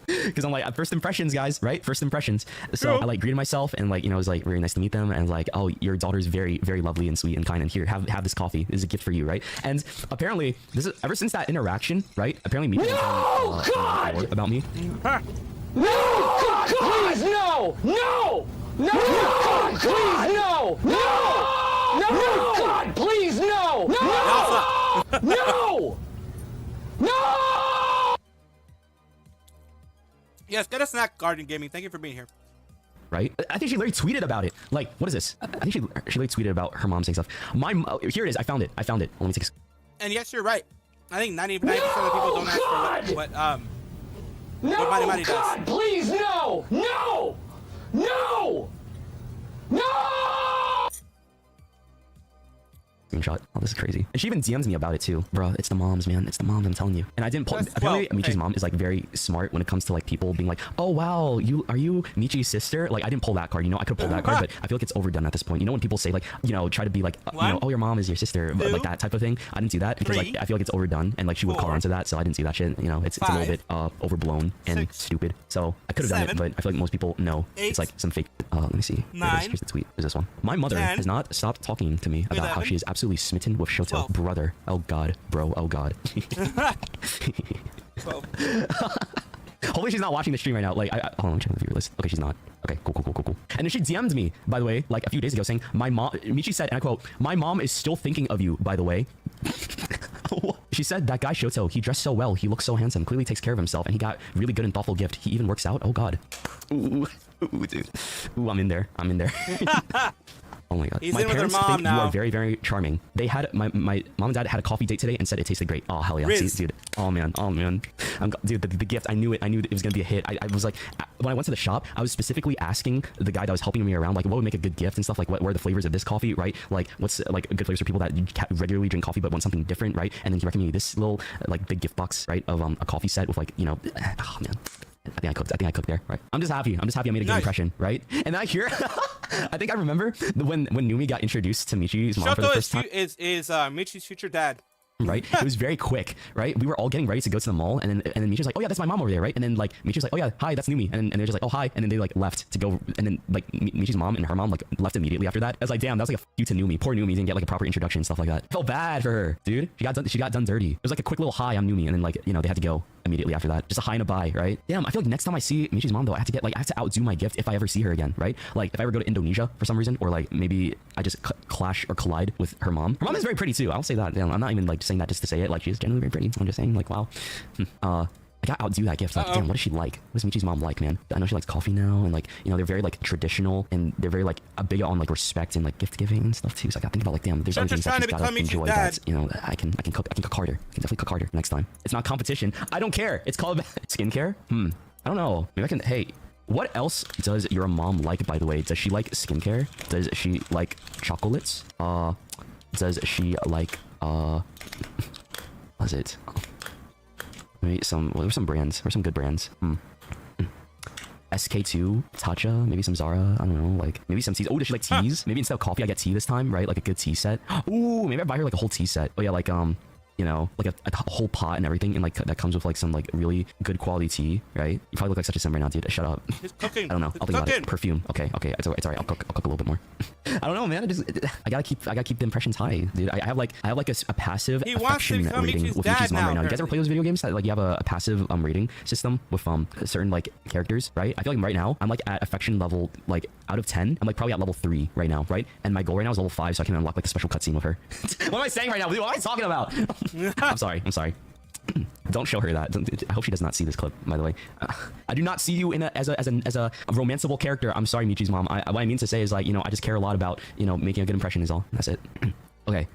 Because I'm like, first impressions, guys, right? First impressions. So I like greeted myself and like, it was like very nice to meet them. And like, oh, your daughter's very, very lovely and sweet and kind. And here, have this coffee. This is a gift for you, right? And apparently, this is ever since that interaction, right? Apparently, Michi about me. No! God, please, no! No! No! God, please, no! No! No! God, please, no! No! No! No! Yes, get a snack, Guardian Gaming. Thank you for being here. Right? I think she literally tweeted about it. Like, what is this? I think she literally tweeted about her mom saying stuff. Here it is. I found it. Let me take a... And yes, you're right. I think 99% of people don't ask for what Mari does. God, please, no! No! No! No! screenshot. Oh, this is crazy. And she even DMs me about it too. Bro, it's the moms, man. It's the moms, I'm telling you. And I didn't pull... Apparently, Michi's mom is like very smart when it comes to like people being like, oh, wow, are you Michi's sister? Like, I didn't pull that card. You know, I could pull that card, but I feel like it's overdone at this point. You know, when people say like, you know, try to be like, you know, oh, your mom is your sister, but like that type of thing. I didn't do that because like, I feel like it's overdone and like she would call onto that. So I didn't see that shit. You know, it's a little bit overblown and stupid. So I could have done it, but I feel like most people know it's like some fake. Let me see. Here's the tweet. There's this one. My mother has not stopped talking to me about how she is absolutely smitten with Shoto. Brother. Oh God, bro. Oh God. Hopefully she's not watching the stream right now. Like, hold on, let me check the viewer list. Okay, she's not. Okay, cool. And then she DM'd me, by the way, like a few days ago saying, my mom, Michi said, and I quote, my mom is still thinking of you, by the way. She said, that guy Shoto, he dressed so well, he looks so handsome, clearly takes care of himself, and he got really good and thoughtful gift. He even works out. Oh God. Ooh, dude. Ooh, I'm in there. Oh my God. He's my in with her parents mom think now. you are very, very charming. They had my mom and dad had a coffee date today and said it tasted great. Oh hell yeah, see, dude. Oh man. Dude, the gift. I knew it was gonna be a hit. I was like, when I went to the shop, I was specifically asking the guy that was helping me around, like, what would make a good gift and stuff. Like, what are the flavors of this coffee, right? Like, what's like good flavors for people that regularly drink coffee but want something different, right? And then he recommended me this little like big gift box, right, of a coffee set with like, you know, oh man. I think I cooked there, right? I'm just happy I made a good impression, right? And I hear, I think I remember when Numi got introduced to Michi's mom for the first time. Is Michi's future dad. Right? It was very quick, right? We were all getting ready to go to the mall, and then Michi's like, oh yeah, that's my mom over there, right? And then like Michi's like, oh yeah, hi, that's Numi, and they're just like, oh hi, and then they like left to go, and then like Michi's mom and her mom like left immediately after that. I was like, damn, that was like a few to Numi. Poor Numi didn't get like a proper introduction and stuff like that. I felt bad for her, dude. She got done dirty. It was like a quick little hi, I'm Numi, and then like, you know, they had to go immediately after that. Just a hi and a bye, right? Damn, I feel like next time I see Michi's mom though, I have to outdo my gift if I ever see her again, right? Like if I ever go to Indonesia for some reason, or like maybe I just clash or collide with her mom. Her mom is very pretty too. I'll say that. Damn, I'm not even like saying that just to say it. Like she's generally very pretty. I'm just saying like, wow. I gotta outdo that gift. Like, damn, what is she like? What is Michi's mom like, man? I know she likes coffee now, and like, you know, they're very like traditional, and they're very like big on like respect and like gift giving and stuff too. So I gotta think about like, damn, there's other things that she's gotta enjoy. That, you know, I can cook harder. I can definitely cook harder next time. It's not competition. I don't care. It's called skincare. I don't know. Maybe I can. Hey, what else does your mom like? By the way, does she like skincare? Does she like chocolates? Does she like what's it? Maybe what are some brands? What are some good brands? SK2, Tatcha, maybe some Zara, I don't know, like maybe some teas. Oh, does she like teas? Maybe instead of coffee, I get tea this time, right? Like a good tea set. Ooh, maybe I buy her like a whole tea set. Oh yeah, like you know, like a whole pot and everything, and like that comes with like some like really good quality tea, right? You probably look like such a sim right now, dude. Shut up. He's cooking. I don't know. I'll think about it. Perfume. Okay, it's alright. I'll cook a little bit more. I don't know, man. I gotta keep the impressions high, dude. I have like a passive affection rating with Michi's mom right now. You guys ever play those video games that like you have a passive rating system with certain like characters, right? I feel like right now I'm like at affection level like out of 10. I'm like probably at level 3 right now, right? And my goal right now is level 5, so I can unlock like a special cutscene with her. What am I saying right now? What am I talking about? I'm sorry. Don't show her that. I hope she does not see this clip, by the way. I do not see you as a romanceable character. I'm sorry, Michi's mom. What I mean to say is like, you know, I just care a lot about, you know, making a good impression is all. That's it. Okay.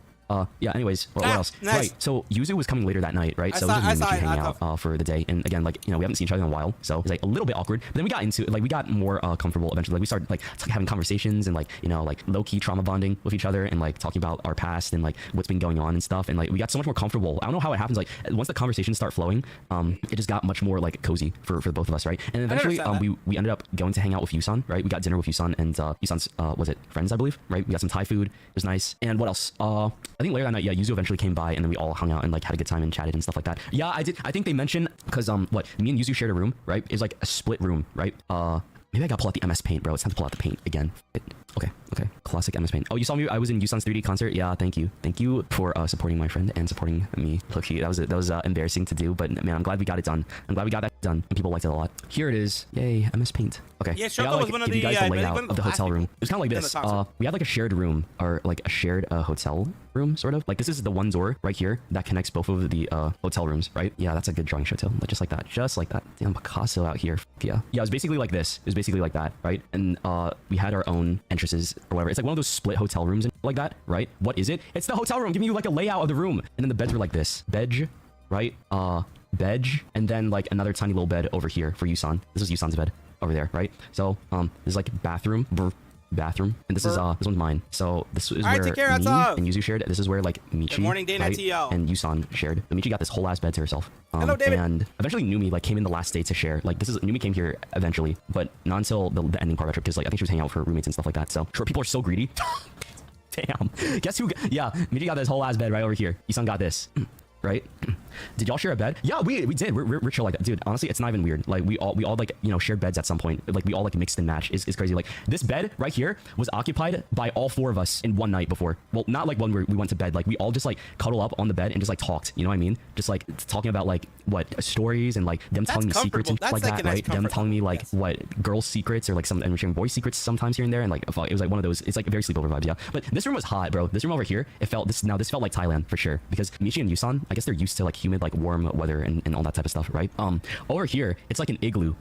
Yeah, anyways, what else? Nice. Right, so Yuzu was coming later that night, right? So we just hanging out for the day. And again, like, you know, we haven't seen each other in a while, so it's like a little bit awkward. But then we got into it, like, we got more comfortable eventually. Like, we started like having conversations and like, you know, like low-key trauma bonding with each other and like talking about our past and like what's been going on and stuff. And like, we got so much more comfortable. I don't know how it happens. Like, once the conversations start flowing, it just got much more like cozy for the both of us, right? And eventually, we ended up going to hang out with Yusan, right? We got dinner with Yusan and Yusan's, was it friends, I believe, right? We got some Thai food. It was nice. And what else? I think later that night, yeah, Yuzu eventually came by and then we all hung out and like had a good time and chatted and stuff like that. Yeah, I did. I think they mentioned because me and Yuzu shared a room, right? It was like a split room, right? Maybe I gotta pull out the MS Paint, bro. It's time to pull out the paint again. Okay. Classic MS Paint. Oh, you saw me? I was in Yusan's 3D concert. Yeah, thank you for supporting my friend and supporting me. Look-key, that was embarrassing to do, but man, I'm glad we got it done. I'm glad we got that done, and people liked it a lot. Here it is. Yay, MS Paint. Okay. Yeah, Shoko was one of the layout of the hotel room. It was kind of like this. We had like a shared room or like a shared hotel room, sort of. Like this is the one door right here that connects both of the hotel rooms, right? Yeah, that's a good drawing, Shoto. Just like that. Damn, Picasso out here. Yeah, it was basically like this. It was basically like that, right? And we had our own entrances or whatever. It's like one of those split hotel rooms like that, right? What is it? It's the hotel room giving you like a layout of the room. And then the beds were like this. Bed, right? Bed, and then like another tiny little bed over here for Yusan. This is Yusan's bed over there, right? So, there's like bathroom, bathroom, and this is this one's mine. So this is Alright, where take care, me and Yuzu shared. This is where like Michi, Good morning, day night right, to y'all. and Yusan shared. But Michi got this whole ass bed to herself. Hello, David. And eventually Numi like came in the last day to share. Like Numi came here eventually, but not until the ending part of the trip, because like I think she was hanging out with her roommates and stuff like that. So sure, people are so greedy. Damn. Guess who? Yeah, Michi got this whole ass bed right over here. Yusan got this. Right? Did y'all share a bed? Yeah, we did. We're chill like that, dude. Honestly, it's not even weird. Like we all like, you know, shared beds at some point. Like we all like mixed and matched. It's crazy. Like this bed right here was occupied by all 4 of us in one night before. Well, not like when we went to bed. Like we all just like cuddle up on the bed and just like talked. You know what I mean? Just like talking about like what stories and like them telling me secrets and That's like like that, a nice right? Them comfort telling me like what girls' secrets or like some and sharing boys' secrets sometimes here and there. And like it was like one of those. It's like very sleepover vibes, yeah. But this room was hot, bro. This room over here, this felt like Thailand for sure, because Michi and Yusan, I guess they're used to like humid, like warm weather and all that type of stuff, right? Over here it's like an igloo.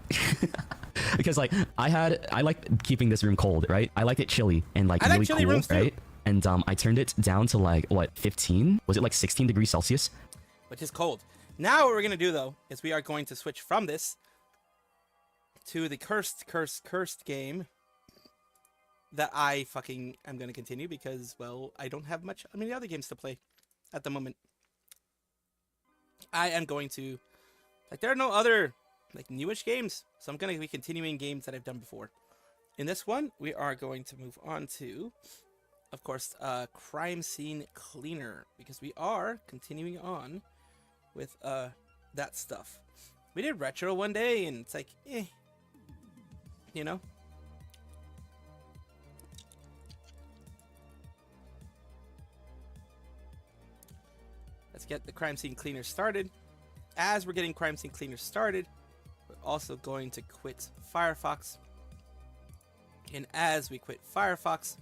Because like I like keeping this room cold, right? I liked it chilly and like really chilly cool, rooms too. right? And I turned it down to like what, 15? Was it like 16 degrees Celsius? Which is cold. Now what we're gonna do though is we are going to switch from this to the cursed game that I fucking am gonna continue, because well, I don't have much many other games to play at the moment. I am going to, like, there are no other like newish games, so I'm gonna be continuing games that I've done before. In this one, we are going to move on to, of course, Crime Scene Cleaner, because we are continuing on with that stuff. We did retro one day, and it's like, you know. Let's get the Crime Scene Cleaner started. As we're getting Crime Scene Cleaner started, we're also going to quit Firefox. And as we quit Firefox,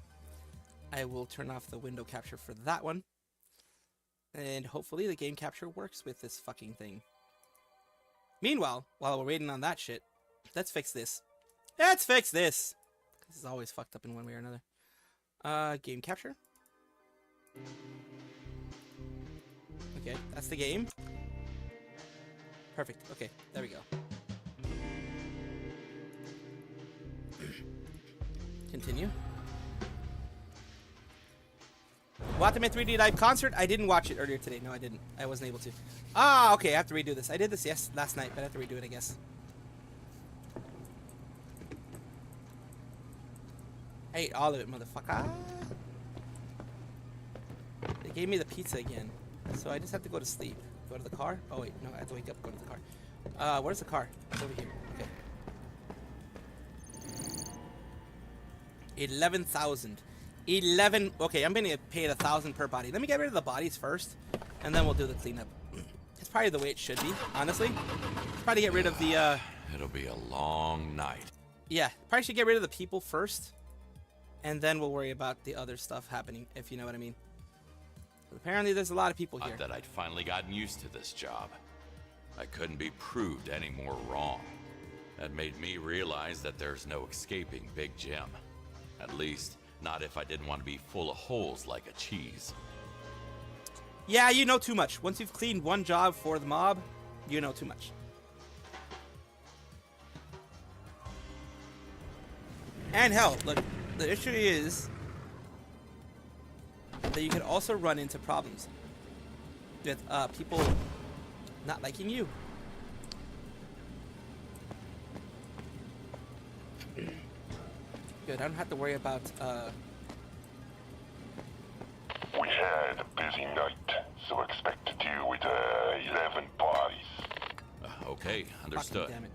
I will turn off the window capture for that one. And hopefully the game capture works with this fucking thing. Meanwhile, while we're waiting on that shit, let's fix this. Let's fix this! This is always fucked up in one way or another. Game capture. Okay, that's the game. Perfect. Okay, there we go. Continue. Watame 3D Live Concert. I didn't watch it earlier today. No, I didn't. I wasn't able to. Ah, okay. I have to redo this. I did this last night, but I have to redo it, I guess. I ate all of it, motherfucker. They gave me the pizza again, so I just have to go to sleep. Go to the car. Oh wait, no, I have to wake up. Go to the car. Where's the car? It's over here. Okay. 11,000. 11. Okay, I'm gonna pay 1,000 per body. Let me get rid of the bodies first, and then we'll do the cleanup. It's probably the way it should be, honestly. Probably get rid of the. It'll be a long night. Yeah, probably should get rid of the people first, and then we'll worry about the other stuff happening, if you know what I mean. But apparently, there's a lot of people here. Not that I'd finally gotten used to this job. I couldn't be proved any more wrong. That made me realize that there's no escaping Big Jim. At least, not if I didn't want to be full of holes like a cheese. Yeah, you know too much. Once you've cleaned one job for the mob, you know too much. And hell, look, the issue is that you can also run into problems with people not liking you. Good, I don't have to worry about We had a busy night, so expect to deal with 11 bodies. Okay, understood. Damn it.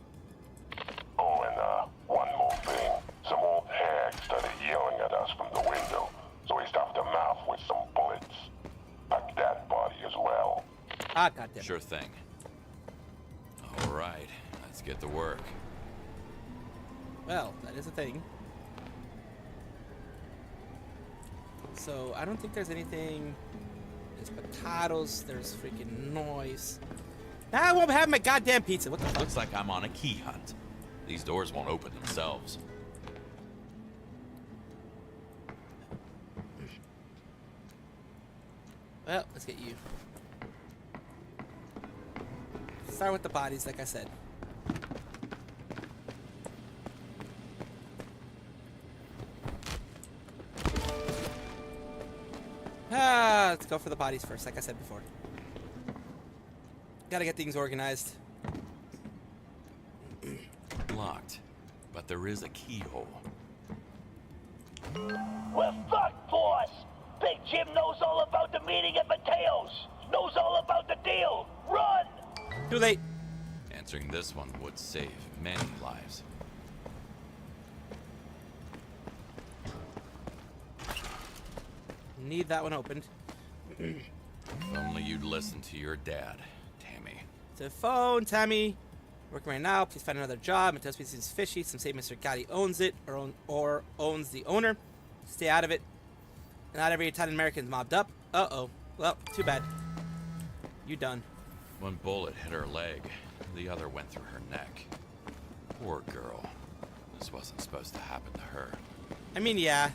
Oh, and one more thing. Some old hag started yelling at us from the window, so we stuffed her mouth with some bullets. Pack that body as well. Ah, goddamn. Sure thing. All right, let's get to work. Well, that is a thing. So, I don't think there's anything. There's potatoes, there's freaking noise. Now I won't have my goddamn pizza. What the fuck? Looks like I'm on a key hunt. These doors won't open themselves. Well, let's get you. Start with the bodies, like I said. let's go for the bodies first, like I said before. Gotta get things organized. Locked, but there is a keyhole. We're fucked, boss! Big Jim knows all about the meeting at Mateo's! Knows all about the deal! Run! Too late. Answering this one would save many lives. Need that one opened. If only you'd listen to your dad, Tammy. To phone, Tammy. Working right now. Please find another job. It does seems fishy. Some say Mr. Gotti owns it or owns the owner. Stay out of it. Not every Italian American is mobbed up. Uh-oh. Well, too bad. You done. One bullet hit her leg. The other went through her neck. Poor girl. This wasn't supposed to happen to her. I mean, yeah.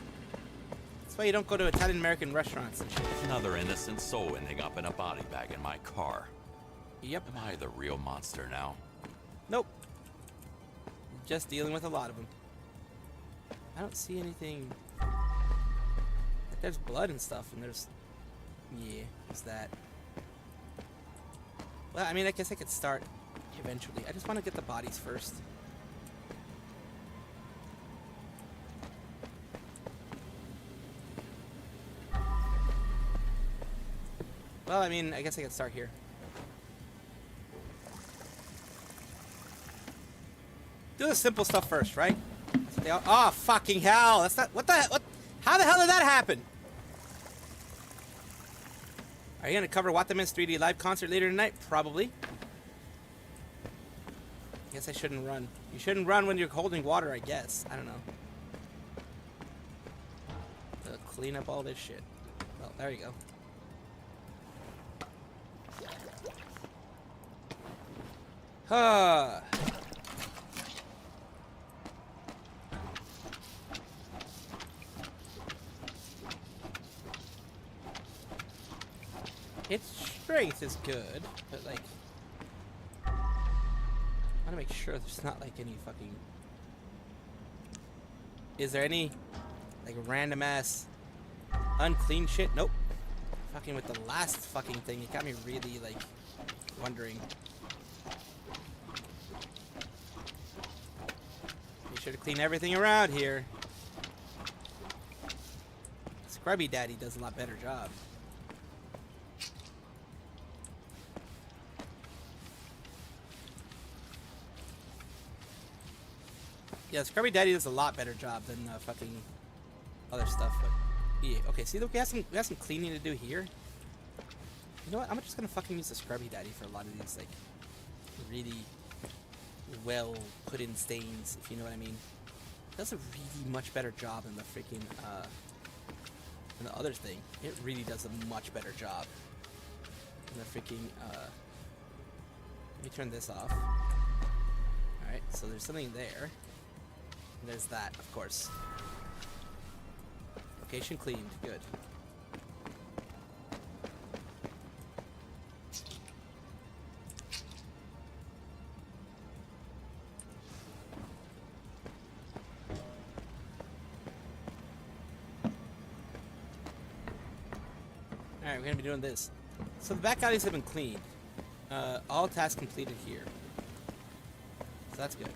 That's why you don't go to Italian American restaurants and shit. Another innocent soul ending up in a body bag in my car. Yep. Am I the real monster now? Nope. Just dealing with a lot of them. I don't see anything. Like, there's blood and stuff, and there's... Yeah, there's that. Well, I mean, I guess I could start eventually. I just want to get the bodies first. Well, I mean, I guess I could start here. Do the simple stuff first, right? Oh, fucking hell. That's not... What the... What? How the hell did that happen? Are you going to cover Wataman's 3D live concert later tonight? Probably. Guess I shouldn't run. You shouldn't run when you're holding water, I guess. I don't know. Clean up all this shit. Well, there you go. Huh. Its strength is good, but like, I want to make sure there's not like any fucking. Is there any like random ass unclean shit? Nope. Fucking with the last fucking thing, it got me really like wondering. Be sure to clean everything around here. Scrubby Daddy does a lot better job. Yeah, Scrubby Daddy does a lot better job than fucking other stuff. But yeah, okay. See, look, we have some cleaning to do here. You know what? I'm just gonna fucking use the Scrubby Daddy for a lot of these like really well put in stains, if you know what I mean. It does a really much better job than the freaking than the other thing. It really does a much better job than the freaking. Let me turn this off. All right, so there's something there. There's that, of course. Location cleaned. Good. Alright, we're gonna be doing this. So the back alleys have been cleaned. All tasks completed here. So that's good.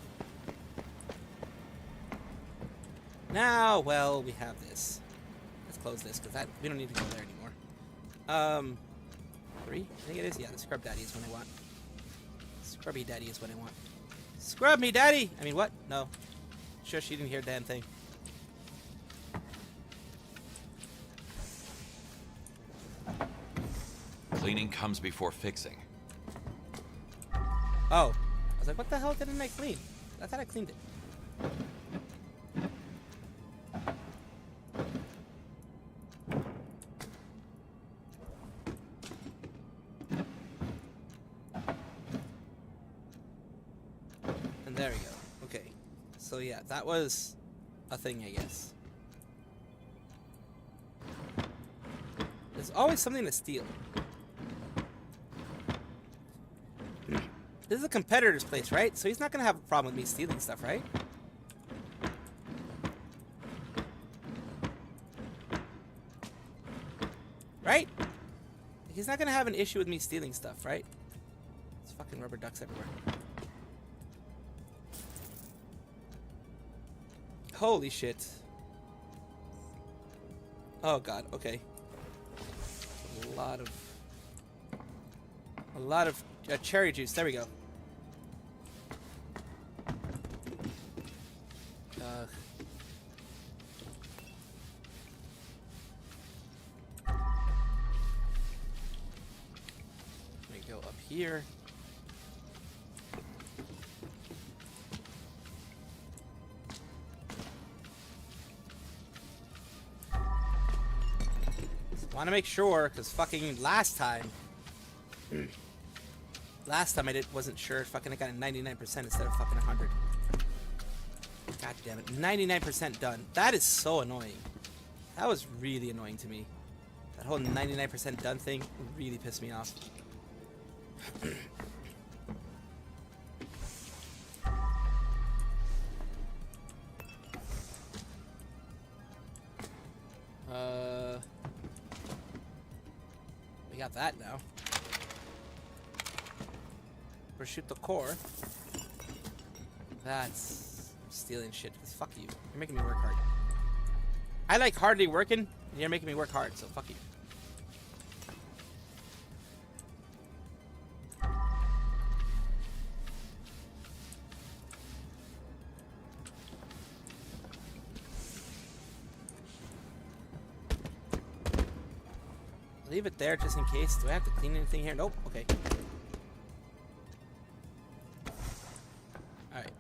Now, well, we have this. Let's close this, because we don't need to go there anymore. 3? I think it is. Yeah, the Scrub Daddy is what I want. Scrubby Daddy is what I want. Scrub me, Daddy! I mean, what? No. Sure, she didn't hear a damn thing. Cleaning comes before fixing. Oh. I was like, what the hell didn't I clean? I thought I cleaned it. There we go. Okay. So yeah, that was a thing, I guess. There's always something to steal. This is a competitor's place, right? So he's not gonna have a problem with me stealing stuff, right? Right? He's not gonna have an issue with me stealing stuff, right? There's fucking rubber ducks everywhere. Holy shit. Oh god, okay. A lot of cherry juice. There we go. Let me go up here. Want to make sure, because fucking last time I wasn't sure. Fucking I got a 99% instead of fucking 100. God damn it. 99% done. That is so annoying. That was really annoying to me. That whole 99% done thing really pissed me off. We got that now. Shoot the core. That's stealing shit. Cause fuck you. You're making me work hard. I like hardly working. And you're making me work hard. So fuck you. Leave it there just in case. Do I have to clean anything here? Nope. Okay. Alright.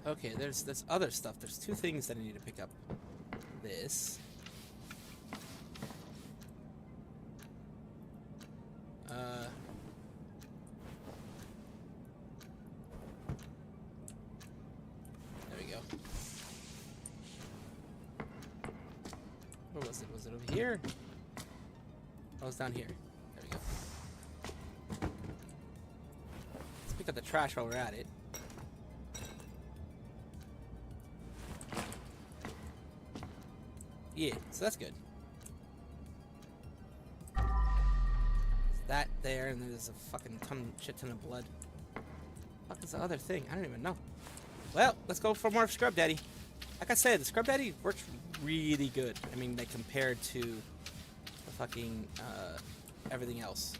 Okay, there's this other stuff. There's two things that I need to pick up. This. There we go. Where was it? Was it over here? Oh, it's down here. There we go. Let's pick up the trash while we're at it. Yeah, so that's good. There's that there, and there's a fucking shit ton of blood. What is the other thing? I don't even know. Well, let's go for more Scrub Daddy. Like I said, the Scrub Daddy works really good. I mean, like compared to the fucking everything else.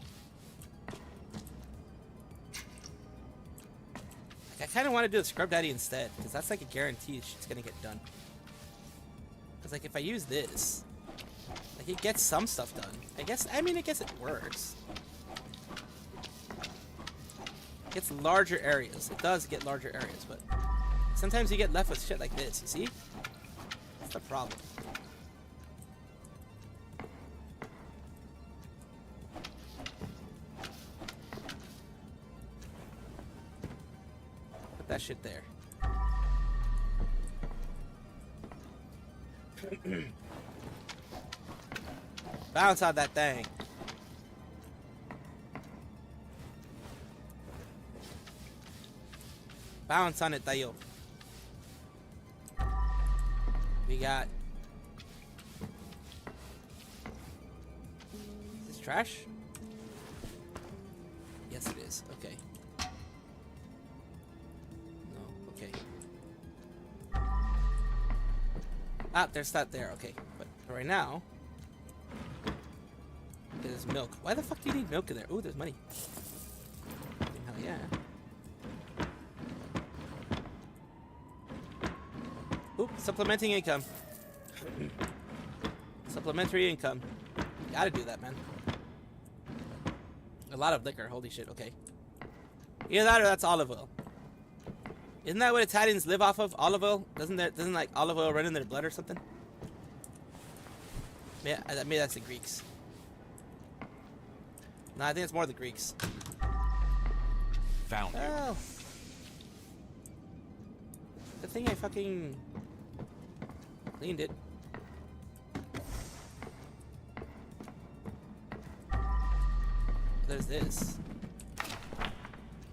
Like, I kind of want to do the Scrub Daddy instead, because that's like a guarantee shit's gonna get done. Because like if I use this, like it gets some stuff done. I guess it works. It gets larger areas. It does get larger areas, but sometimes you get left with shit like this, you see? That's the problem. Put that shit there. Bounce out that thing. Bounce on it, Tayo. We got... Is this trash? Yes, it is. Okay. No, okay. Ah, there's that there. Okay. But right now... There's milk. Why the fuck do you need milk in there? Ooh, there's money. Hell yeah. Oop, supplementing income. Supplementary income. Gotta do that, man. A lot of liquor. Holy shit, okay. Either that or that's olive oil. Isn't that what Italians live off of? Olive oil? Doesn't like olive oil run in their blood or something? Yeah, maybe that's the Greeks. No, I think it's more the Greeks. Found you. Oh. The thing I fucking cleaned it. There's this.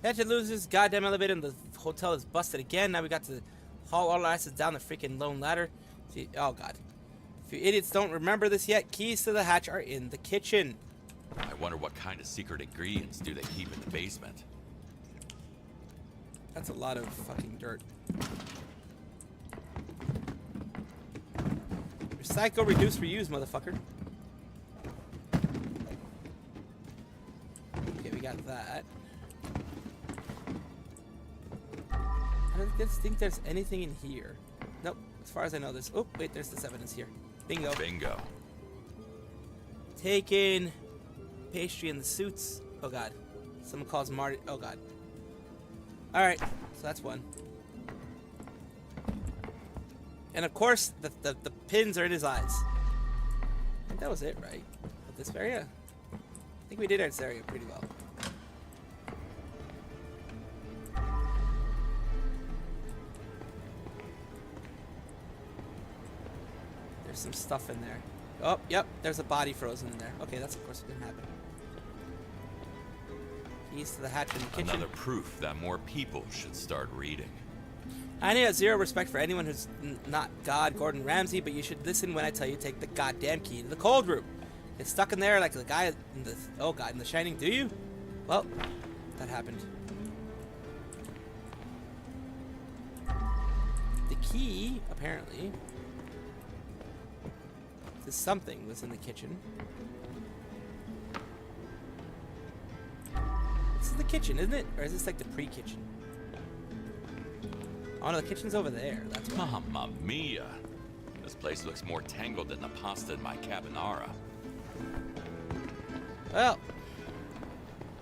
Had to lose this goddamn elevator in the hotel is busted again. Now we got to haul all our asses down the freaking lone ladder. See, oh god. If you idiots don't remember this yet, keys to the hatch are in the kitchen. I wonder what kind of secret ingredients do they keep in the basement. That's a lot of fucking dirt. Recycle, reduce, reuse, motherfucker. Okay, we got that. I don't think there's anything in here. Nope. As far as I know, there's... Oh, wait, there's this evidence here. Bingo. Bingo. Taken. Pastry and the suits. Oh, God. Someone calls Marty... Oh, God. Alright. So that's one. And, of course, the pins are in his eyes. I think that was it, right? With this area? I think we did our area pretty well. Some stuff in there. Oh, yep, there's a body frozen in there. Okay, that's of course what didn't happen. Keys to the hatch in the kitchen. Another proof that more people should start reading. I have zero respect for anyone who's not God Gordon Ramsay, but you should listen when I tell you to take the goddamn key to the cold room. It's stuck in there like the guy in the... Oh god, in The Shining, do you? Well, that happened. The key, apparently... something was in the kitchen. This is the kitchen, isn't it? Or is this like the pre-kitchen? Oh no, the kitchen's over there. That's why. Mamma mia! This place looks more tangled than the pasta in my carbonara. Well,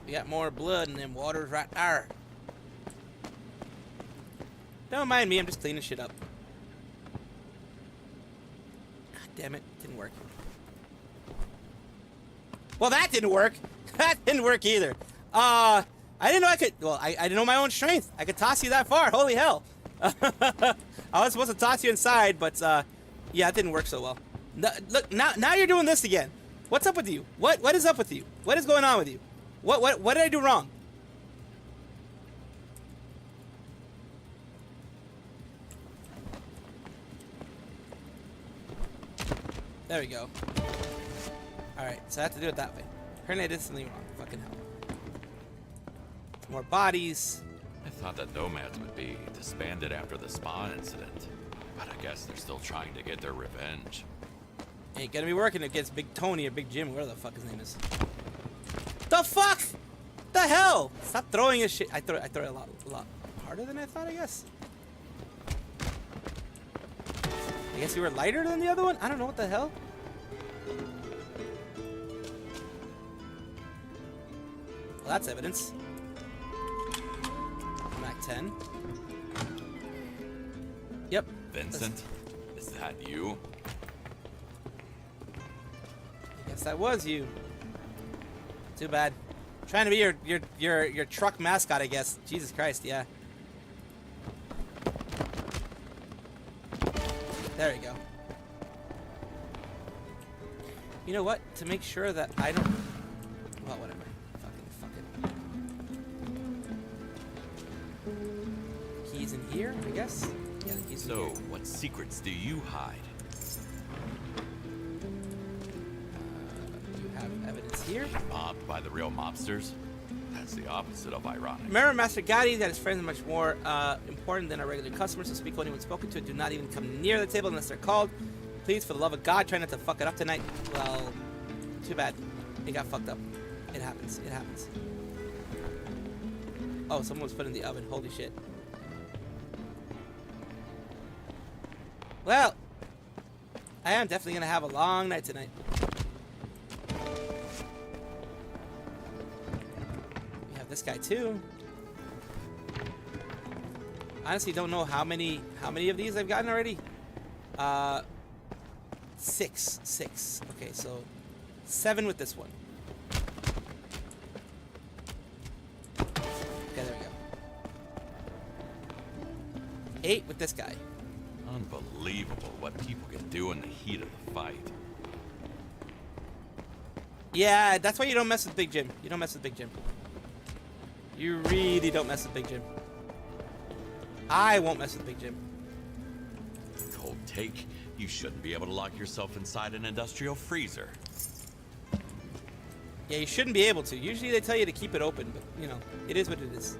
we got more blood and them waters right there. Don't mind me, I'm just cleaning shit up. Damn it, didn't work. Well, that didn't work. That didn't work either. I didn't know I could, well, I didn't know my own strength. I could toss you that far, holy hell. I was supposed to toss you inside, but, yeah, it didn't work so well. No, look, now you're doing this again. What's up with you? What is up with you? What is going on with you? What did I do wrong? There we go. Alright, so I have to do it that way. Apparently I did something wrong. Fucking hell. More bodies. I thought that nomads would be disbanded after the spa incident. But I guess they're still trying to get their revenge. Ain't gonna be working against Big Tony or Big Jim, whatever the fuck his name is. The fuck? The hell? Stop throwing his shit. I throw it a lot harder than I thought, I guess. I guess you were lighter than the other one? I don't know what the hell. Well, that's evidence. Mac 10. Yep. Vincent? Is that you? I guess that was you. Too bad. Trying to be your truck mascot, I guess. Jesus Christ, yeah. There we go. You know what? To make sure that I don't... Well, whatever. Fuck it. Keys in here, I guess? Yeah, the keys in here. So, what secrets do you hide? You have evidence here? Mobbed by the real mobsters? That's the opposite of ironic. Remember Master Gotti that his friends are much more important than our regular customers, so speak only when spoken to. Do not even come near the table unless they're called. Please, for the love of God, try not to fuck it up tonight. Well, too bad. It got fucked up. It happens. It happens. Oh, someone was put in the oven. Holy shit. Well, I am definitely going to have a long night tonight. This guy too. Honestly, don't know how many of these I've gotten already. 6. Okay, so 7 with this one. Okay, there we go. 8 with this guy. Unbelievable what people can do in the heat of the fight. Yeah, that's why you don't mess with Big Jim. You don't mess with Big Jim. You really don't mess with Big Jim. I won't mess with Big Jim. Cold take. You shouldn't be able to lock yourself inside an industrial freezer. Yeah, you shouldn't be able to. Usually they tell you to keep it open, but, you know, it is what it is.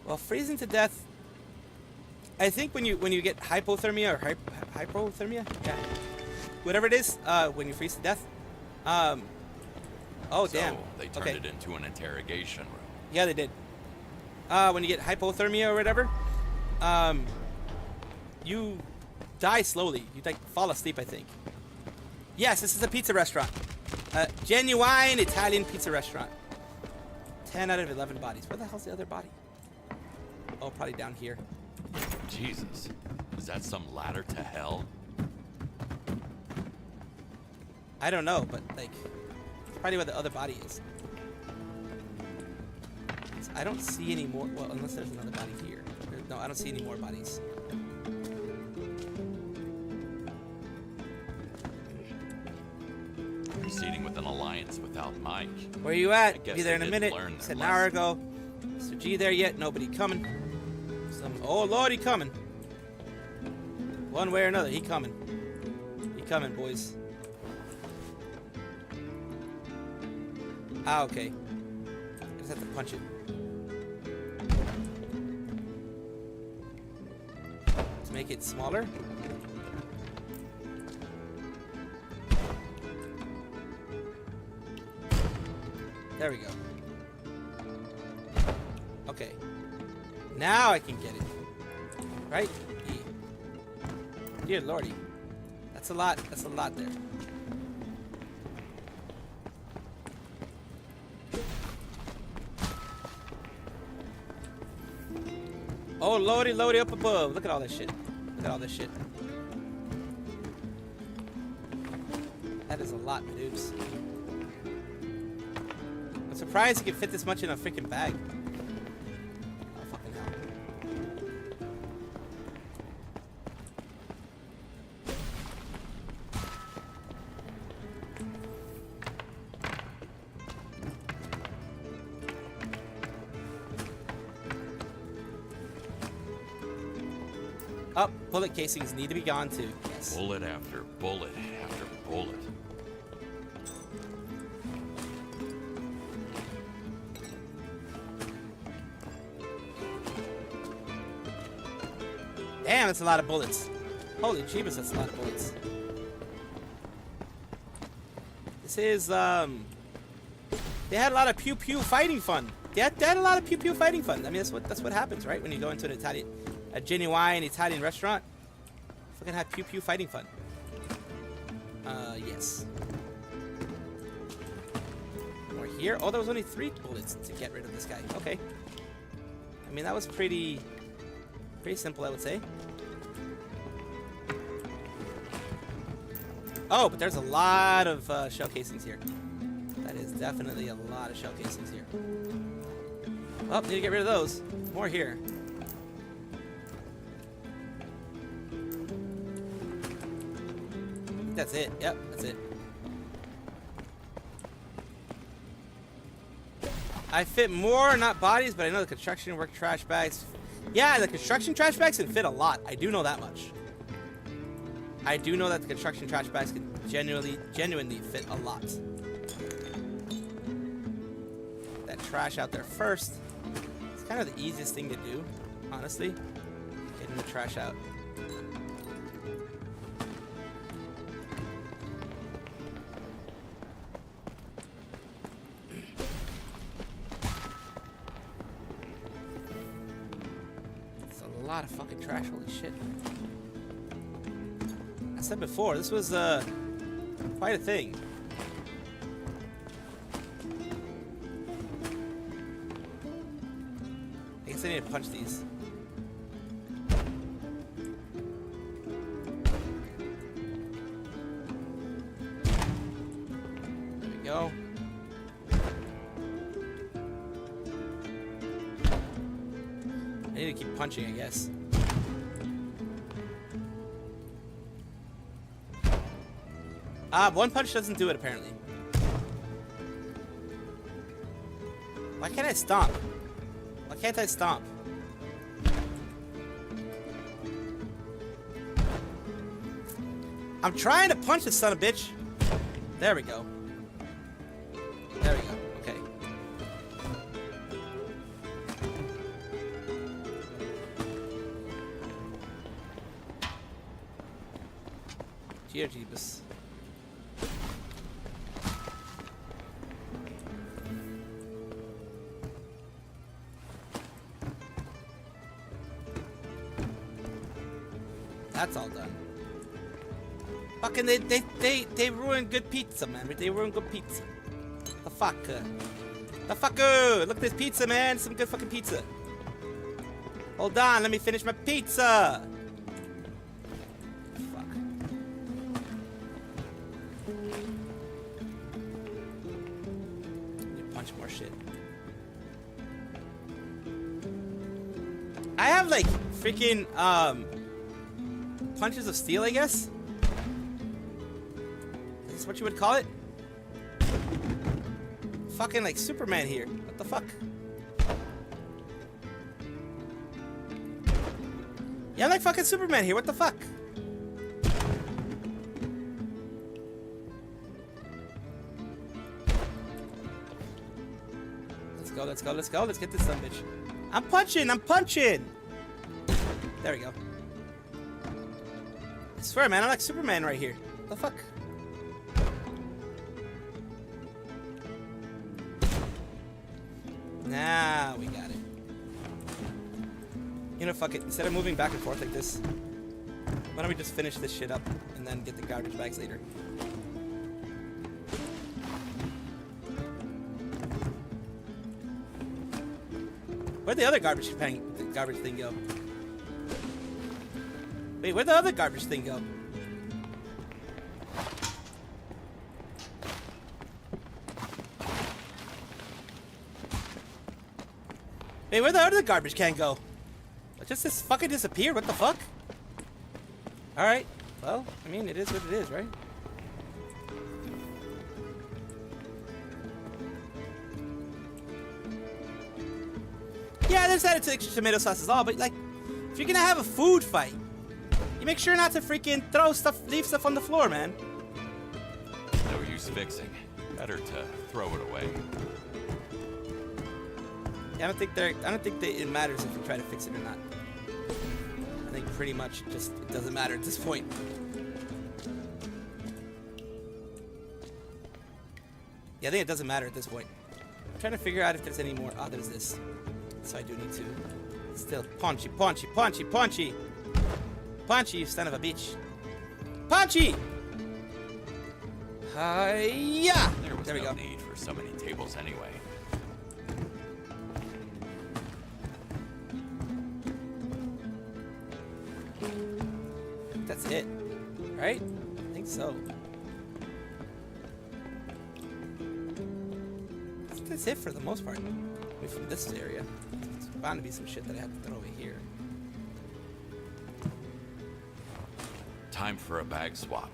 Well, freezing to death, I think when you get hypothermia or hypothermia, yeah, whatever it is, when you freeze to death, oh damn, They turned it into an interrogation room. Yeah, they did. When you get hypothermia or whatever, you die slowly. You like fall asleep, I think. Yes, this is a pizza restaurant, genuine Italian pizza restaurant. 10 out of 11 bodies. Where the hell's the other body? Oh, probably down here. Jesus, is that some ladder to hell? I don't know, but like, it's probably where the other body is. I don't see any more. Well, unless there's another body here. No, I don't see any more bodies. Proceeding with an alliance without Mike. Where are you at? Guess Be there in they a didn't minute. learn Said their an hour lesson. ago. Mr. G there yet? Nobody coming. Oh Lord, he coming. One way or another, he coming. He coming, boys. Ah, okay. I just have to punch it. Let's make it smaller. There we go. Okay. Now I can get it. Right? Yeah. Dear lordy. That's a lot. That's a lot there. Oh lordy, lordy up above. Look at all this shit. Look at all this shit. That is a lot, my dudes. I'm surprised you can fit this much in a freaking bag. Oh, fucking hell. Oh, bullet casings need to be gone too. Yes. Bullet after bullet after bullet. Damn, that's a lot of bullets. Holy jeebus, that's a lot of bullets. This is, they had a lot of pew-pew fighting fun. They had a lot of pew-pew fighting fun. I mean, that's what happens, right? When you go into a genuine Italian restaurant. Fucking have pew-pew fighting fun. Yes. More here. Oh, there was only 3 bullets to get rid of this guy. Okay. I mean, that was pretty simple, I would say. Oh, but there's a lot of shell casings here. That is definitely a lot of shell casings here. Oh, need to get rid of those. More here. That's it. Yep, that's it. I fit more, not bodies, but I know the construction work trash bags. Yeah, the construction trash bags can fit a lot. I do know that much. I do know that the construction trash bags can genuinely fit a lot. That trash out there first. It's kind of the easiest thing to do, honestly. Getting the trash out. A lot of fucking trash, holy shit. I said before, this was quite a thing. I guess I need to punch these. There we go. I need to keep punching, I guess. One punch doesn't do it, apparently. Why can't I stomp? Why can't I stomp? I'm trying to punch this son of a bitch. There we go. There we go. Okay. Jeebus. That's all done. Fucking they ruined good pizza, man. They ruined good pizza. The fuck? The fucker! Look at this pizza, man. Some good fucking pizza. Hold on, let me finish my pizza. Fuck. Need to punch more shit. I have like freaking punches of steel, I guess. Is this what you would call it? Fucking like Superman here. What the fuck? Yeah, I'm like fucking Superman here. What the fuck? Let's go, let's go, let's go. Let's get this son bitch. I'm punching, I'm punching! There we go. I swear, man, I'm like Superman right here. What the fuck? Now we got it. You know, fuck it. Instead of moving back and forth like this, why don't we just finish this shit up and then get the garbage bags later? Where'd the other garbage thing go? Wait, where'd the other garbage thing go? Hey, where'd the other garbage can go? It just fucking disappeared. What the fuck? Alright. Well, I mean, it is what it is, right? Yeah, there's added to extra tomato sauce as all, but like, if you're gonna have a food fight, you make sure not to freaking throw stuff, leave stuff on the floor, man. No use fixing. Better to throw it away. Yeah, I don't think it matters if you try to fix it or not. I think pretty much just it doesn't matter at this point. Yeah, I think it doesn't matter at this point. I'm trying to figure out if there's any more. Oh, there's this. So I do need to still punchy, punchy, punchy, punchy, punchy, you son of a bitch, punchy. Hi-ya! There we go. Need for so many tables anyway. That's it, right? I think so. I think that's it for the most part. I mean, from this area, there's bound to be some shit that I have to throw away here. Time for a bag swap.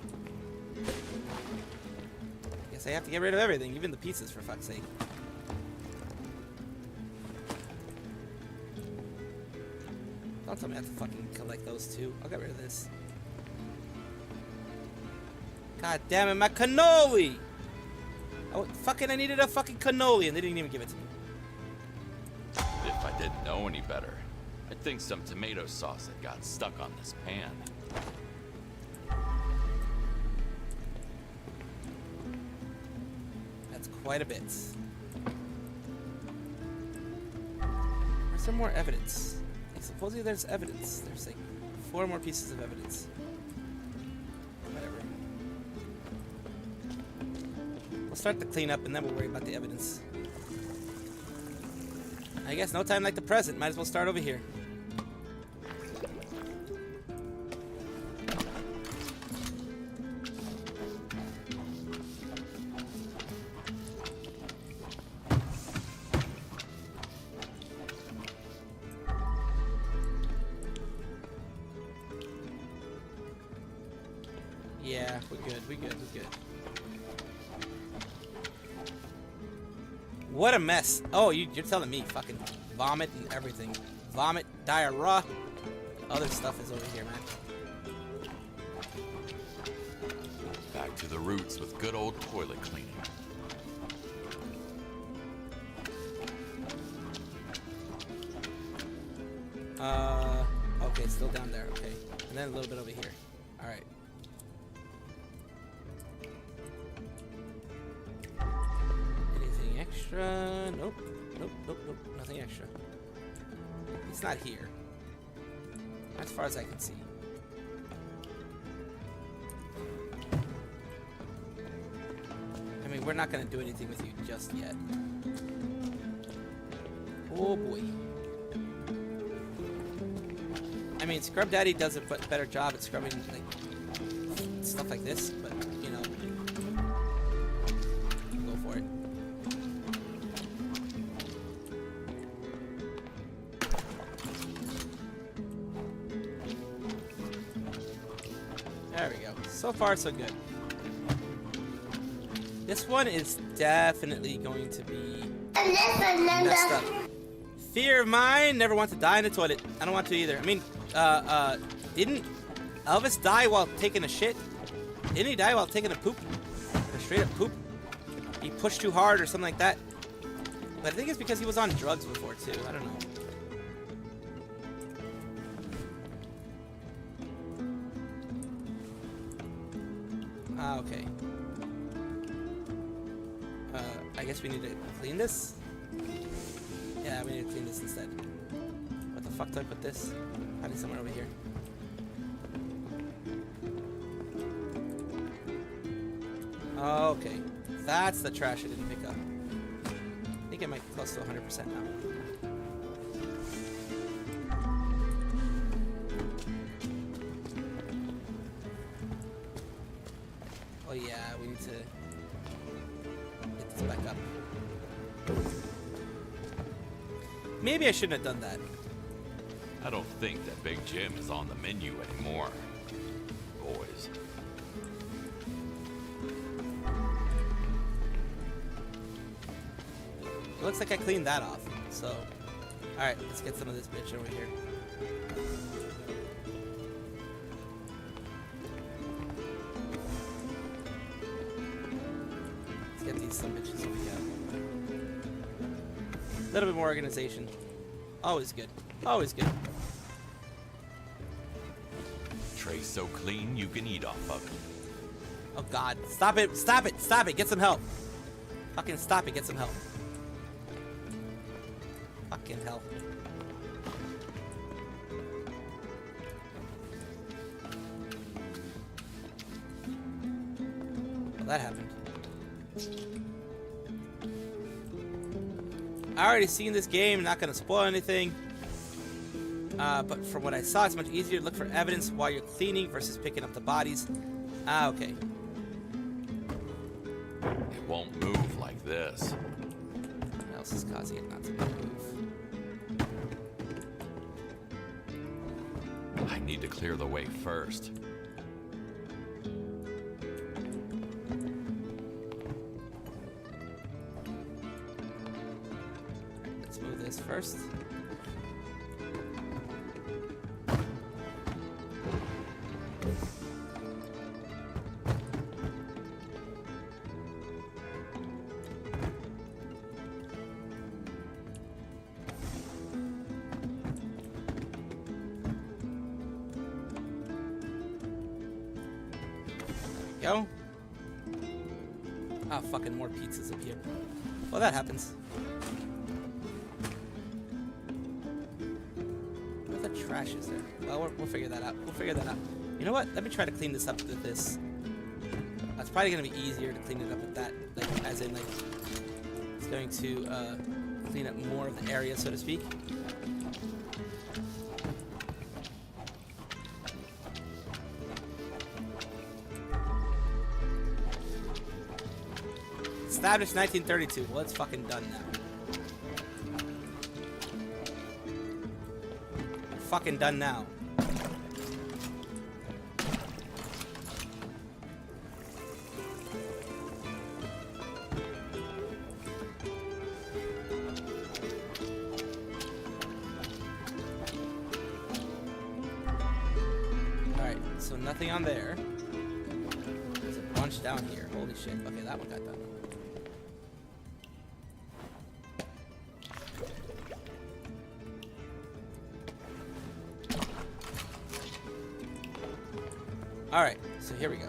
Guess I have to get rid of everything, even the pieces, for fuck's sake. Don't tell me I have to fucking collect those too. I'll get rid of this. God damn it, my cannoli! Oh, fucking, I needed a fucking cannoli and they didn't even give it to me. If I didn't know any better, I'd think some tomato sauce had got stuck on this pan. That's quite a bit. Where's there more evidence? Like, supposedly there's evidence. There's like 4 more pieces of evidence. Whatever. We'll start the cleanup and then we'll worry about the evidence. I guess no time like the present. Might as well start over here. Yeah, we're good, we're good, we're good. What a mess. Oh, you're telling me. Fucking vomit and everything. Vomit, diarrhea. Other stuff is over here, man. Back to the roots with good old toilet cleaning. Okay, still down there. Okay. And then a little bit over here. Alright. Anything extra? Nope. Nope, nope, nope. Nothing extra. It's not here. As far as I can see. I mean, we're not going to do anything with you just yet. Oh boy. I mean, Scrub Daddy does a better job at scrubbing like stuff like this, but you know, go for it. There we go. So far, so good. This one is definitely going to be messed up. Fear of mine, never want to die in the toilet. I don't want to either. I mean, didn't Elvis die while taking a shit? Didn't he die while taking a poop? Like a straight up poop? He pushed too hard or something like that. But I think it's because he was on drugs before too. I don't know. Ah, okay. I guess we need to clean this? Yeah, we need to clean this instead. What the fuck do I put this? I need somewhere over here. Okay. That's the trash I didn't pick up. I think I might be close to 100% now. Oh yeah, we need to get this back up. Maybe I shouldn't have done that. I don't think that Big Jim is on the menu anymore, boys. It looks like I cleaned that off, so... Alright, let's get some of this bitch over here. Let's get these some bitches over here. A little bit more organization. Always good. Always good. Tray so clean you can eat off of it. Oh god. Stop it! Stop it! Stop it! Get some help! Fucking stop it! Get some help. Fucking hell. Well, that happened. I already seen this game, not gonna spoil anything. But from what I saw, it's much easier to look for evidence while you're cleaning versus picking up the bodies. Ah, okay. It won't move like this. What else is causing it not to move? I need to clear the way first. Let's move this first. Go. Ah, fucking more pizzas up here. Well, that happens. What the trash is there? Well, we'll figure that out. We'll figure that out. You know what? Let me try to clean this up with this. That's probably gonna be easier to clean it up with that. Like, as in, like, it's going to clean up more of the area, so to speak. Established 1932. Well, it's fucking done now. Fucking done now. so nothing on there. There's a bunch down here. Holy shit. Okay, that one got done. Alright, so here we go.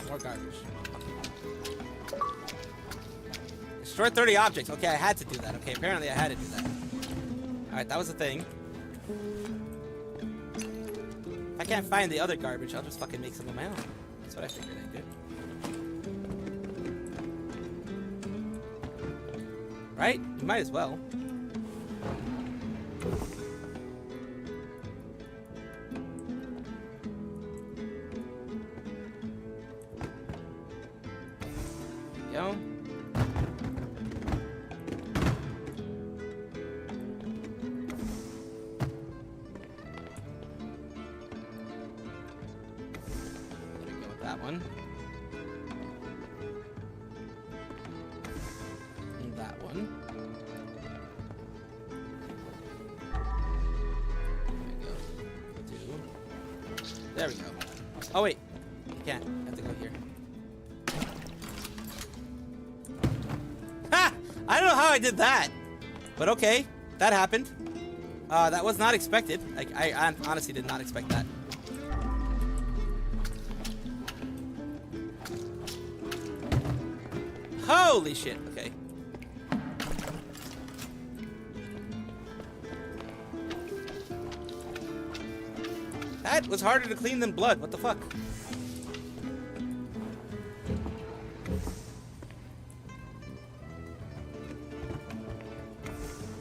More garbage. Destroy 30 objects. Okay, I had to do that. Okay, apparently I had to do that. Alright, that was the thing. If I can't find the other garbage, I'll just fucking make some of my own. That's what I figured I'd do. Right? You might as well. Yo. There we go with that one. And that one. There we go. Oh wait, you can't. You have to go here. Ha! I don't know how I did that, but okay, that happened. That was not expected. Like I honestly did not expect that. Holy shit! Okay. That was harder to clean than blood. What the fuck?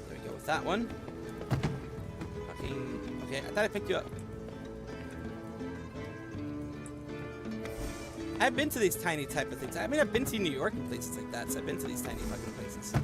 There we go with that one. Fucking. Okay, I thought I picked you up. I've been to these tiny type of things. I mean, I've been to New York and places like that, so I've been to these tiny fucking places.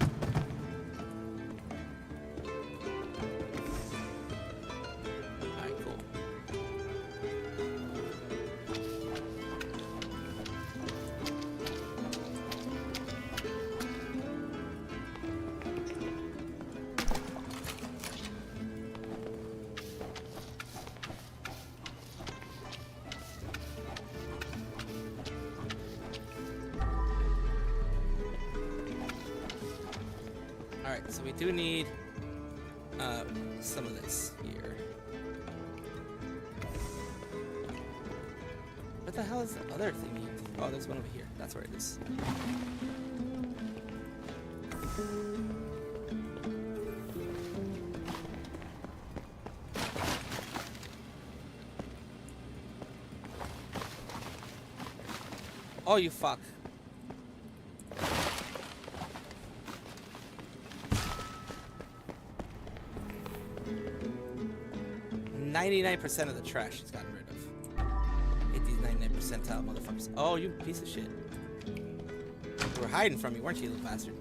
Alright, so we do need some of this here. What the hell is the other thing? Oh, there's one over here. That's where it is. Oh, you fuck. 99% of the trash he's gotten rid of. Hate these 99 percentile motherfuckers. Oh, you piece of shit. You were hiding from me, weren't you, little bastard?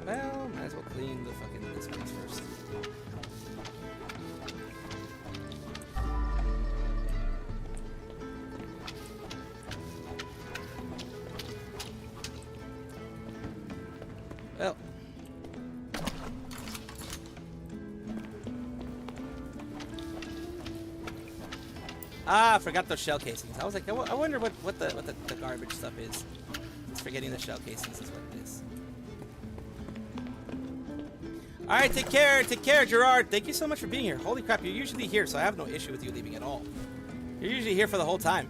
Well, might as well clean the fucking this place first. Well. Ah, I forgot those shell casings. I was like, I wonder what the garbage stuff is. It's forgetting the shell casings is what it is. Alright, take care, Gerard. Thank you so much for being here. Holy crap, you're usually here, so I have no issue with you leaving at all. You're usually here for the whole time.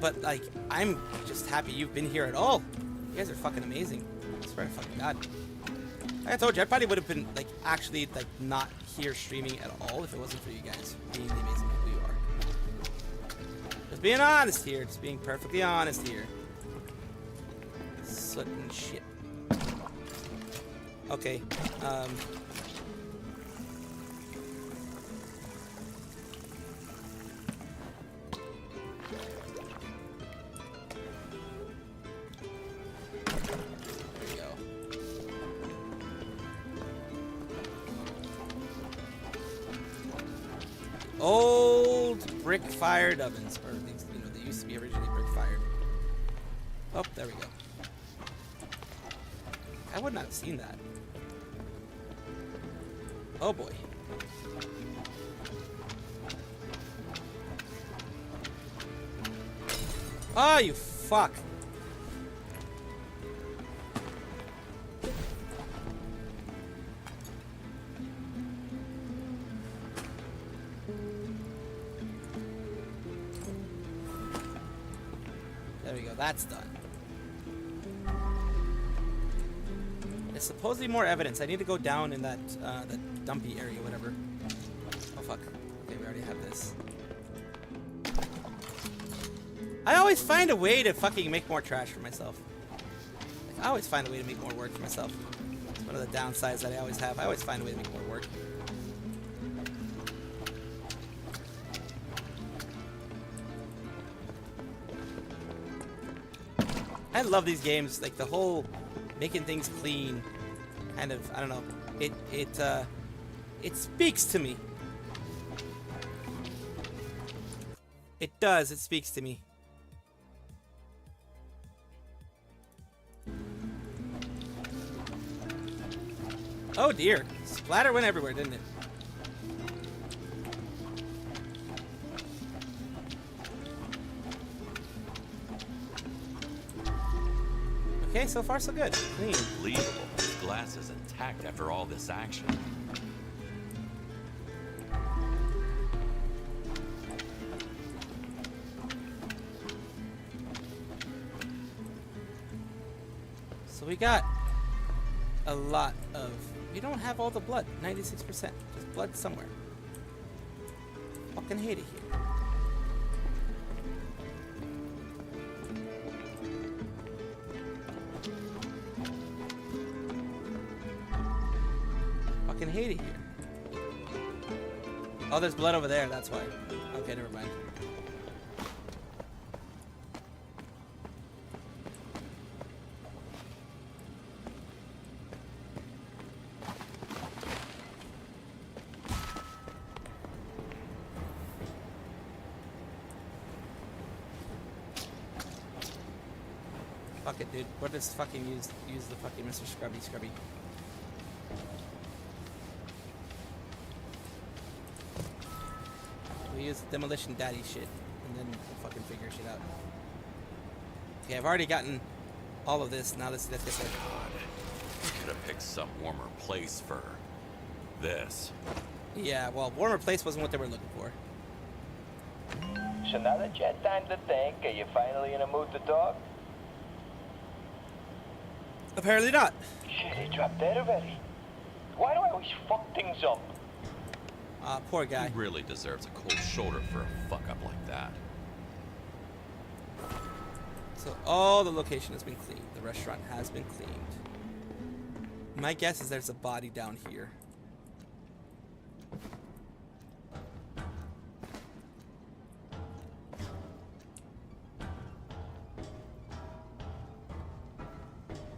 But, like, I'm just happy you've been here at all. You guys are fucking amazing. I swear to fucking God. Like I told you, I probably would have been, like, actually, like, not here streaming at all if it wasn't for you guys being the amazing people you are. Just being honest here. Just being perfectly honest here. Soot and shit. Okay, old brick-fired ovens, or things, you know, they used to be originally brick-fired. Oh, there we go. would not have seen that. Oh boy. Oh, you fuck. There we go, that's done. There's supposedly more evidence. I need to go down in that dumpy area, whatever. Oh fuck. Okay, we already have this. I always find a way to fucking make more trash for myself. Like, I always find a way to make more work for myself. It's one of the downsides that I always have. I always find a way to make more work. I love these games, like the whole making things clean kind of, I don't know, it speaks to me. It does, it speaks to me. Oh dear, splatter went everywhere, didn't it? Okay, so far so good. Clean. Unbelievable. This glass is intact after all this action. So we got a lot of... We don't have all the blood. 96%. There's blood somewhere. Fucking hate it here. Fucking hate it here. Oh, there's blood over there. That's why. Okay, never mind. Fuck it, dude. What does fucking use the fucking Mr. Scrubby? We use demolition daddy shit, and then we'll fucking figure shit out. Okay, I've already gotten all of this. Now let's get this. God, we could have picked some warmer place for this. Yeah, well, warmer place wasn't what they were looking for. So now that you had time to think, are you finally in a mood to talk? Apparently not. Shit, he dropped dead already. Why do I always fuck things up? Poor guy. He really deserves a cold shoulder for a fuck up like that. So all the location has been cleaned. The restaurant has been cleaned. My guess is there's a body down here.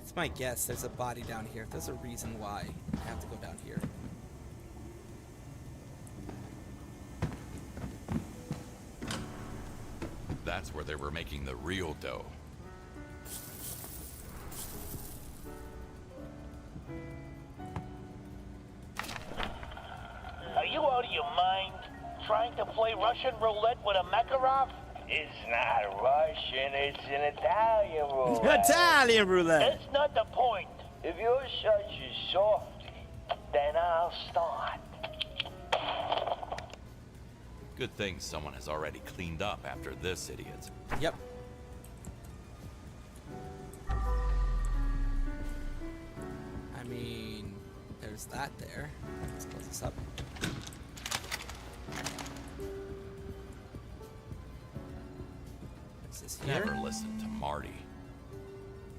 It's my guess there's a body down here. There's a reason why I have to go down here. That's where they were making the real dough. Are you out of your mind? Trying to play Russian roulette with a Makarov? It's not Russian, it's an Italian roulette. Italian roulette! That's not the point. If you're such a softy, then I'll start. Good thing someone has already cleaned up after this idiot. Yep. I mean, there's that there. Let's close this up. What's this here? Never listen to Marty.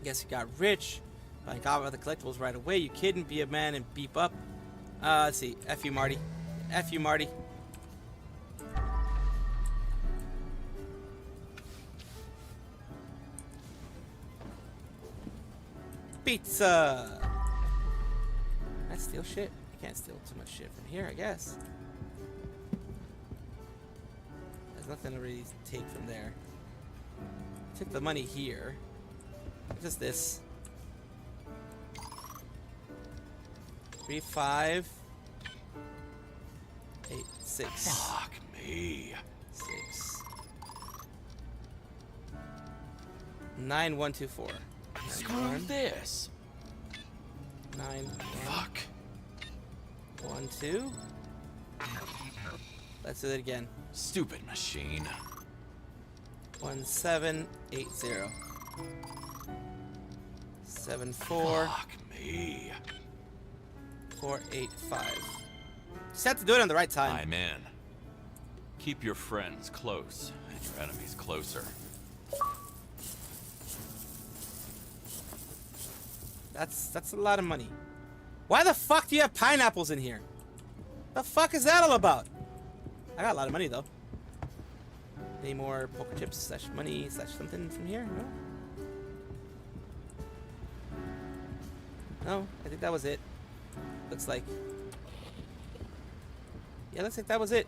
Guess you got rich. I got about the collectibles right away. You kidding? Be a man and beep up. Let's see. F you, Marty. F you, Marty. Pizza! Can I steal shit? I can't steal too much shit from here, I guess. There's nothing to really take from there. Took the money here. Just this. 3, 5, 8, 6. Fuck me. 6. 9, 1, 2, 4. Screw this. 9. Fuck. 1, 2. Let's do it again. Stupid machine. 1, 7, 8, 0. 7, 4. Fuck me. 4, 8, 5. Just have to do it on the right time. I'm in. Keep your friends close and your enemies closer. That's a lot of money. Why the fuck do you have pineapples in here? The fuck is that all about? I got a lot of money though. Any more poker chips slash money slash something from here? No? No, I think that was it. Looks like. Yeah, looks like that was it.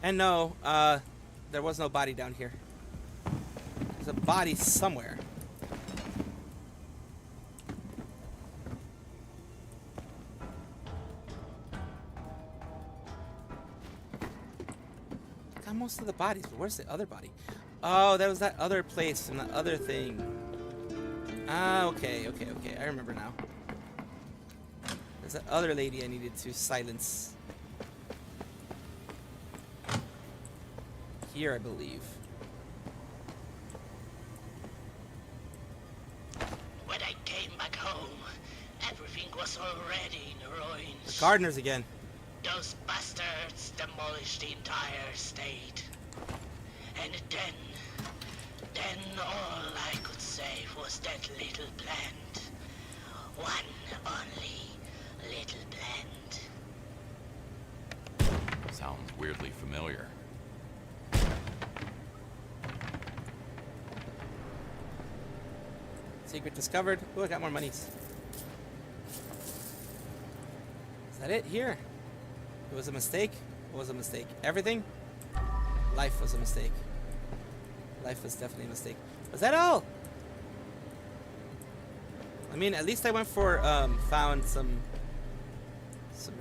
And no, there was no body down here. There's a body somewhere. Got most of the bodies, but where's the other body? Oh, that was that other place and the other thing. Ah, okay. I remember now. There's that other lady I needed to silence. Here, I believe. When I came back home, everything was already in ruins. The gardeners again. Those bastards demolished the entire state. And then all I could save was that little plant. One only little plant. Sounds weirdly familiar. Secret discovered. Oh, I got more monies. Is that it here? It was a mistake? What was a mistake? Everything? Life was a mistake. Life was definitely a mistake. Was that all? I mean, at least I went for, found some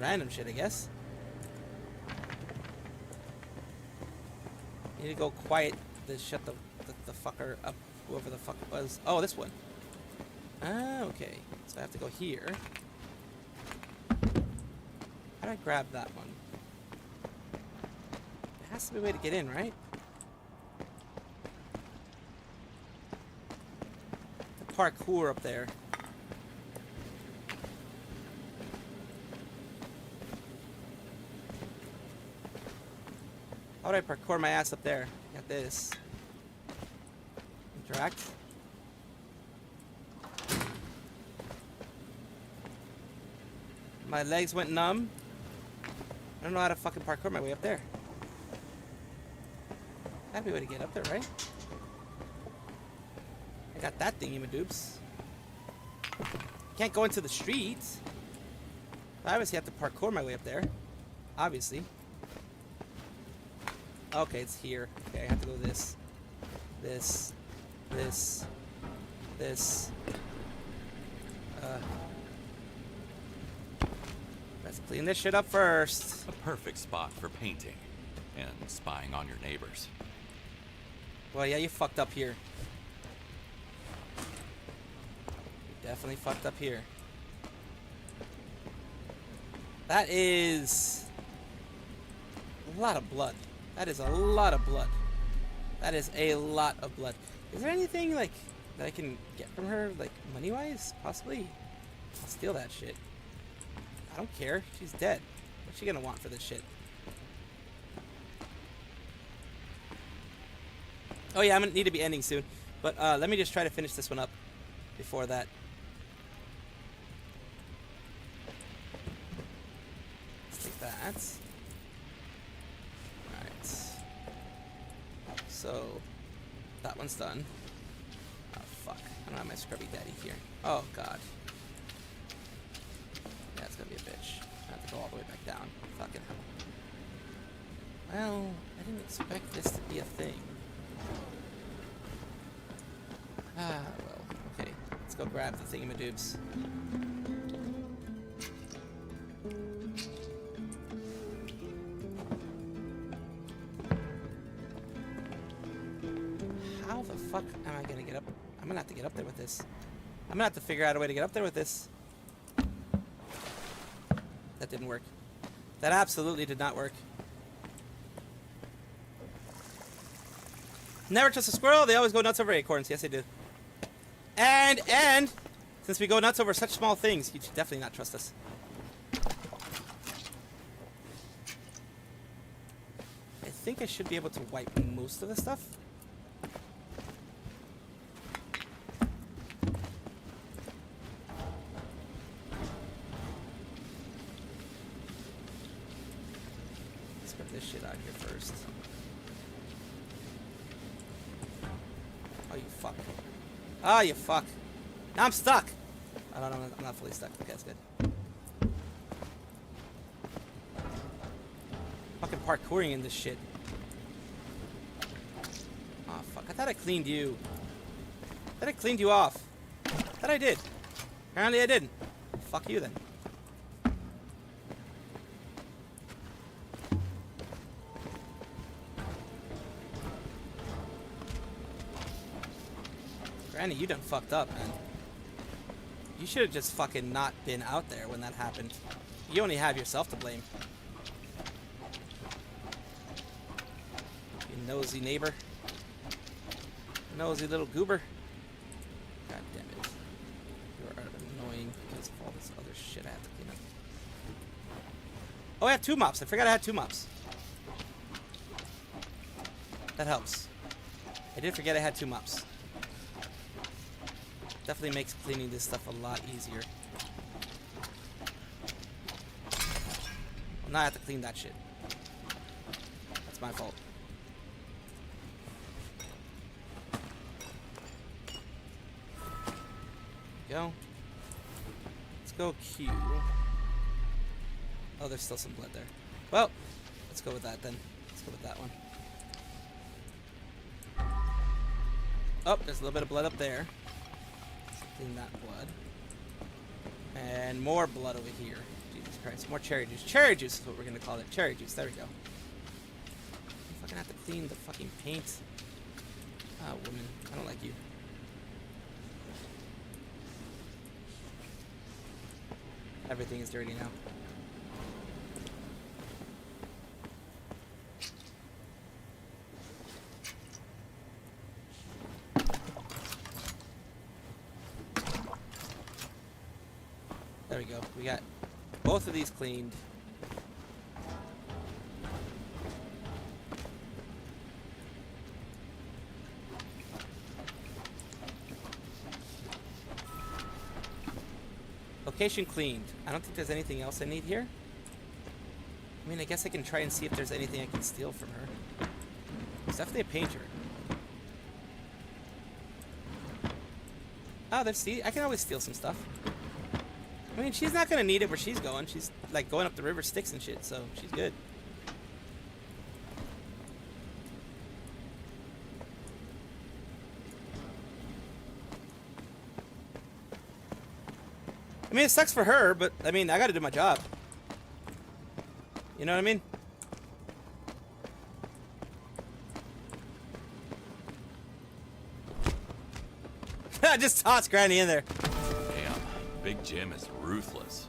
random shit, I guess. Need to go quiet shut the fucker up, whoever the fuck it was. Oh, this one. Ah, okay. So I have to go here. How do I grab that one? There has to be a way to get in, right? The parkour up there. How do I parkour my ass up there? Got this. Interact. My legs went numb. I don't know how to fucking parkour my way up there. That'd be a way to get up there, right? I got that thingy-madoops. Can't go into the street. I obviously have to parkour my way up there. Obviously. Okay, it's here. Okay, I have to go this. This. Let's clean this shit up first. A perfect spot for painting and spying on your neighbors. Well, yeah, you fucked up here. You definitely fucked up here. That is a lot of blood. That is a lot of blood. That is a lot of blood. Is there anything, like, that I can get from her, like, money-wise? Possibly. I'll steal that shit. I don't care. She's dead. What's she gonna want for this shit? Oh yeah, I'm gonna need to be ending soon. But let me just try to finish this one up before that. Let's take that. Alright. So, that one's done. Oh fuck. I don't have my scrubby daddy here. Oh god. Yeah, it's gonna be a bitch. I have to go all the way back down. Fucking hell. Well, I didn't expect this to be a thing. Ah, well, okay. Let's go grab the thingamadoobs. fuck am I gonna get up? I'm gonna have to get up there with this. I'm gonna have to figure out a way to get up there with this. That didn't work. That absolutely did not work. Never trust a squirrel. They always go nuts over acorns. Yes, they do. And since we go nuts over such small things, you should definitely not trust us. I think I should be able to wipe most of the stuff. Let's put this shit out here first. Oh, you fuck. Oh, you fuck. Now I'm stuck. I don't know. I'm not fully stuck. Okay, that's good. Fucking parkouring in this shit. Oh, fuck. I thought I cleaned you. I thought I cleaned you off. I thought I did. Apparently I didn't. Fuck you then. Granny, you done fucked up, man. You should have just fucking not been out there when that happened. You only have yourself to blame. You nosy neighbor. Nosy little goober. God damn it. You are annoying because of all this other shit I have to clean up. Oh, I have 2 mops. I forgot I had 2 mops. That helps. I did forget I had 2 mops. Definitely makes cleaning this stuff a lot easier. Well, now I have to clean that shit. That's my fault. Go. Let's go Q. Oh, there's still some blood there. Well, let's go with that then. Let's go with that one. Oh, there's a little bit of blood up there. Clean that blood. And more blood over here. Jesus Christ. More cherry juice. Cherry juice is what we're going to call it. Cherry juice. There we go. I fucking have to clean the fucking paint. Ah, woman. I don't like you. Everything is dirty now. There we go. We got both of these cleaned. Location cleaned. I don't think there's anything else I need here. I mean, I guess I can try and see if there's anything I can steal from her. There's definitely a painter. Oh, there's, see, I can always steal some stuff. I mean, she's not gonna need it where she's going. She's like going up the river Styx and shit, so she's good. I mean, it sucks for her, but I mean, I gotta do my job. You know what I mean? I just tossed Granny in there. Damn, Big Jim is ruthless.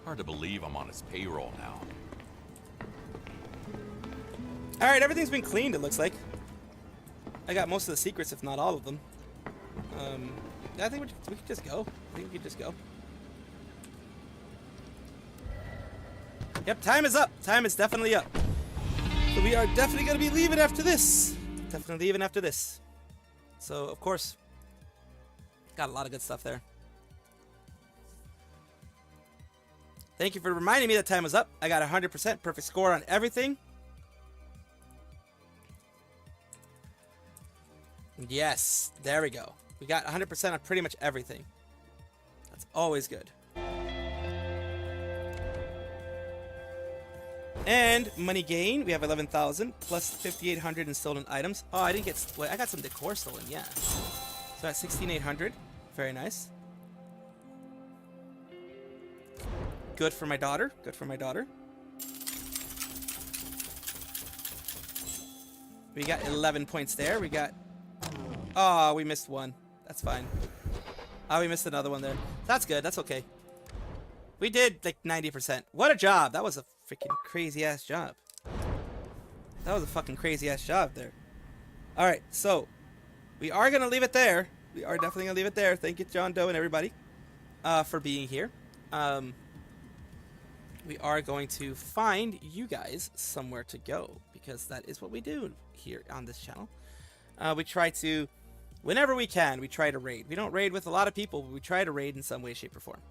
Hard to believe I'm on his payroll now. Alright, everything's been cleaned, it looks like. I got most of the secrets, if not all of them. I think we could just go. I think we could just go. Yep, time is up. Time is definitely up. So we are definitely going to be leaving after this. Definitely leaving after this. So, of course, got a lot of good stuff there. Thank you for reminding me that time was up. I got 100% perfect score on everything. Yes, there we go. We got 100% on pretty much everything. That's always good. And money gain, we have 11,000 plus 5,800 in stolen items. Oh, I didn't get. Wait, I got some decor stolen. Yeah. So that's 16,800. Very nice. Good for my daughter. Good for my daughter. We got 11 points there. We got Oh, we missed one. That's fine. Oh, we missed another one there. That's good. That's okay. We did like 90%. What a job. That was a freaking crazy ass job. That was a fucking crazy ass job there. All right, so we are going to leave it there. We are definitely going to leave it there. Thank you, John Doe and everybody, for being here. We are going to find you guys somewhere to go, because that is what we do here on this channel. We try to, whenever we can, we try to raid. We don't raid with a lot of people, but we try to raid in some way, shape, or form.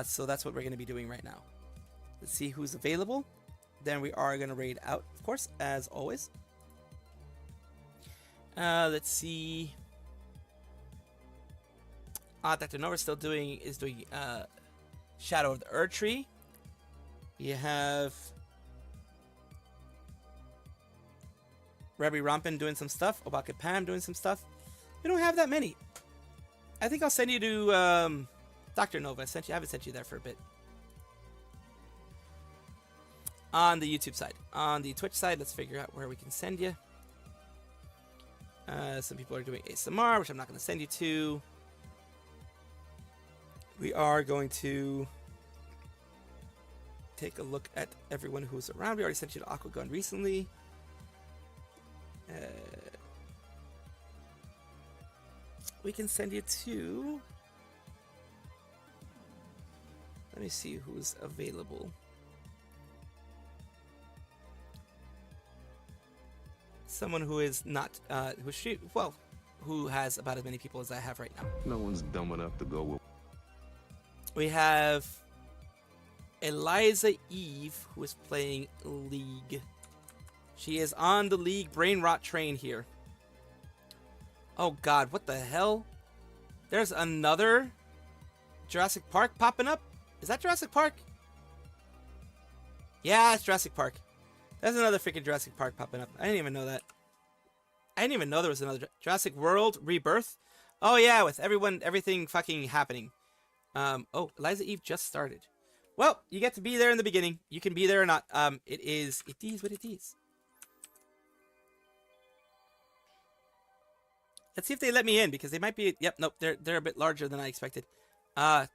So that's what we're going to be doing right now. Let's see who's available. Then we are going to raid out, of course, as always. Let's see. Dr. Nova is doing Shadow of the Erd Tree. You have Rebby Rompin doing some stuff. Obaka Pam doing some stuff. We don't have that many. I think I'll send you to Dr. Nova. I haven't sent you there for a bit. On the YouTube side. On the Twitch side, let's figure out where we can send you. Some people are doing ASMR, which I'm not going to send you to. We are going to take a look at everyone who's around. We already sent you to Aquagun recently. We can send you to... Let me see who's available. Someone who is not, who has about as many people as I have right now. No one's dumb enough to go with. We have Eliza Eve, who is playing League. She is on the League brain rot train here. Oh God, what the hell? There's another Jurassic Park popping up? Is that Jurassic Park? Yeah, it's Jurassic Park. There's another freaking Jurassic Park popping up. I didn't even know that. I didn't even know there was another Jurassic World Rebirth. Oh yeah, with everything fucking happening. Oh, Eliza Eve just started. Well, you get to be there in the beginning. You can be there or not. It is what it is. Let's see if they let me in, because they might be. Yep, nope. They're a bit larger than I expected. They're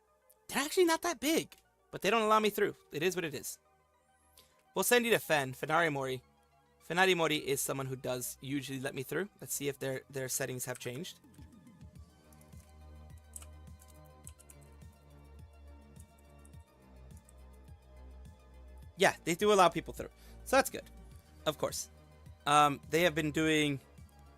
actually not that big, but they don't allow me through. It is what it is. We'll send you to Fenari Mori. Fenari Mori is someone who does usually let me through. Let's see if their settings have changed. Yeah, they do allow people through. So that's good. Of course. They have been doing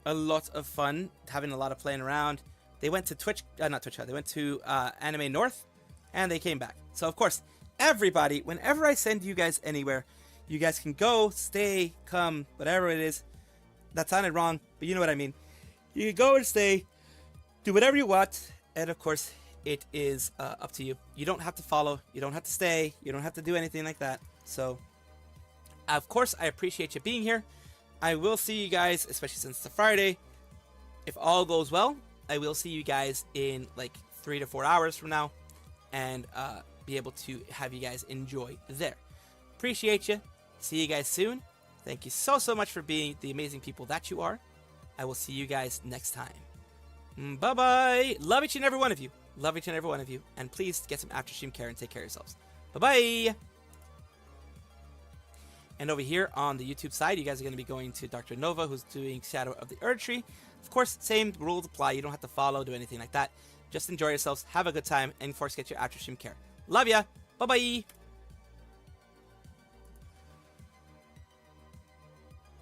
a lot of fun, having a lot of playing around. They went to Twitch, not Twitch, they went to Anime North, and they came back. So of course, everybody, whenever I send you guys anywhere, you guys can go, stay, come, whatever it is. That sounded wrong, but you know what I mean. You can go and stay, do whatever you want, and of course, it is up to you. You don't have to follow, you don't have to stay, you don't have to do anything like that. So, of course, I appreciate you being here. I will see you guys, especially since it's a Friday. If all goes well, I will see you guys in like 3 to 4 hours from now, and be able to have you guys enjoy there. Appreciate you. See you guys soon. Thank you so much for being the amazing people that you are. I will see you guys next time. Bye-bye. Love each and every one of you. Love each and every one of you. And please get some after stream care and take care of yourselves. Bye-bye. And over here on the YouTube side, you guys are going to be going to Dr. Nova, who's doing Shadow of the Erd Tree. Of course, same rules apply. You don't have to follow, do anything like that. Just enjoy yourselves, have a good time, and of course, get your after stream care. Love ya. Bye-bye.